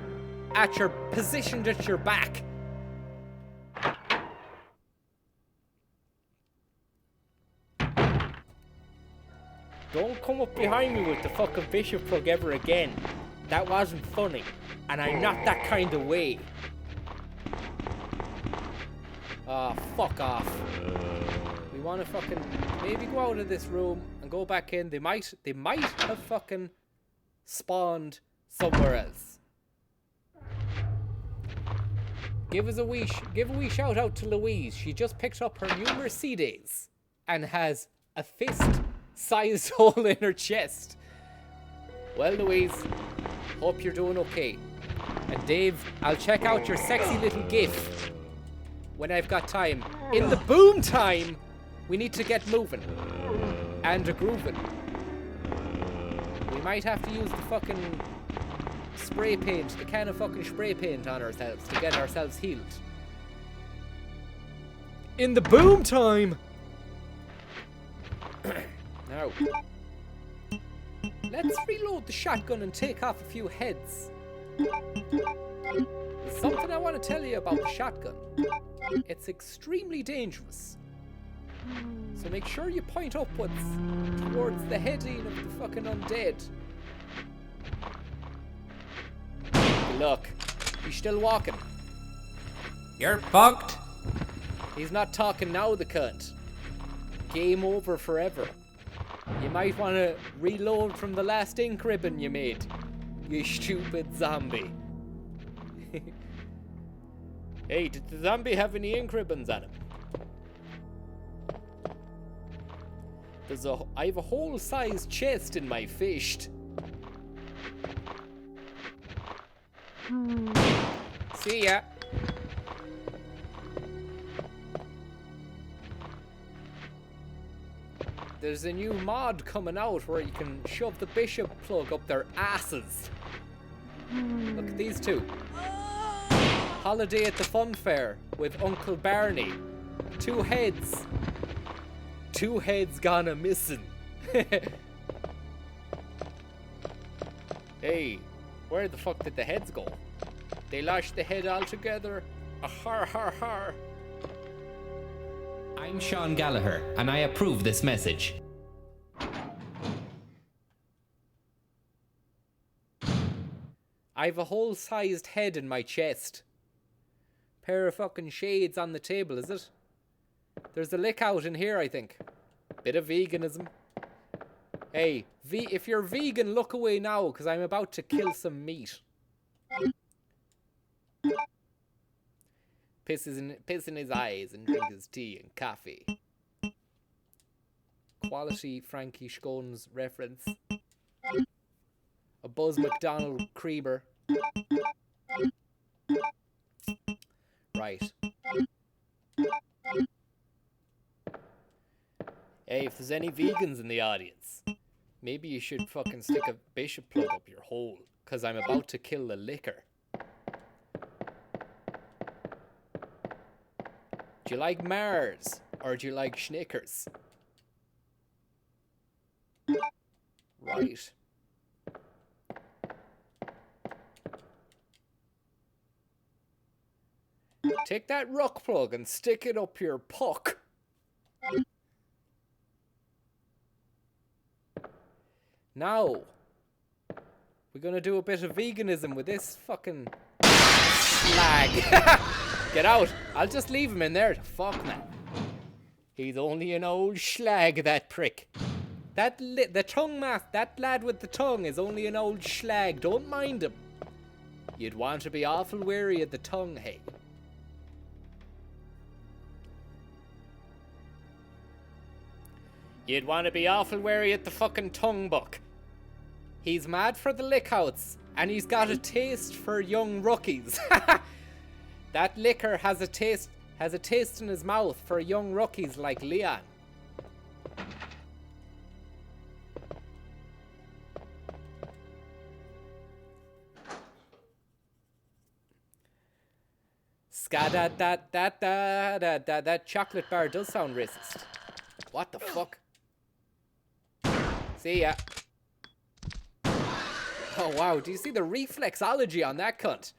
positioned at your back. Don't come up behind me with the fucking bishop plug ever again. That wasn't funny. And I'm not that kind of way. Ah, fuck off. We want to fucking maybe go out of this room and go back in. They might have fucking spawned somewhere else. Give a wee shout out to Louise. She just picked up her new Mercedes and has a fist-sized hole in her chest. Well, Louise, hope you're doing okay. And Dave, I'll check out your sexy little gif when I've got time. In the boom time, we need to get moving and grooving. We might have to use the fucking spray paint, the can of fucking spray paint on ourselves to get ourselves healed. In the boom time! Now, let's reload the shotgun and take off a few heads. There's something I want to tell you about the shotgun. It's extremely dangerous. So make sure you point upwards towards the heading of the fucking undead. Look, he's still walking. You're fucked. He's not talking now, the cunt. Game over forever. You might want to reload from the last ink ribbon you made, you stupid zombie. Hey, did the zombie have any ink ribbons on him? I have a whole size chest in my fist. See ya. There's a new mod coming out where you can shove the bishop plug up their asses. Look at these two. Holiday at the Fun Fair with Uncle Barney. 2 heads. 2 heads gone a missing. Hey, where the fuck did the heads go? They lashed the head all together. A har har har. I'm Sean Gallagher, and I approve this message. I've a whole-sized head in my chest. Pair of fucking shades on the table, is it? There's a lick out in here, I think. Bit of veganism. Hey, if you're vegan, look away now, because I'm about to kill some meat. Piss in his eyes and drink his tea and coffee. Quality Frankie Scones reference. A Buzz McDonald Creeber. Right. Hey, if there's any vegans in the audience, maybe you should fucking stick a bishop plug up your hole, because I'm about to kill the liquor. Do you like Mars, or do you like Snickers? Right. Take that rock plug and stick it up your puck. Now, we're gonna do a bit of veganism with this fucking slag. Get out. I'll just leave him in there. Fuck, man. He's only an old schlag, that prick. The tongue mask, that lad with the tongue is only an old schlag. Don't mind him. You'd want to be awful wary of the tongue, hey. You'd want to be awful wary at the fucking tongue buck. He's mad for the lickouts, and he's got a taste for young rookies. That liquor has a taste in his mouth for young rookies like Leon. That chocolate bar does sound racist. What the fuck? See ya. Oh wow, do you see the reflexology on that cunt?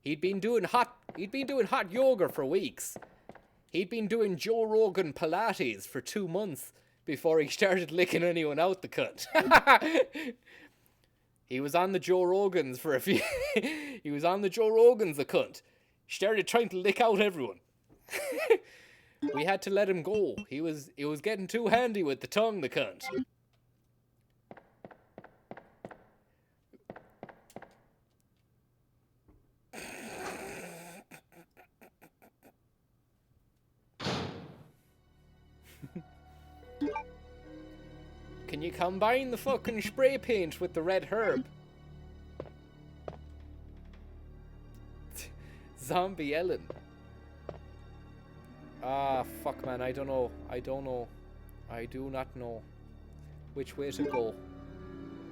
He'd been doing hot yoga for weeks. He'd been doing Joe Rogan Pilates for 2 months before he started licking anyone out, the cunt. He was on the Joe Rogans for a few... He was on the Joe Rogans, the cunt. He started trying to lick out everyone. We had to let him go. He was getting too handy with the tongue, the cunt. Can you combine the fucking spray paint with the red herb? Zombie Ellen. Ah, fuck, man. I don't know. I do not know which way to go.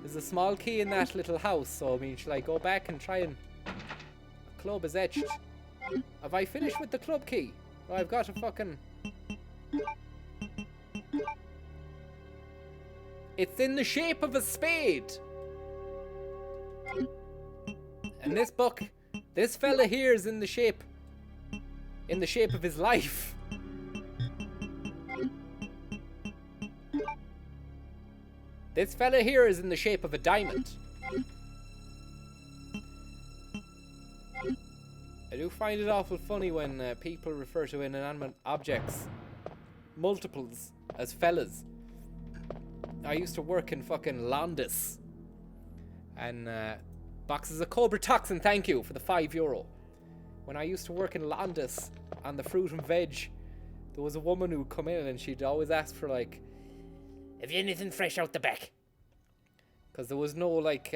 There's a small key in that little house, so I mean, shall I go back and try and... Club is etched. Have I finished with the club key? Oh, I've got a fucking... It's in the shape of a spade. And this fella here is in the shape of his life. This fella here is in the shape of a diamond. I do find it awful funny when people refer to inanimate objects, multiples, as fellas. I used to work in fucking Londis. And boxes of Cobra Toxin, thank you for the €5. When I used to work in Londis on the fruit and veg, there was a woman who'd come in and she'd always ask for like, have you anything fresh out the back? Because there was no like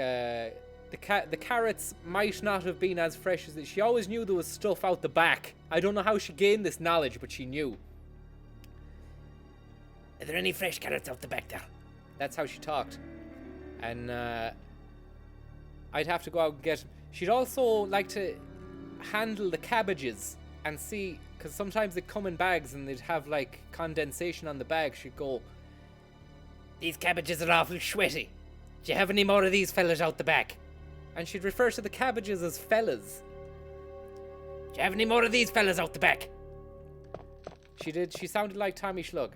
the carrots might not have been as fresh as she always knew there was stuff out the back. I don't know how she gained this knowledge, but she knew. Are there any fresh carrots out the back there? That's how she talked. And I'd have to go out and get... She'd also like to handle the cabbages and see, because sometimes they come in bags and they'd have like condensation on the bag. She'd go, these cabbages are awful sweaty. Do you have any more of these fellas out the back? and she'd refer to the cabbages as fellas. Do you have any more of these fellas out the back? She did. She sounded like Tommy Schlug.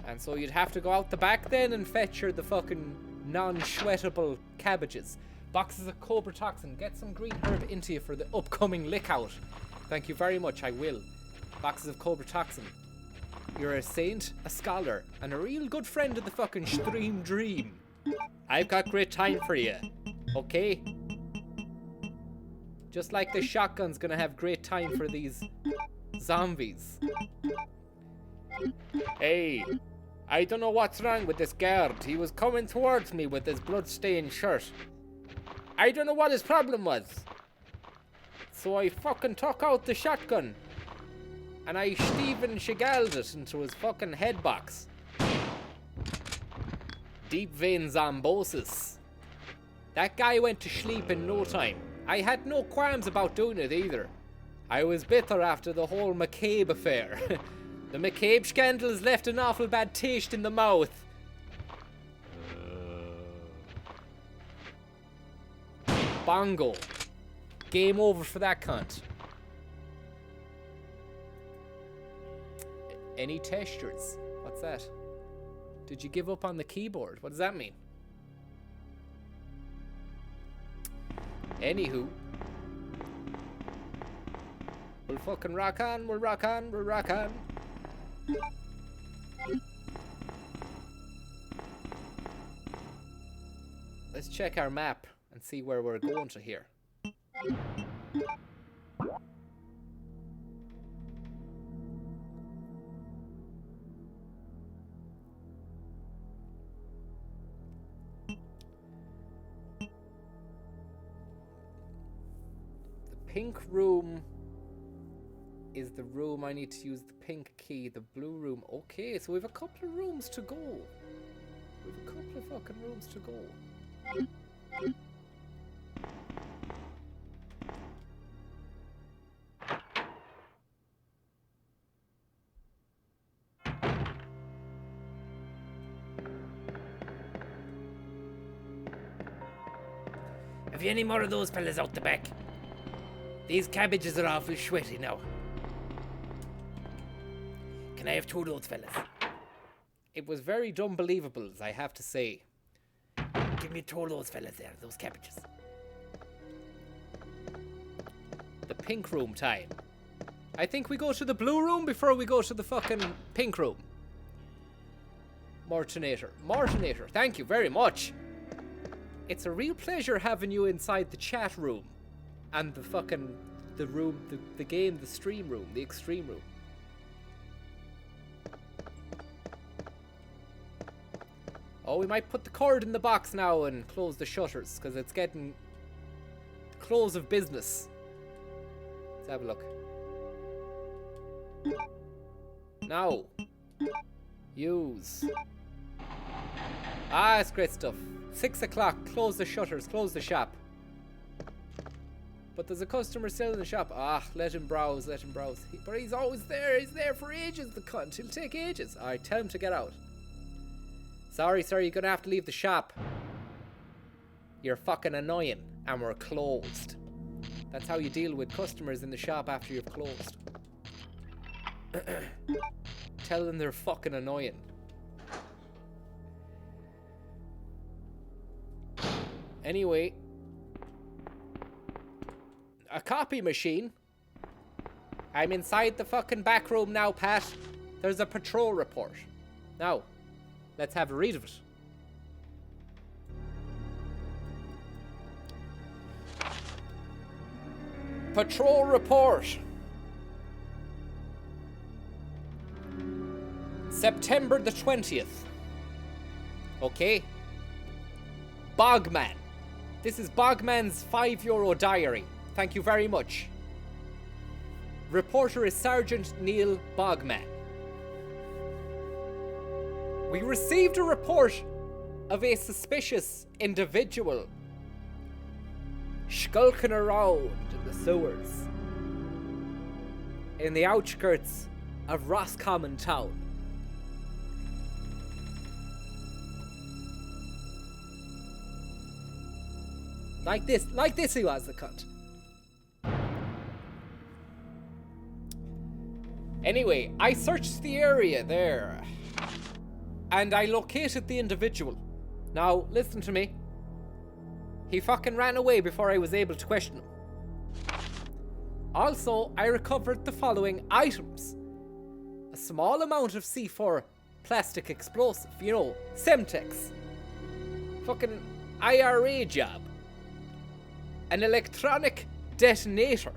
And so you'd have to go out the back then and fetch her the fucking non-sweatable cabbages. Boxes of Cobra Toxin. Get some green herb into you for the upcoming lick out. Thank you very much, I will. Boxes of Cobra Toxin. You're a saint, a scholar, and a real good friend of the fucking stream dream. I've got great time for you. Okay? Just like the shotgun's gonna have great time for these zombies. Hey, I don't know what's wrong with this guard. He was coming towards me with his blood-stained shirt. I don't know what his problem was. So I fucking took out the shotgun. And I Steven Seagal'd it into his fucking head box. Deep vein zombosis. That guy went to sleep in no time. I had no qualms about doing it either. I was bitter after the whole McCabe affair. The McCabe scandal has left an awful bad taste in the mouth. Bongo. Game over for that cunt. Any textures? What's that? Did you give up on the keyboard? What does that mean? Anywho. We'll fucking rock on, we'll rock on, we'll rock on. Let's check our map and see where we're going to here. Pink room is the room I need to use the pink key. The blue room. Okay, so we have a couple of rooms to go. We have a couple of fucking rooms to go. Have you any more of those fellas out the back? These cabbages are awful sweaty now. Can I have two of those fellas? It was very unbelievable, I have to say. Give me two of those fellas there, those cabbages. The pink room time. I think we go to the blue room before we go to the fucking pink room. Martinator. Martinator, thank you very much. It's a real pleasure having you inside the chat room. And the fucking, the room, the game, the stream room, the extreme room. Oh, we might put the cord in the box now and close the shutters, because it's getting close of business. Let's have a look. Now. Use. Ah, it's great stuff. 6 o'clock, close the shutters, close the shop. But there's a customer still in the shop. Ah, let him browse, let him browse. But he's always there. He's there for ages, the cunt. He'll take ages. Alright, tell him to get out. Sorry, sir, you're gonna have to leave the shop. You're fucking annoying. And we're closed. That's how you deal with customers in the shop after you've closed. Tell them they're fucking annoying. Anyway. A copy machine. I'm inside the fucking back room now, Pat. There's a patrol report. Now, let's have a read of it. Patrol report. September the 20th. Okay. Bogman. This is Bogman's €5 diary. Thank you very much. Reporter is Sergeant Neil Bogman. We received a report of a suspicious individual skulking around in the sewers in the outskirts of Roscommon town. Like this he was, the cunt. Anyway, I searched the area there and I located the individual. Now, listen to me. He fucking ran away before I was able to question him. Also, I recovered the following items. A small amount of C4 plastic explosive, you know, Semtex. Fucking IRA job. An electronic detonator.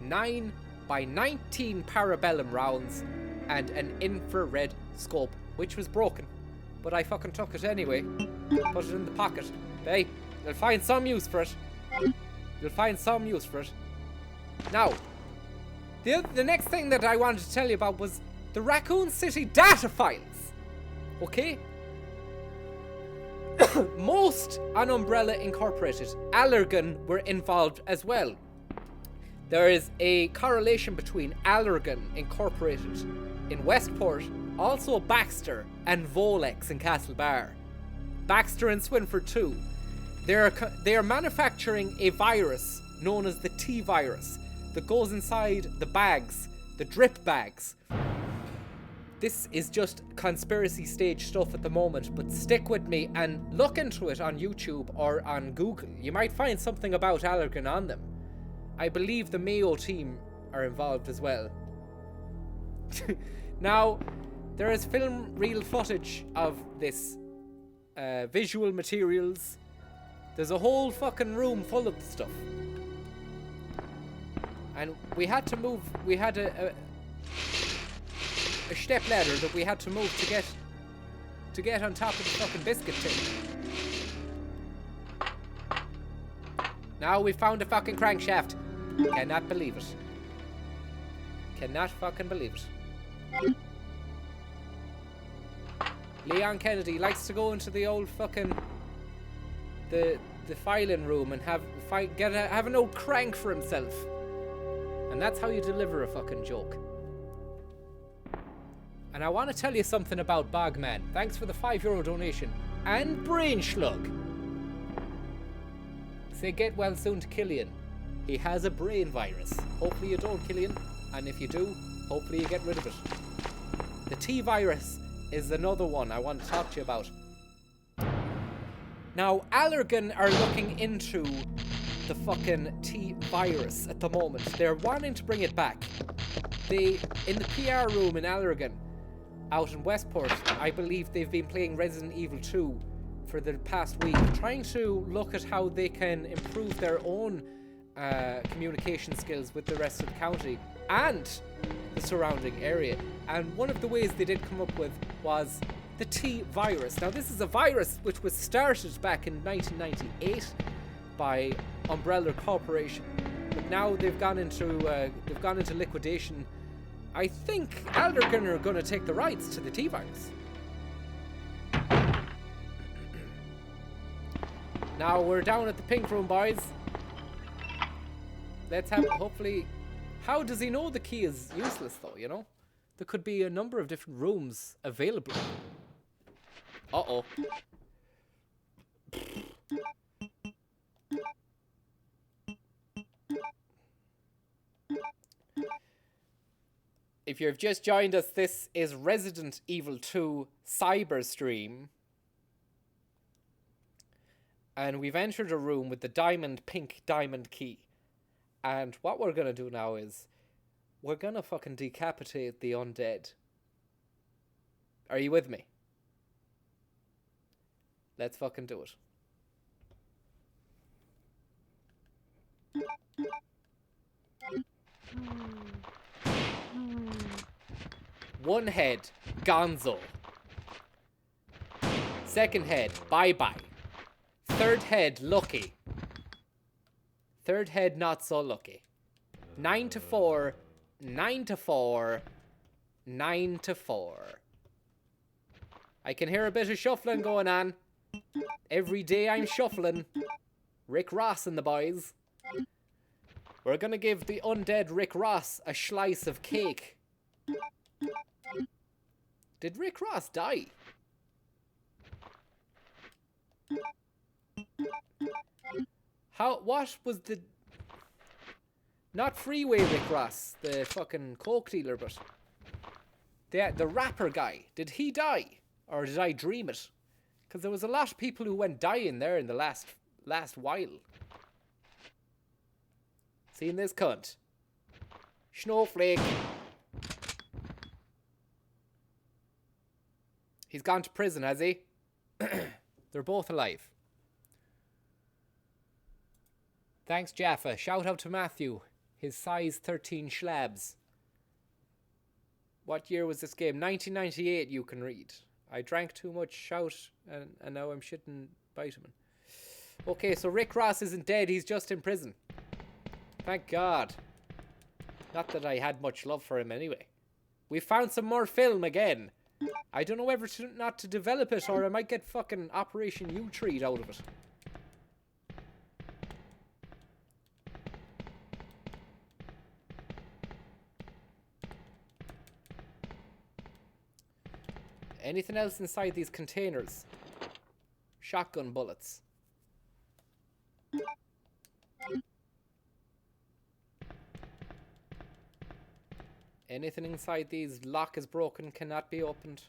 9x19 parabellum rounds and an infrared scope, which was broken. But I fucking took it anyway. Put it in the pocket. Hey, you'll find some use for it. You'll find some use for it. Now, the next thing that I wanted to tell you about was the Raccoon City data files. Okay? Most on Umbrella Incorporated, Allergan were involved as well. There is a correlation between Allergan Incorporated in Westport, also Baxter and Volex in Castlebar. Baxter and Swinford too. They are manufacturing a virus known as the T-virus that goes inside the bags, the drip bags. This is just conspiracy stage stuff at the moment, but stick with me and look into it on YouTube or on Google. You might find something about Allergan on them. I believe the Mayo team are involved as well. Now, there is film reel footage of this, visual materials. There's a whole fucking room full of stuff. And we had to move, we had a step ladder that we had to move to get on top of the fucking biscuit tin. Now we found a fucking crankshaft. Cannot believe it. Cannot fucking believe it. Leon Kennedy likes to go into the old fucking the filing room and have an old crank for himself. And that's how you deliver a fucking joke. And I want to tell you something about Bogman. Thanks for the €5 donation. And Brain Slug. Say get well soon to Killian. He has a brain virus. Hopefully you don't, Killian. And if you do, hopefully you get rid of it. The T-virus is another one I want to talk to you about. Now, Allergan are looking into the fucking T-virus at the moment. They're wanting to bring it back. In the PR room in Allergan, out in Westport, I believe they've been playing Resident Evil 2 for the past week, trying to look at how they can improve their own communication skills with the rest of the county and the surrounding area. And one of the ways they did come up with was the T-virus. Now, this is a virus which was started back in 1998 by Umbrella Corporation, but now they've gone into liquidation. I think Allergan are going to take the rights to the T-virus. Now we're down at the pink room, boys. Let's have, hopefully... How does he know the key is useless, though, you know? There could be a number of different rooms available. Uh-oh. If you've just joined us, this is Resident Evil 2 Cyberstream. And we've entered a room with the pink diamond key. And what we're going to do now is we're going to fucking decapitate the undead. Are you with me? Let's fucking do it. One head, Gonzo. Second head, bye-bye. third head, lucky. Third head, not so lucky. 9 to 4. 9 to 4. 9 to 4. I can hear a bit of shuffling going on. Every day I'm shuffling. Rick Ross and the boys. We're gonna give the undead Rick Ross a slice of cake. Did Rick Ross die? What was the... Not Freeway Rick Ross, the fucking coke dealer, but... The rapper guy, did he die? Or did I dream it? Because there was a lot of people who went dying there in the last while. Seen this cunt? Snowflake. He's gone to prison, has he? They're both alive. Thanks, Jaffa. Shout out to Matthew. His size 13 schlabs. What year was this game? 1998, you can read. I drank too much shout and now I'm shitting vitamin. Okay, so Rick Ross isn't dead. He's just in prison. Thank God. Not that I had much love for him anyway. We found some more film again. I don't know whether not to develop it or I might get fucking Operation U-Treat out of it. Anything else inside these containers? Shotgun bullets. Anything inside these? Lock is broken, cannot be opened.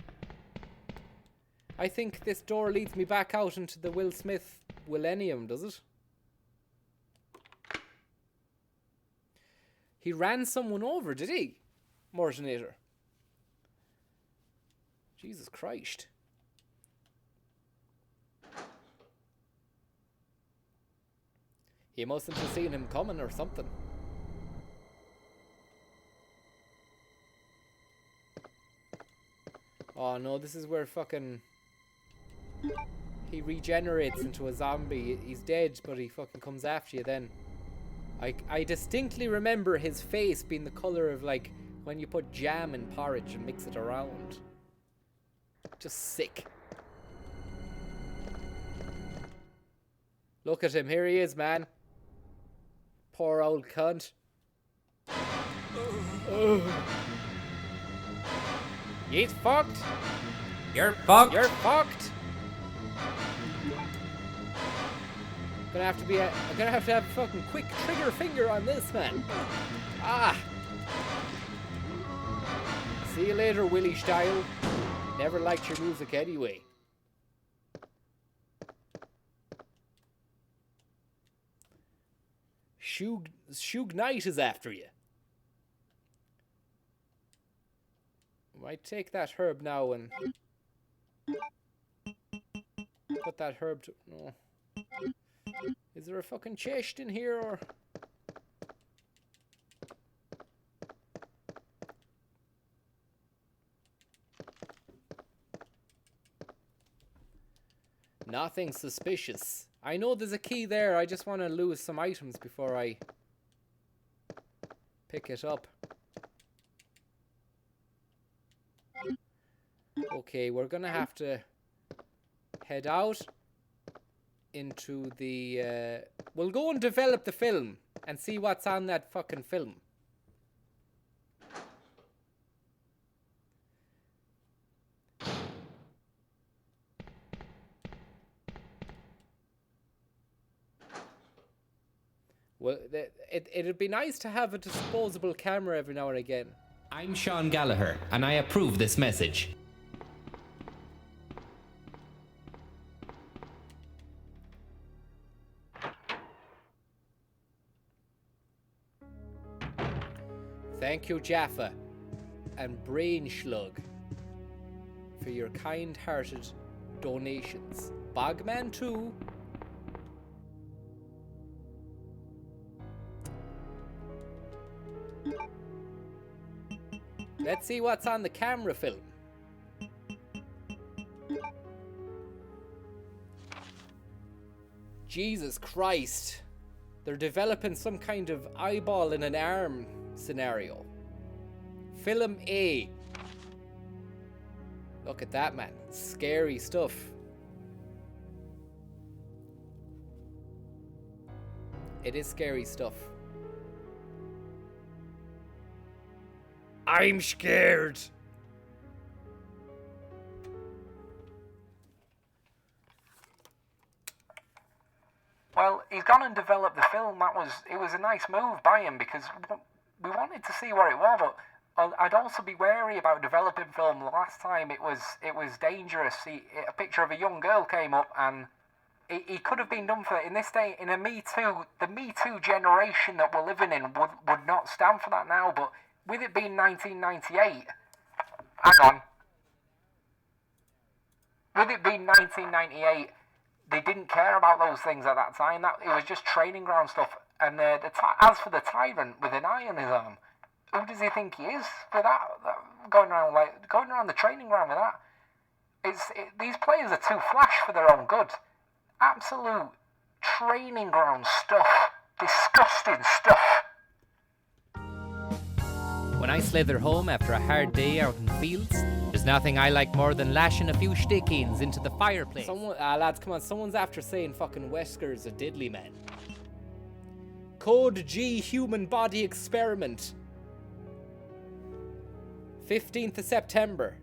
I think this door leads me back out into the Will Smith Millennium, does it? He ran someone over, did he? Mortinator. Jesus Christ. He mustn't have seen him coming or something. Oh no, this is where fucking... He regenerates into a zombie. He's dead, but he fucking comes after you then. I distinctly remember his face being the colour of like when you put jam in porridge and mix it around. Just sick. Look at him, here he is, man. Poor old cunt. You fucked. You're fucked. You're fucked. I'm gonna have to have a fucking quick trigger finger on this, man. Ah. See you later, Willie Style. Never liked your music anyway. Suge Knight is after you. Might take that herb now and put that herb to... No. Is there a fucking chest in here or... Nothing suspicious. I know there's a key there. I just want to lose some items before I pick it up. Okay, we're gonna have to head out into the... we'll go and develop the film and see what's on that fucking film. Well, it'd be nice to have a disposable camera every now and again. I'm Sean Gallagher, and I approve this message. Thank you, Jaffa and Brain Slug, for your kind-hearted donations. Bogman 2. Let's see what's on the camera film. Jesus Christ. They're developing some kind of eyeball in an arm scenario. Film A. Look at that, man. Scary stuff. It is scary stuff. I'm scared. Well, he's gone and developed the film. It was a nice move by him because we wanted to see what it was, but I'd also be wary about developing film. The last time it was dangerous. A picture of a young girl came up, and he could have been done for in this day. In a Me Too, the Me Too generation that we're living in would not stand for that now. But with it being 1998, hang on. With it being 1998, they didn't care about those things at that time. It was just training ground stuff. And as for the tyrant with an eye on his arm, who does he think he is for that going around the training ground with that? These players are too flash for their own good. Absolute training ground stuff. Disgusting stuff. When I slither home after a hard day out in the fields, there's nothing I like more than lashing a few stick-ins into the fireplace. Lads, come on, someone's after saying fucking Wesker's a diddly man. Code G human body experiment. 15th of September,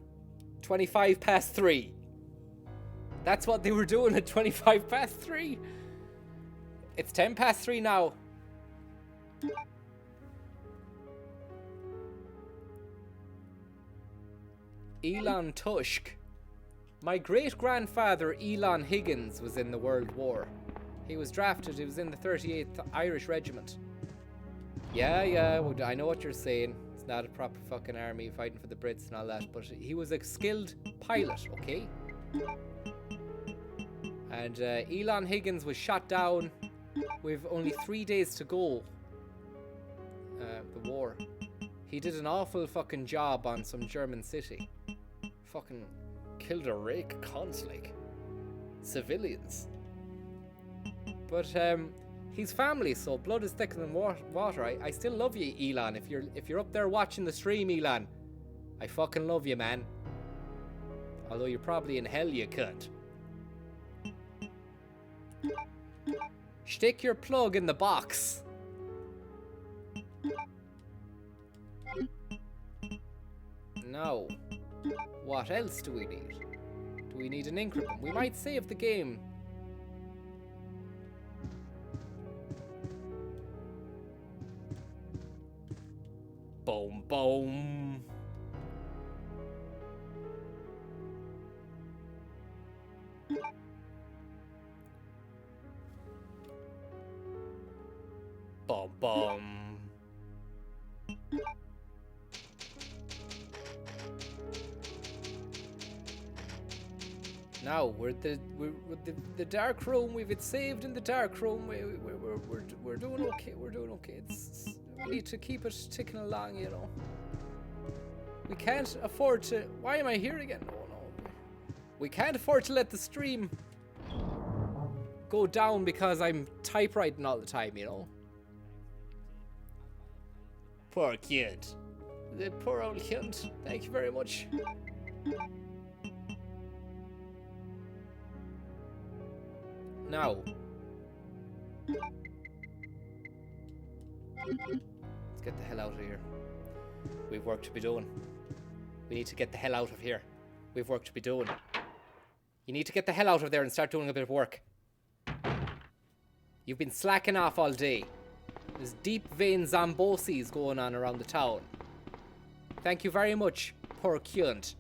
25 past 3. That's what they were doing at 25 past 3. It's 10 past 3 now. Elon Tusk. My great-grandfather Elon Higgins was in the World War. He was drafted, he was in the 38th Irish Regiment. Yeah, I know what you're saying. It's not a proper fucking army fighting for the Brits and all that, but he was a skilled pilot, okay? And Elon Higgins was shot down with only 3 days to go. The war. He did an awful fucking job on some German city. Fucking killed a rake of cons, like. Civilians. But he's family, so blood is thicker than water. I still love you, Elon. If you're up there watching the stream, Elon, I fucking love you, man. Although you're probably in hell, you cunt. Stick your plug in the box. Now, what else do we need? Do we need an increment? We might save the game. Boom, boom. Boom, boom. Now we're the dark room. We've it saved in the dark room. We're doing okay. We're doing okay. We need to keep it ticking along, you know. We can't afford to. Why am I here again? Oh no. We can't afford to let the stream go down because I'm typewriting all the time, you know. Poor kid. The poor old kid. Thank you very much. Now. Let's get the hell out of here. We've work to be doing. We need to get the hell out of here. We've work to be doing. You need to get the hell out of there and start doing a bit of work. You've been slacking off all day. There's deep vein Zambosies going on around the town. Thank you very much, poor cunt.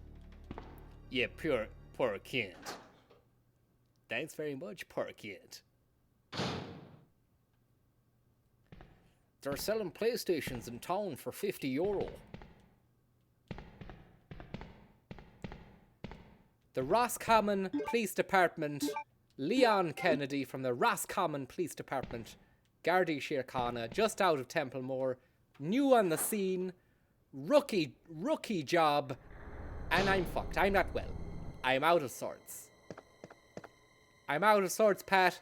Yeah, poor cunt. Thanks very much, poor kid. They're selling PlayStations in town for €50. The Roscommon Police Department, Leon Kennedy from the Roscommon Police Department, Gardaí Síochána, just out of Templemore, new on the scene, rookie job, and I'm fucked. I'm not well. I'm out of sorts. I'm out of sorts, Pat.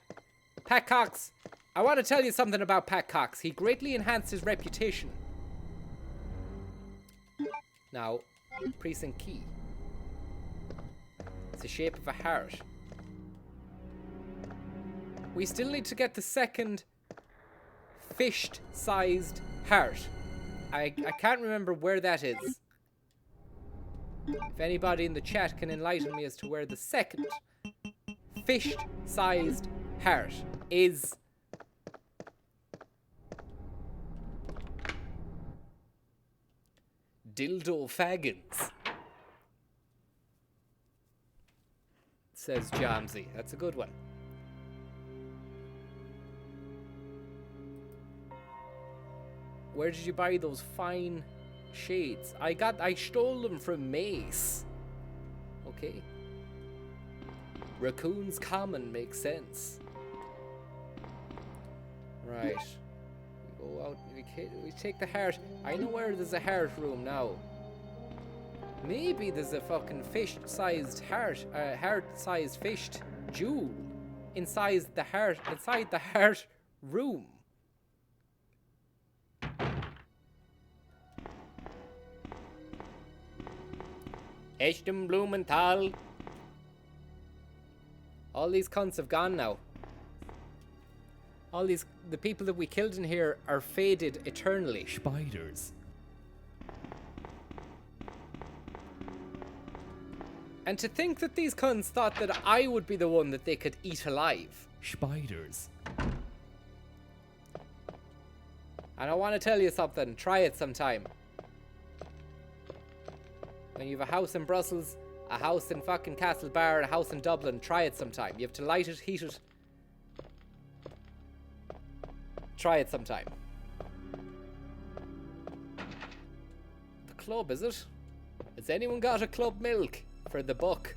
Pat Cox, I want to tell you something about Pat Cox. He greatly enhanced his reputation. Now, precinct key. It's the shape of a heart. We still need to get the second fished-sized heart. I can't remember where that is. If anybody in the chat can enlighten me as to where the second fished-sized heart is. Dildo Faggins, says Jamsy. That's a good one. Where did you buy those fine shades? I stole them from Mace. Okay. Raccoon's Common makes sense. Right. We go out, we take the heart. I know where there's a heart room now. Maybe there's a fucking fish-sized heart, heart-sized fished jewel inside the heart room. Ashton Blumenthal. All these cunts have gone now. The people that we killed in here are faded eternally. Spiders. And to think that these cunts thought that I would be the one that they could eat alive. Spiders. And I want to tell you something. Try it sometime. When you have a house in Brussels, a house in fucking Castlebar, a house in Dublin, try it sometime. You have to light it, heat it. Try it sometime. The club, is it? Has anyone got a club milk for the buck?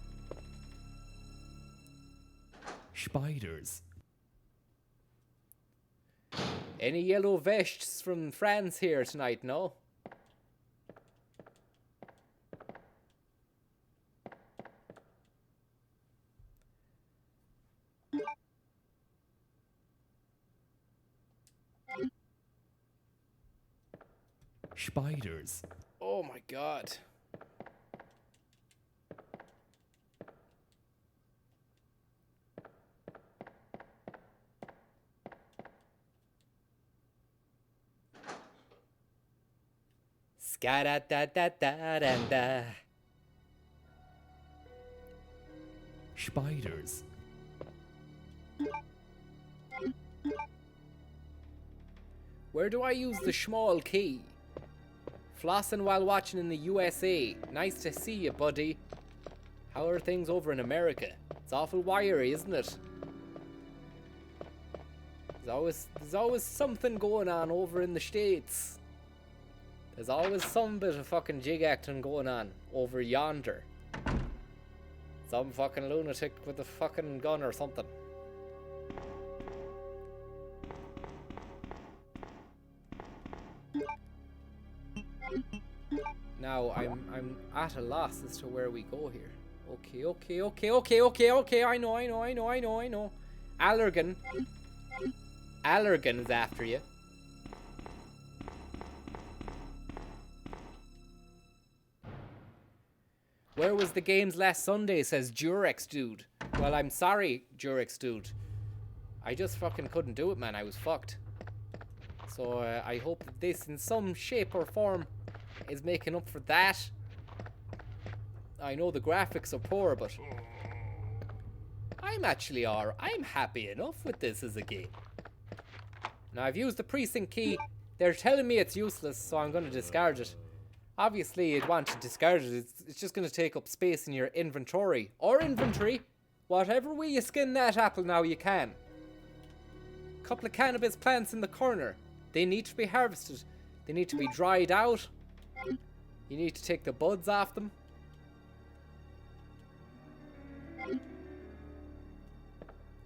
Spiders. Any yellow vests from France here tonight, no? Spiders. Oh my god. Ska-da-da-da-da-da-da. Spiders. Where do I use the small key? Flossing while watching in the USA. Nice to see you, buddy. How are things over in America? It's awful wiry, isn't it? There's always something going on over in the States. There's always some bit of fucking jig acting going on over yonder. Some fucking lunatic with a fucking gun or something. Now I'm at a loss as to where we go here. Okay. I know. Allergan is after you. Where was the games last Sunday, says Jurex Dude. Well, I'm sorry, Jurex Dude. I just fucking couldn't do it, man. I was fucked. So I hope that this, in some shape or form, is making up for that. I know the graphics are poor, but I'm happy enough with this as a game. Now, I've used the precinct key. They're telling me it's useless, so I'm going to discard it. Obviously, you'd want to discard it. It's just going to take up space in your inventory. Or inventory. Whatever way you skin that apple now, you can. Couple of cannabis plants in the corner. They need to be harvested. They need to be dried out. You need to take the buds off them.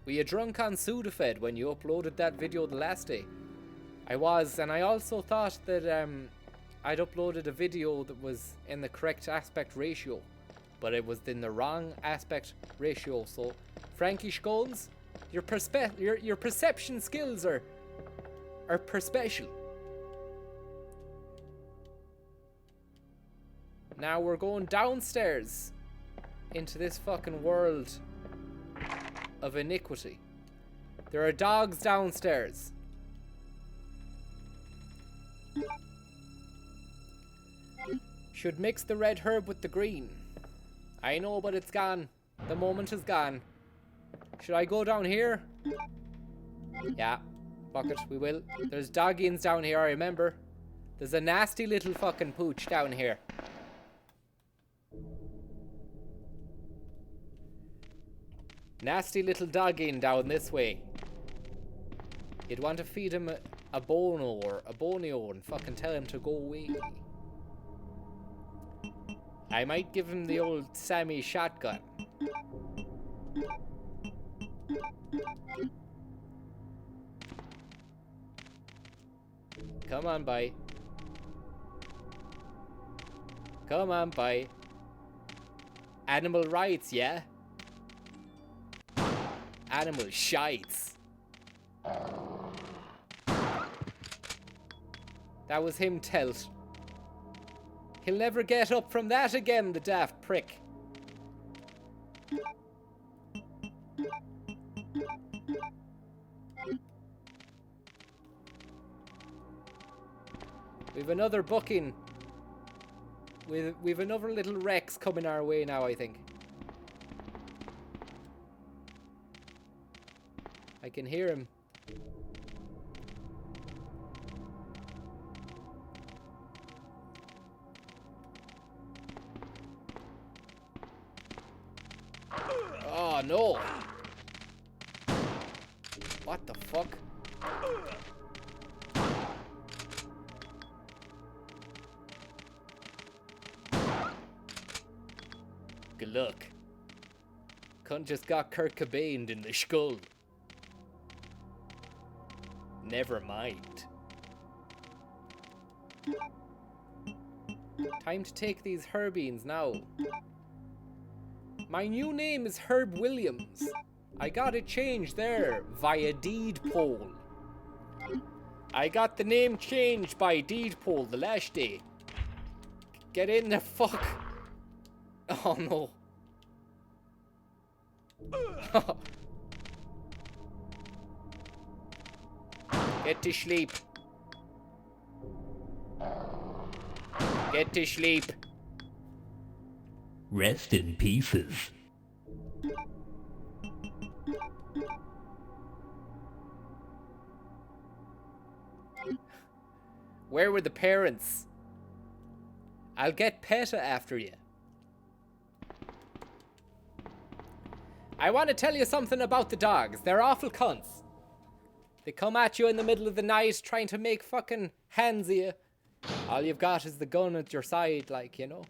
Were you drunk on Sudafed when you uploaded that video the last day? I was, and I also thought that I'd uploaded a video that was in the correct aspect ratio, but it was in the wrong aspect ratio. So Frankie Skulls, Your perception skills are special. Now we're going downstairs into this fucking world of iniquity. There are dogs downstairs. Should mix the red herb with the green. I know, but it's gone. The moment is gone. Should I go down here? Yeah. Fuck it, we will. There's doggins down here, I remember. There's a nasty little fucking pooch down here. Nasty little doggin down this way. You'd want to feed him a bono or a bonio and fucking tell him to go away. I might give him the old Sammy shotgun. Come on, bye. Come on, bye. Animal rights, yeah? Animal shites. That was him telt. He'll never get up from that again, the daft prick. We've another booking. We've another little Rex coming our way now, I think. I can hear him. Oh no! What the fuck? Good luck. Cunt just got Kurt Cobain'd in the skull. Never mind. Time to take these herbeans now. My new name is Herb Williams. I got it changed there via deed poll. I got the name changed by deed poll the last day. Get in the fuck. Oh no. Get to sleep. Get to sleep. Rest in pieces. Where were the parents? I'll get PETA after you. I want to tell you something about the dogs. They're awful cunts. They come at you in the middle of the night trying to make fucking hands of you. All you've got is the gun at your side, like, you know.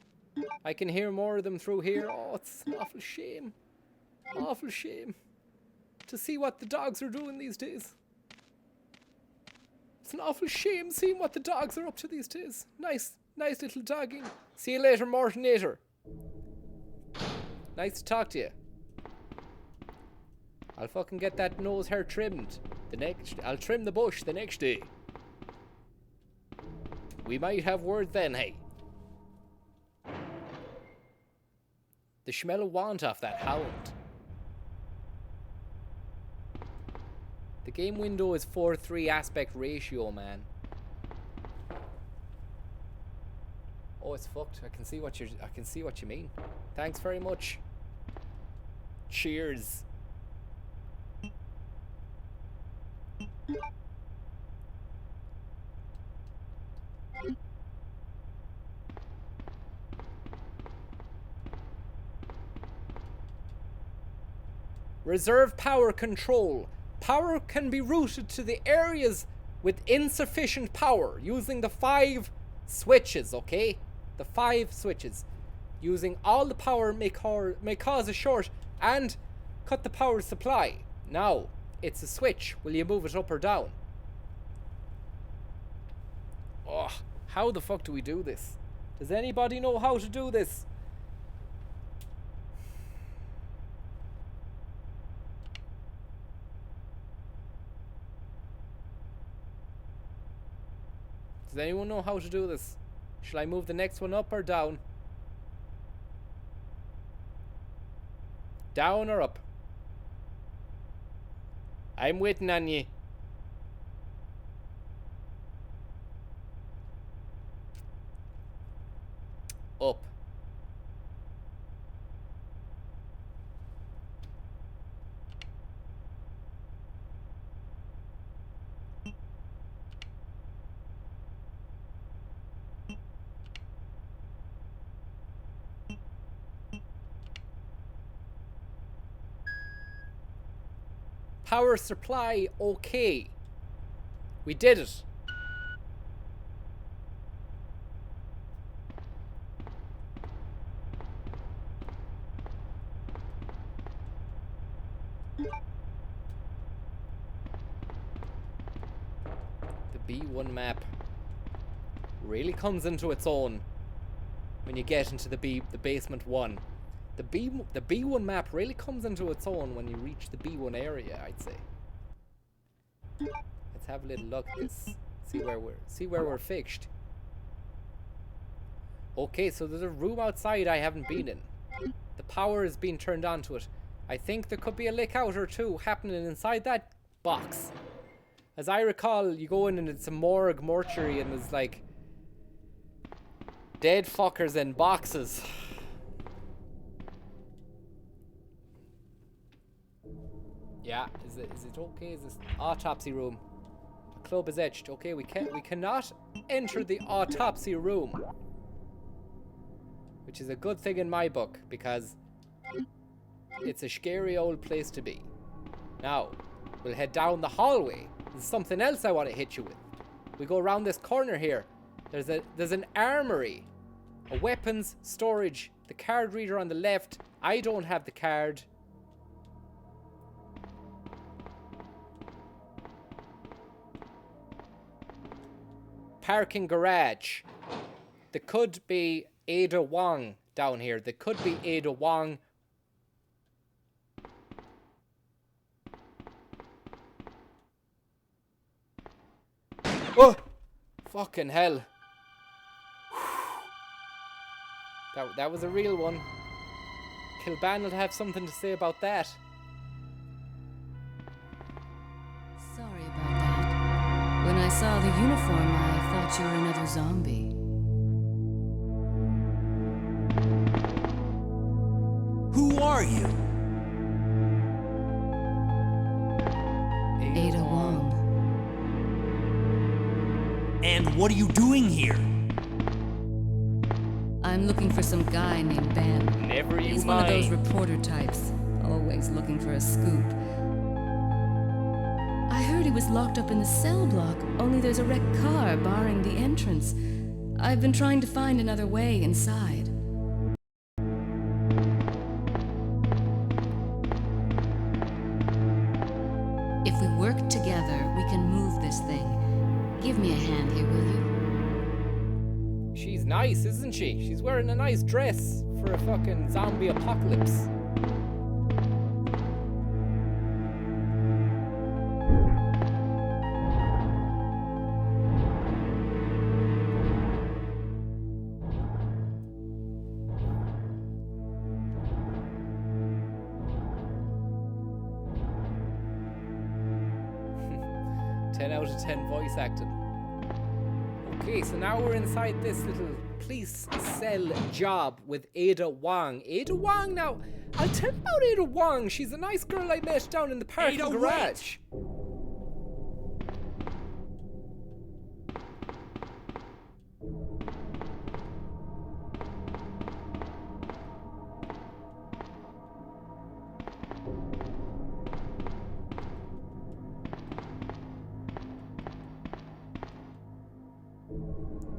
I can hear more of them through here. Oh, it's an awful shame. Awful shame. To see what the dogs are doing these days. It's an awful shame seeing what the dogs are up to these days. Nice little dogging. See you later, Mortonator. Nice to talk to you. I'll fucking get that nose hair trimmed. I'll trim the bush the next day. We might have word then, hey. The smell of want off that hound. The game window is 4:3 aspect ratio, man. Oh, it's fucked. I can see what you mean. Thanks very much. Cheers. Reserve power control. Power can be routed to the areas with insufficient power using the 5 switches, okay? The 5 switches. Using all the power may cause a short and cut the power supply. Now, it's a switch. Will you move it up or down? Oh, how the fuck do we do this? Does anybody know how to do this? Does anyone know how to do this? Shall I move the next one up or down? Down or up? I'm waiting on you. Up. Power supply, okay. We did it. The B1 map really comes into its own when you get into the basement 1. The B1 map really comes into its own when you reach the B1 area, I'd say. Let's have a little look at this. See where we're fixed. Okay, so there's a room outside I haven't been in. The power is being turned on to it. I think there could be a lick out or two happening inside that box. As I recall, you go in and it's a mortuary and there's like dead fuckers in boxes. Yeah, is it okay? Is this autopsy room? The club is etched. Okay, we cannot enter the autopsy room, which is a good thing in my book because it's a scary old place to be. Now, we'll head down the hallway. There's something else I want to hit you with. We go around this corner here. There's an armory, a weapons storage, the card reader on the left. I don't have the card. Parking garage. There could be Ada Wong down here. There could be Ada Wong. Oh! Fucking hell. That was a real one. Kilban will have something to say about that. Sorry about that. When I saw the uniform, I thought you were another zombie. Who are you? Ada Wong. And what are you doing here? I'm looking for some guy named Ben. Never you He's mind. one of those reporter types, always looking for a scoop. I heard he was locked up in the cell block, only there's a wrecked car barring the entrance. I've been trying to find another way inside. If we work together, we can move this thing. Give me a hand here, will you? She's nice, isn't she? She's wearing a nice dress for a fucking zombie apocalypse. Out of 10 voice acting. Okay, so now we're inside this little police cell job with Ada Wong. Ada Wong, now, I'll tell you about Ada Wong. She's a nice girl I met down in the parking garage.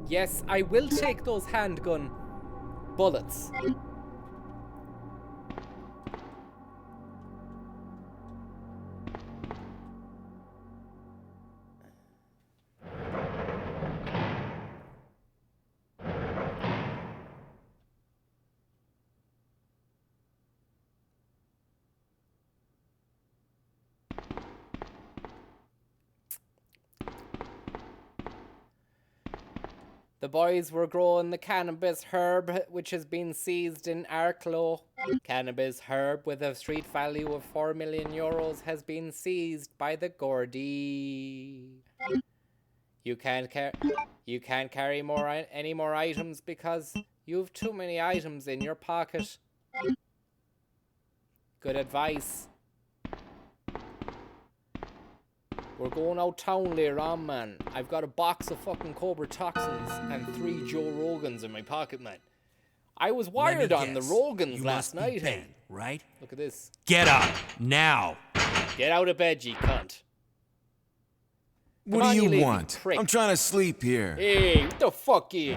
Yes, I will take those handgun bullets. The boys were growing the cannabis herb, which has been seized in Arklow. Cannabis herb with a street value of 4 million euros has been seized by the Gordy. You can't carry any more items because you've too many items in your pocket. Good advice. We're going out town later on, man. I've got a box of fucking Cobra Toxins and 3 Joe Rogans in my pocket, man. I was wired on the Rogans last night, Ben, right? Look at this. Get up, now! Get out of bed, you cunt. What do you want? I'm trying to sleep here. Hey, what the fuck you?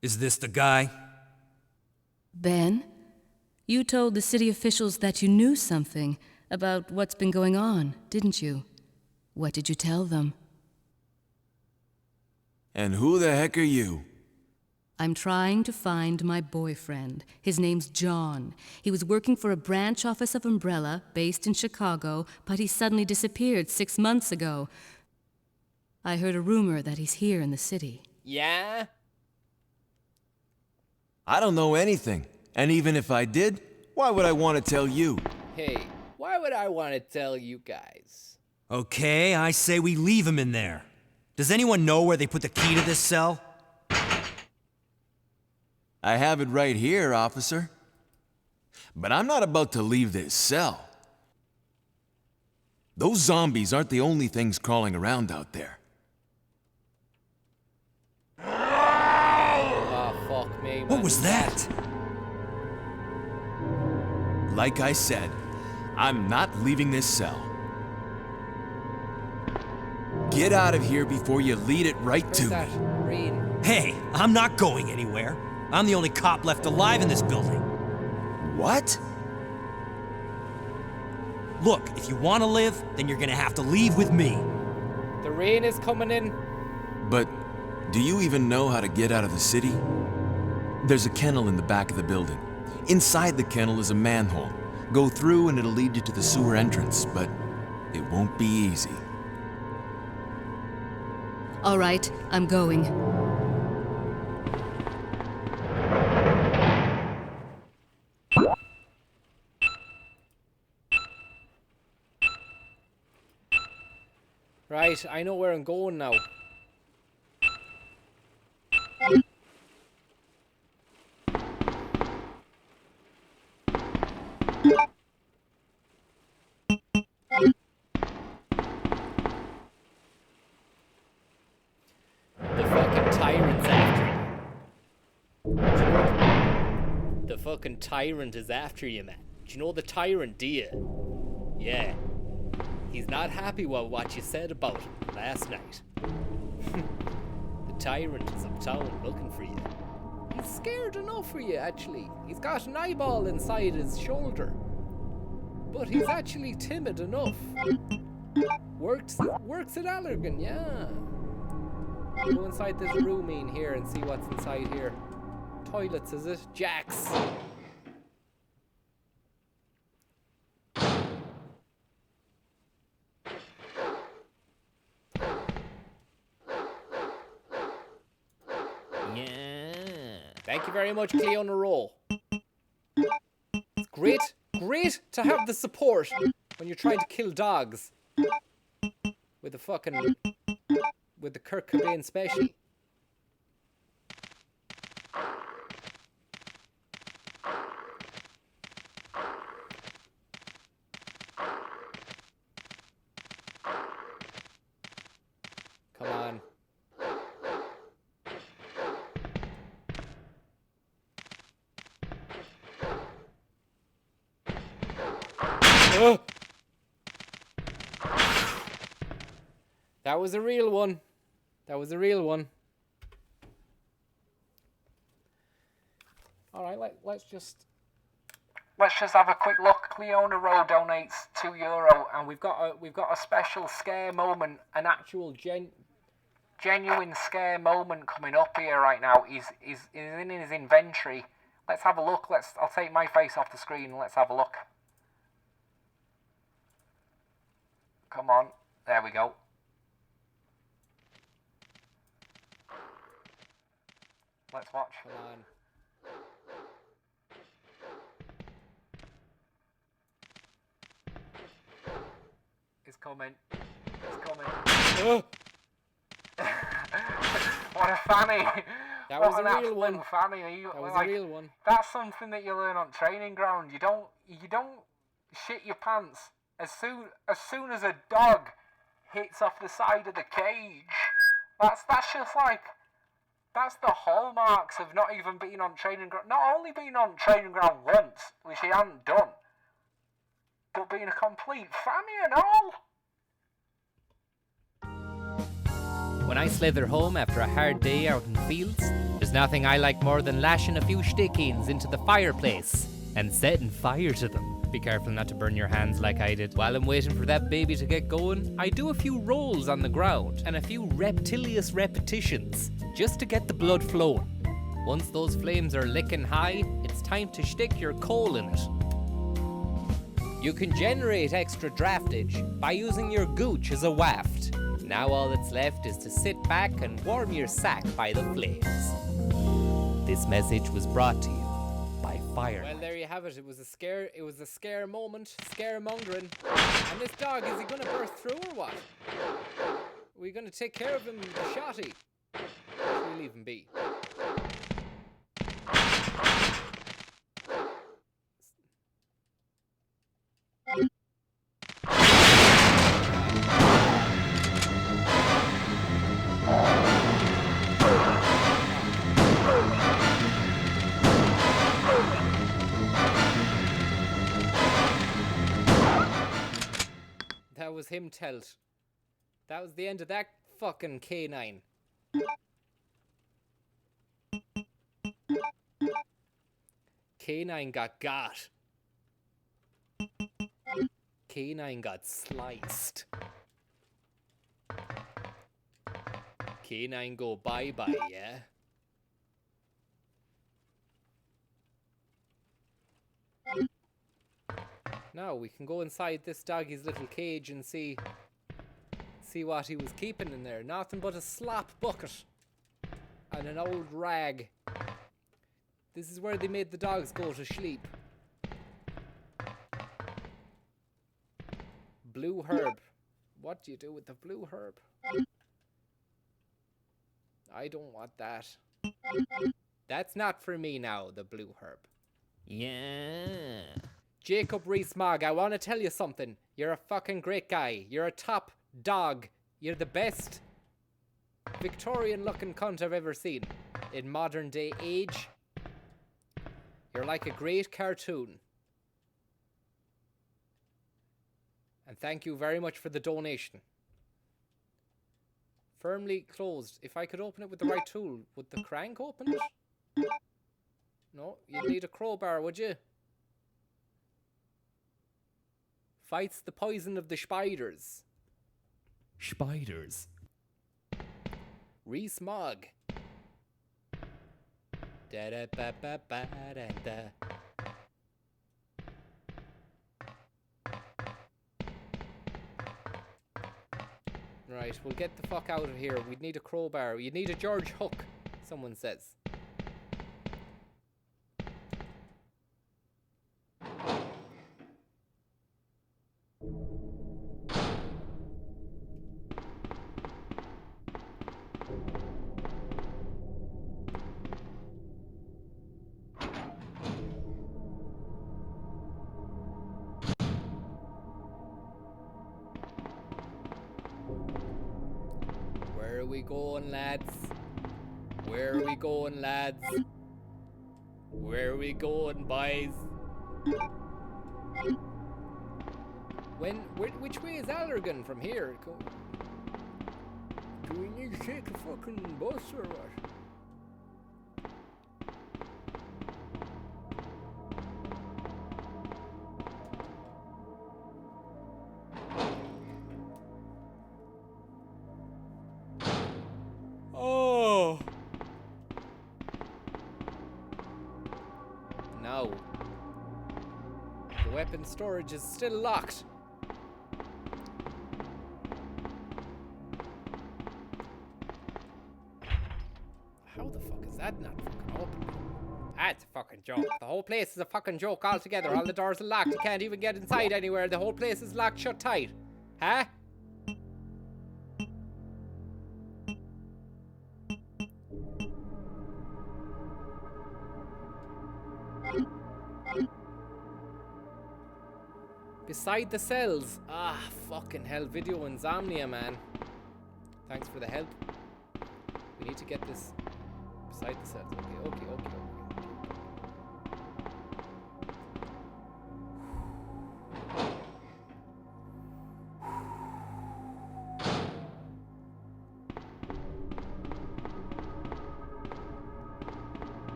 Is this the guy? Ben, you told the city officials that you knew something about what's been going on, didn't you? What did you tell them? And who the heck are you? I'm trying to find my boyfriend. His name's John. He was working for a branch office of Umbrella, based in Chicago, but he suddenly disappeared 6 months ago. I heard a rumor that he's here in the city. Yeah? I don't know anything. And even if I did, why would I want to tell you? Hey, why would I want to tell you guys? Okay, I say we leave him in there. Does anyone know where they put the key to this cell? I have it right here, officer. But I'm not about to leave this cell. Those zombies aren't the only things crawling around out there. Oh, fuck me, man. What was that? Like I said, I'm not leaving this cell. Get out of here before you lead it right to me. Hey, I'm not going anywhere. I'm the only cop left alive in this building. What? Look, if you want to live, then you're gonna have to leave with me. The rain is coming in. But do you even know how to get out of the city? There's a kennel in the back of the building. Inside the kennel is a manhole. Go through and it'll lead you to the sewer entrance, but it won't be easy. All right, I'm going. Right, I know where I'm going now. The fucking tyrant's after you. The fucking tyrant is after you, man. Do you know the tyrant, do you? Yeah. He's not happy with what you said about him last night. The tyrant is uptown looking for you. He's scared enough for you, actually. He's got an eyeball inside his shoulder. But he's actually timid enough. Works at Allergan, yeah. Go inside this room in here and see what's inside here. Toilets, is it? Jacks. Yeah. Thank you very much, Cleona Roll. It's great to have the support when you're trying to kill dogs. With the Kurt Cobain special. Come on. Oh! That was a real one. That was a real one. All right, let's just have a quick look. Cleona Rowe donates €2, and we've got a special scare moment, an actual genuine scare moment coming up here right now. He's in his inventory. Let's have a look. I'll take my face off the screen and let's have a look. Come on, there we go. Let's watch. Come on. It's coming. It's coming. What a fanny! That what was an a real absolute one. Fanny. That was like, a real one. That's something that you learn on training ground. You don't shit your pants as soon as a dog hits off the side of the cage. That's just like, that's the hallmarks of not even being on training ground. Not only being on training ground once, which he hadn't done, but being a complete fanny and all. When I slither home after a hard day out in fields, there's nothing I like more than lashing a few stickins into the fireplace and setting fire to them. Be careful not to burn your hands like I did. While I'm waiting for that baby to get going, I do a few rolls on the ground and a few reptilious repetitions just to get the blood flowing. Once those flames are licking high, it's time to stick your coal in it. You can generate extra draftage by using your gooch as a waft. Now all that's left is to sit back and warm your sack by the flames. This message was brought to you by Fire. Well, there you have it. It was a scare moment, scaremongering. And this dog, is he gonna burst through or what? Are we gonna take care of him, the shotty? We'll leave him be. That was him telt. That was the end of that fucking K9. K9 got. K9 got sliced. K9 go bye-bye, yeah? Now we can go inside this doggy's little cage and see what he was keeping in there. Nothing but a slop bucket and an old rag. This is where they made the dogs go to sleep. Blue herb. What do you do with the blue herb? I don't want that. That's not for me now, the blue herb. Yeah. Jacob Rees-Mogg, I want to tell you something. You're a fucking great guy. You're a top dog. You're the best Victorian-looking cunt I've ever seen. In modern day age, you're like a great cartoon. And thank you very much for the donation. Firmly closed. If I could open it with the right tool, would the crank open it? No, you'd need a crowbar, would you? Fights the poison of the spiders. Spiders. Rees-Mogg. Da-da-ba-ba-ba-da-da. Right, we'll get the fuck out of here. We'd need a crowbar. You'd need a George Hook, someone says. Where are we going, lads? Where are we going, lads? Where are we going, boys? Which way is Allergan from here? Do we need to take a fucking bus or what? Oh! No. The weapon storage is still locked. How the fuck is that not That's a fucking joke. The whole place is a fucking joke altogether. All the doors are locked. You can't even get inside anywhere. The whole place is locked shut tight. Huh? Beside the cells. Ah, fucking hell. Video insomnia, man. Thanks for the help. We need to get this beside the cells. Okay.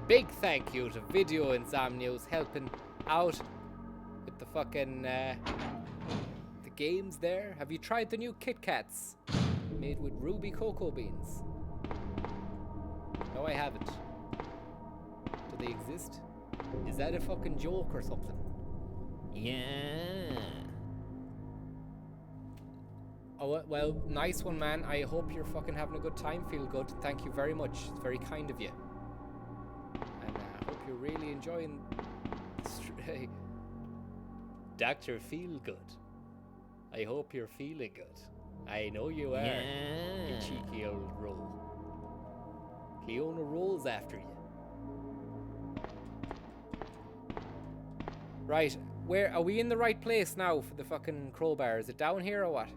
Big thank you to Video Insomnia who's helping out with the fucking the games there. Have you tried the new Kit Kats made with ruby cocoa beans? No, I haven't. Do they exist? Is that a fucking joke or something? Yeah. Oh, well, nice one, man. I hope you're fucking having a good time. Feel good. Thank you very much. It's very kind of you. And I hope you're really enjoying Dr. Feelgood. I hope you're feeling good. I know you are. Yeah. You cheeky old roll. Cleona rolls after you. Right, where are we in the right place now for the fucking crowbar? Is it down here or what?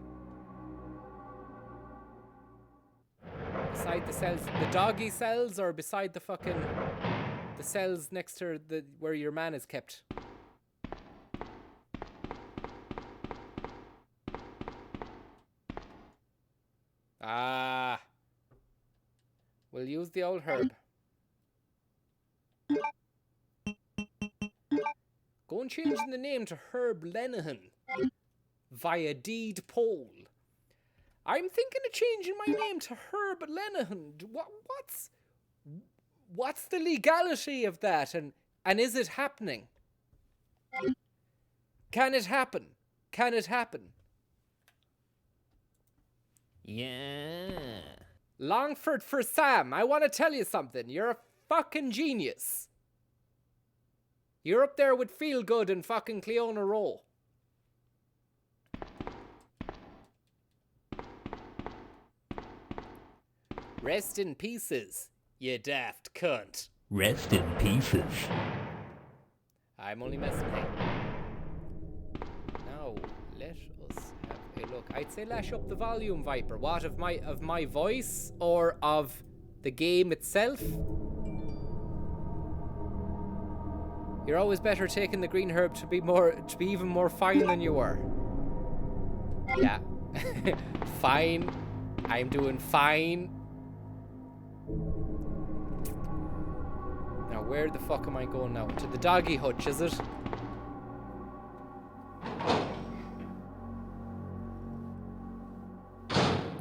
Beside the cells, the doggy cells, or beside the fucking the cells next to the where your man is kept? Ah. We'll use the old herb. Go and change the name to Herb Lenihan via deed poll. I'm thinking of changing my name to Herb Lenihan. What's the legality of that, and is it happening? Can it happen? Can it happen? Yeah. Longford for Sam, I want to tell you something. You're a fucking genius. You're up there with Feelgood and fucking Cleona Rowe. Rest in pieces, you daft cunt. Rest in pieces. I'm only messing with you. Now, let us have a look. I'd say lash up the volume, Viper. What, of my voice or of the game itself? You're always better taking the green herb to be even more fine than you were. Yeah. Fine. I'm doing fine. Now, where the fuck am I going now? To the doggy hutch, is it?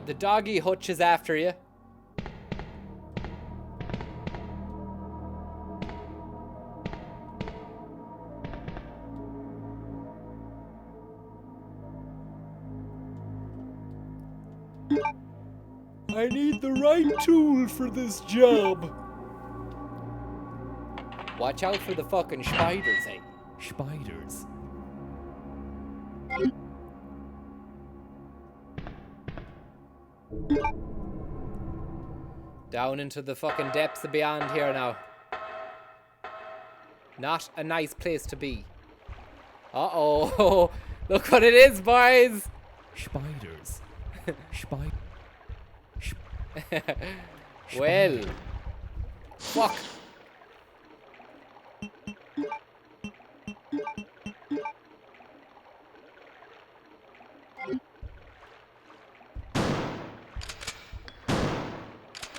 The doggy hutch is after you. I need the right tool for this job. Watch out for the fucking spiders, eh? Spiders. Down into the fucking depths of beyond here now. Not a nice place to be. Uh-oh. Look what it is, boys. Spiders. Spider. Well. Fuck.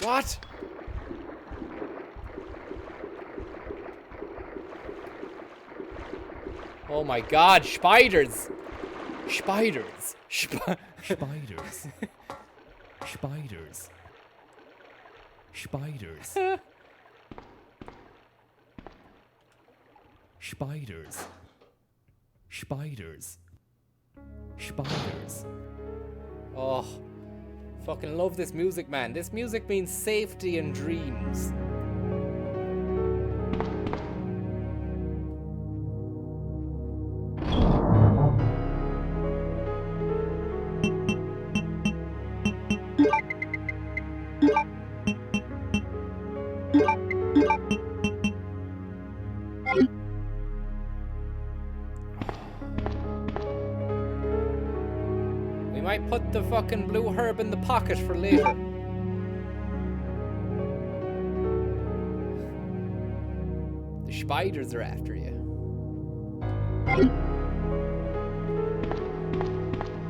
What? Oh my god, spiders! Spiders! Spiders. Spiders. Spiders. Spiders. Spiders. Spiders. Oh, fucking love this music, man. This music means safety and dreams. keep the fucking blue herb in the pocket for later. The spiders are after you.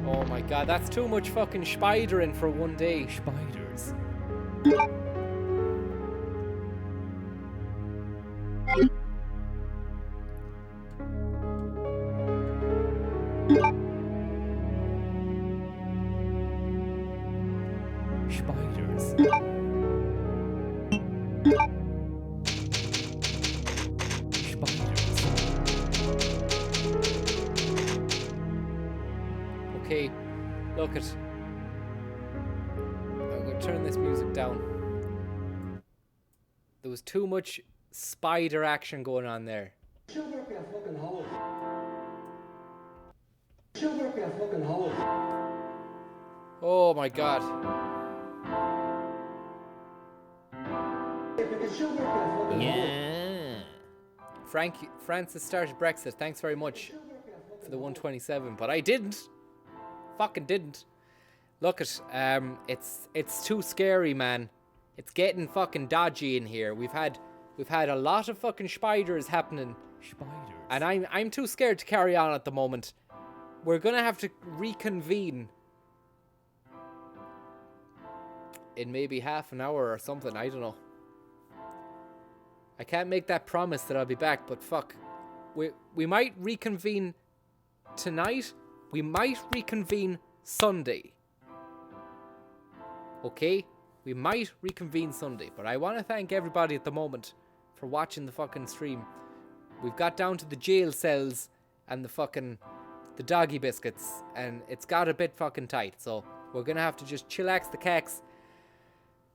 Oh my god, that's too much fucking spidering for one day. Spiders. Spiders. Okay, look it. I'm gonna turn this music down. There was too much spider action going on there. Oh my god. Yeah. Francis started Brexit. Thanks very much for the 127, but I didn't. Fucking didn't. Look it. It's too scary, man. It's getting fucking dodgy in here. We've had a lot of fucking spiders happening. Spiders. And I'm too scared to carry on at the moment. We're gonna have to reconvene in maybe half an hour or something. I don't know. I can't make that promise that I'll be back, but fuck. We might reconvene tonight. We might reconvene Sunday. Okay? We might reconvene Sunday, but I want to thank everybody at the moment for watching the fucking stream. We've got down to the jail cells and the doggy biscuits, and it's got a bit fucking tight, so we're gonna have to just chillax the cacks,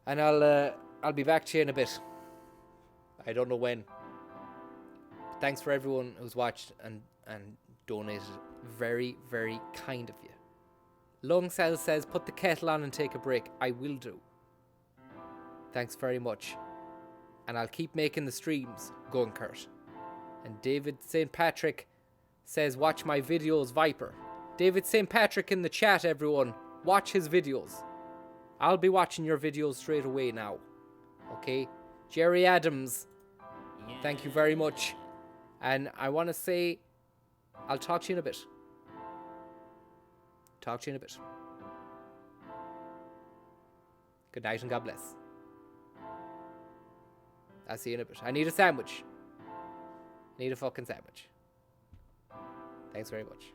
and I'll be back to you in a bit. I don't know when. Thanks for everyone who's watched and donated. Very, very kind of you. Lungcell says, put the kettle on and take a break. I will do. Thanks very much. And I'll keep making the streams going, Kurt. And David St. Patrick says, watch my videos, Viper. David St. Patrick in the chat, everyone. Watch his videos. I'll be watching your videos straight away now. Okay? Jerry Adams, thank you very much. And I want to say, I'll talk to you in a bit. Talk to you in a bit. Good night and God bless. I'll see you in a bit. I need a sandwich. Need a fucking sandwich. Thanks very much.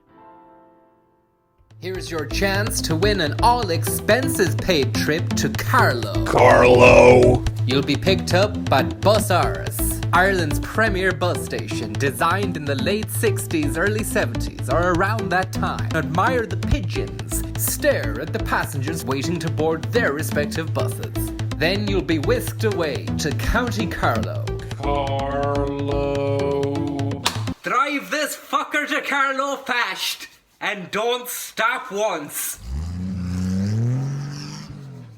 Here's your chance to win an all-expenses-paid trip to Carlow. Carlow! You'll be picked up at Bussars, Ireland's premier bus station, designed in the late 60s, early 70s, or around that time. Admire the pigeons, stare at the passengers waiting to board their respective buses. Then you'll be whisked away to County Carlow. Carlow. Drive this fucker to Carlow fast, and don't stop once.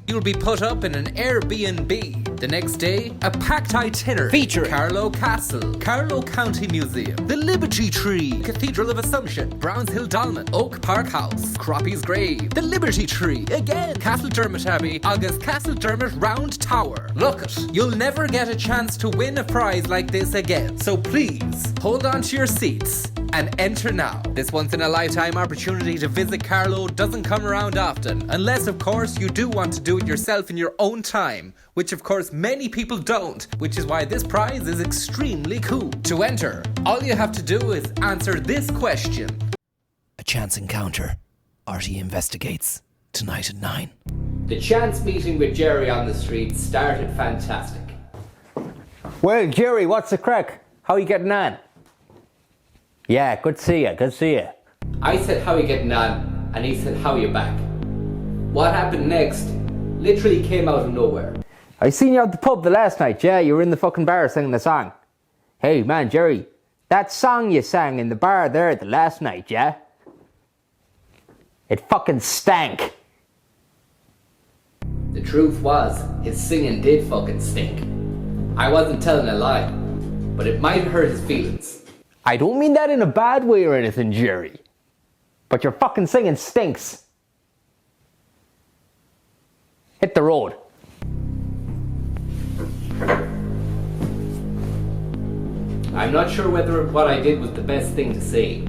You'll be put up in an Airbnb. The next day, a packed itinerary featuring Carlow Castle, Carlow County Museum, the Liberty Tree, Cathedral of Assumption, Brownshill Dolmen, Oak Park House, Croppy's Grave, the Liberty Tree, again, Castledermot Abbey, August Castledermot Round Tower. Look it, you'll never get a chance to win a prize like this again. So please, hold on to your seats and enter now. This once-in-a-lifetime opportunity to visit Carlow doesn't come around often, unless of course you do want to do it yourself in your own time, which of course many people don't, which is why this prize is extremely cool. To enter, all you have to do is answer this question. A chance encounter. Artie investigates. Tonight at 9. The chance meeting with Jerry on the street started fantastic. Well, Jerry, what's the crack? How are you getting on? Yeah, good to see you, good to see you. I said, how are you getting on? And he said, how are you back? What happened next literally came out of nowhere. I seen you at the pub the last night, yeah? You were in the fucking bar singing the song. Hey, man, Jerry, that song you sang in the bar there the last night, yeah? It fucking stank. The truth was, his singing did fucking stink. I wasn't telling a lie, but it might hurt his feelings. I don't mean that in a bad way or anything, Jerry. But your fucking singing stinks. Hit the road. I'm not sure whether what I did was the best thing to say.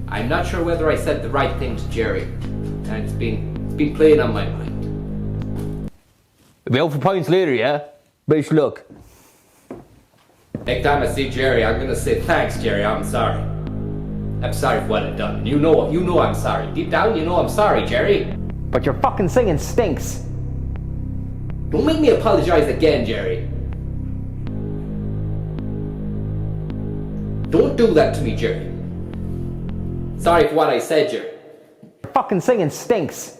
I'm not sure whether I said the right thing to Jerry. And it's been playing on my mind. We'll be out for points later, yeah? Wish luck. Next time I see Jerry, I'm gonna say thanks, Jerry. I'm sorry. I'm sorry for what I've done. You know I'm sorry. Deep down, you know I'm sorry, Jerry. But your fucking singing stinks. Don't make me apologize again, Jerry. Don't do that to me, Jerry. Sorry for what I said, Jerry. Your fucking singing stinks.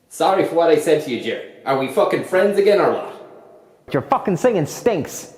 Sorry for what I said to you, Jerry. Are we fucking friends again or what? Your fucking singing stinks.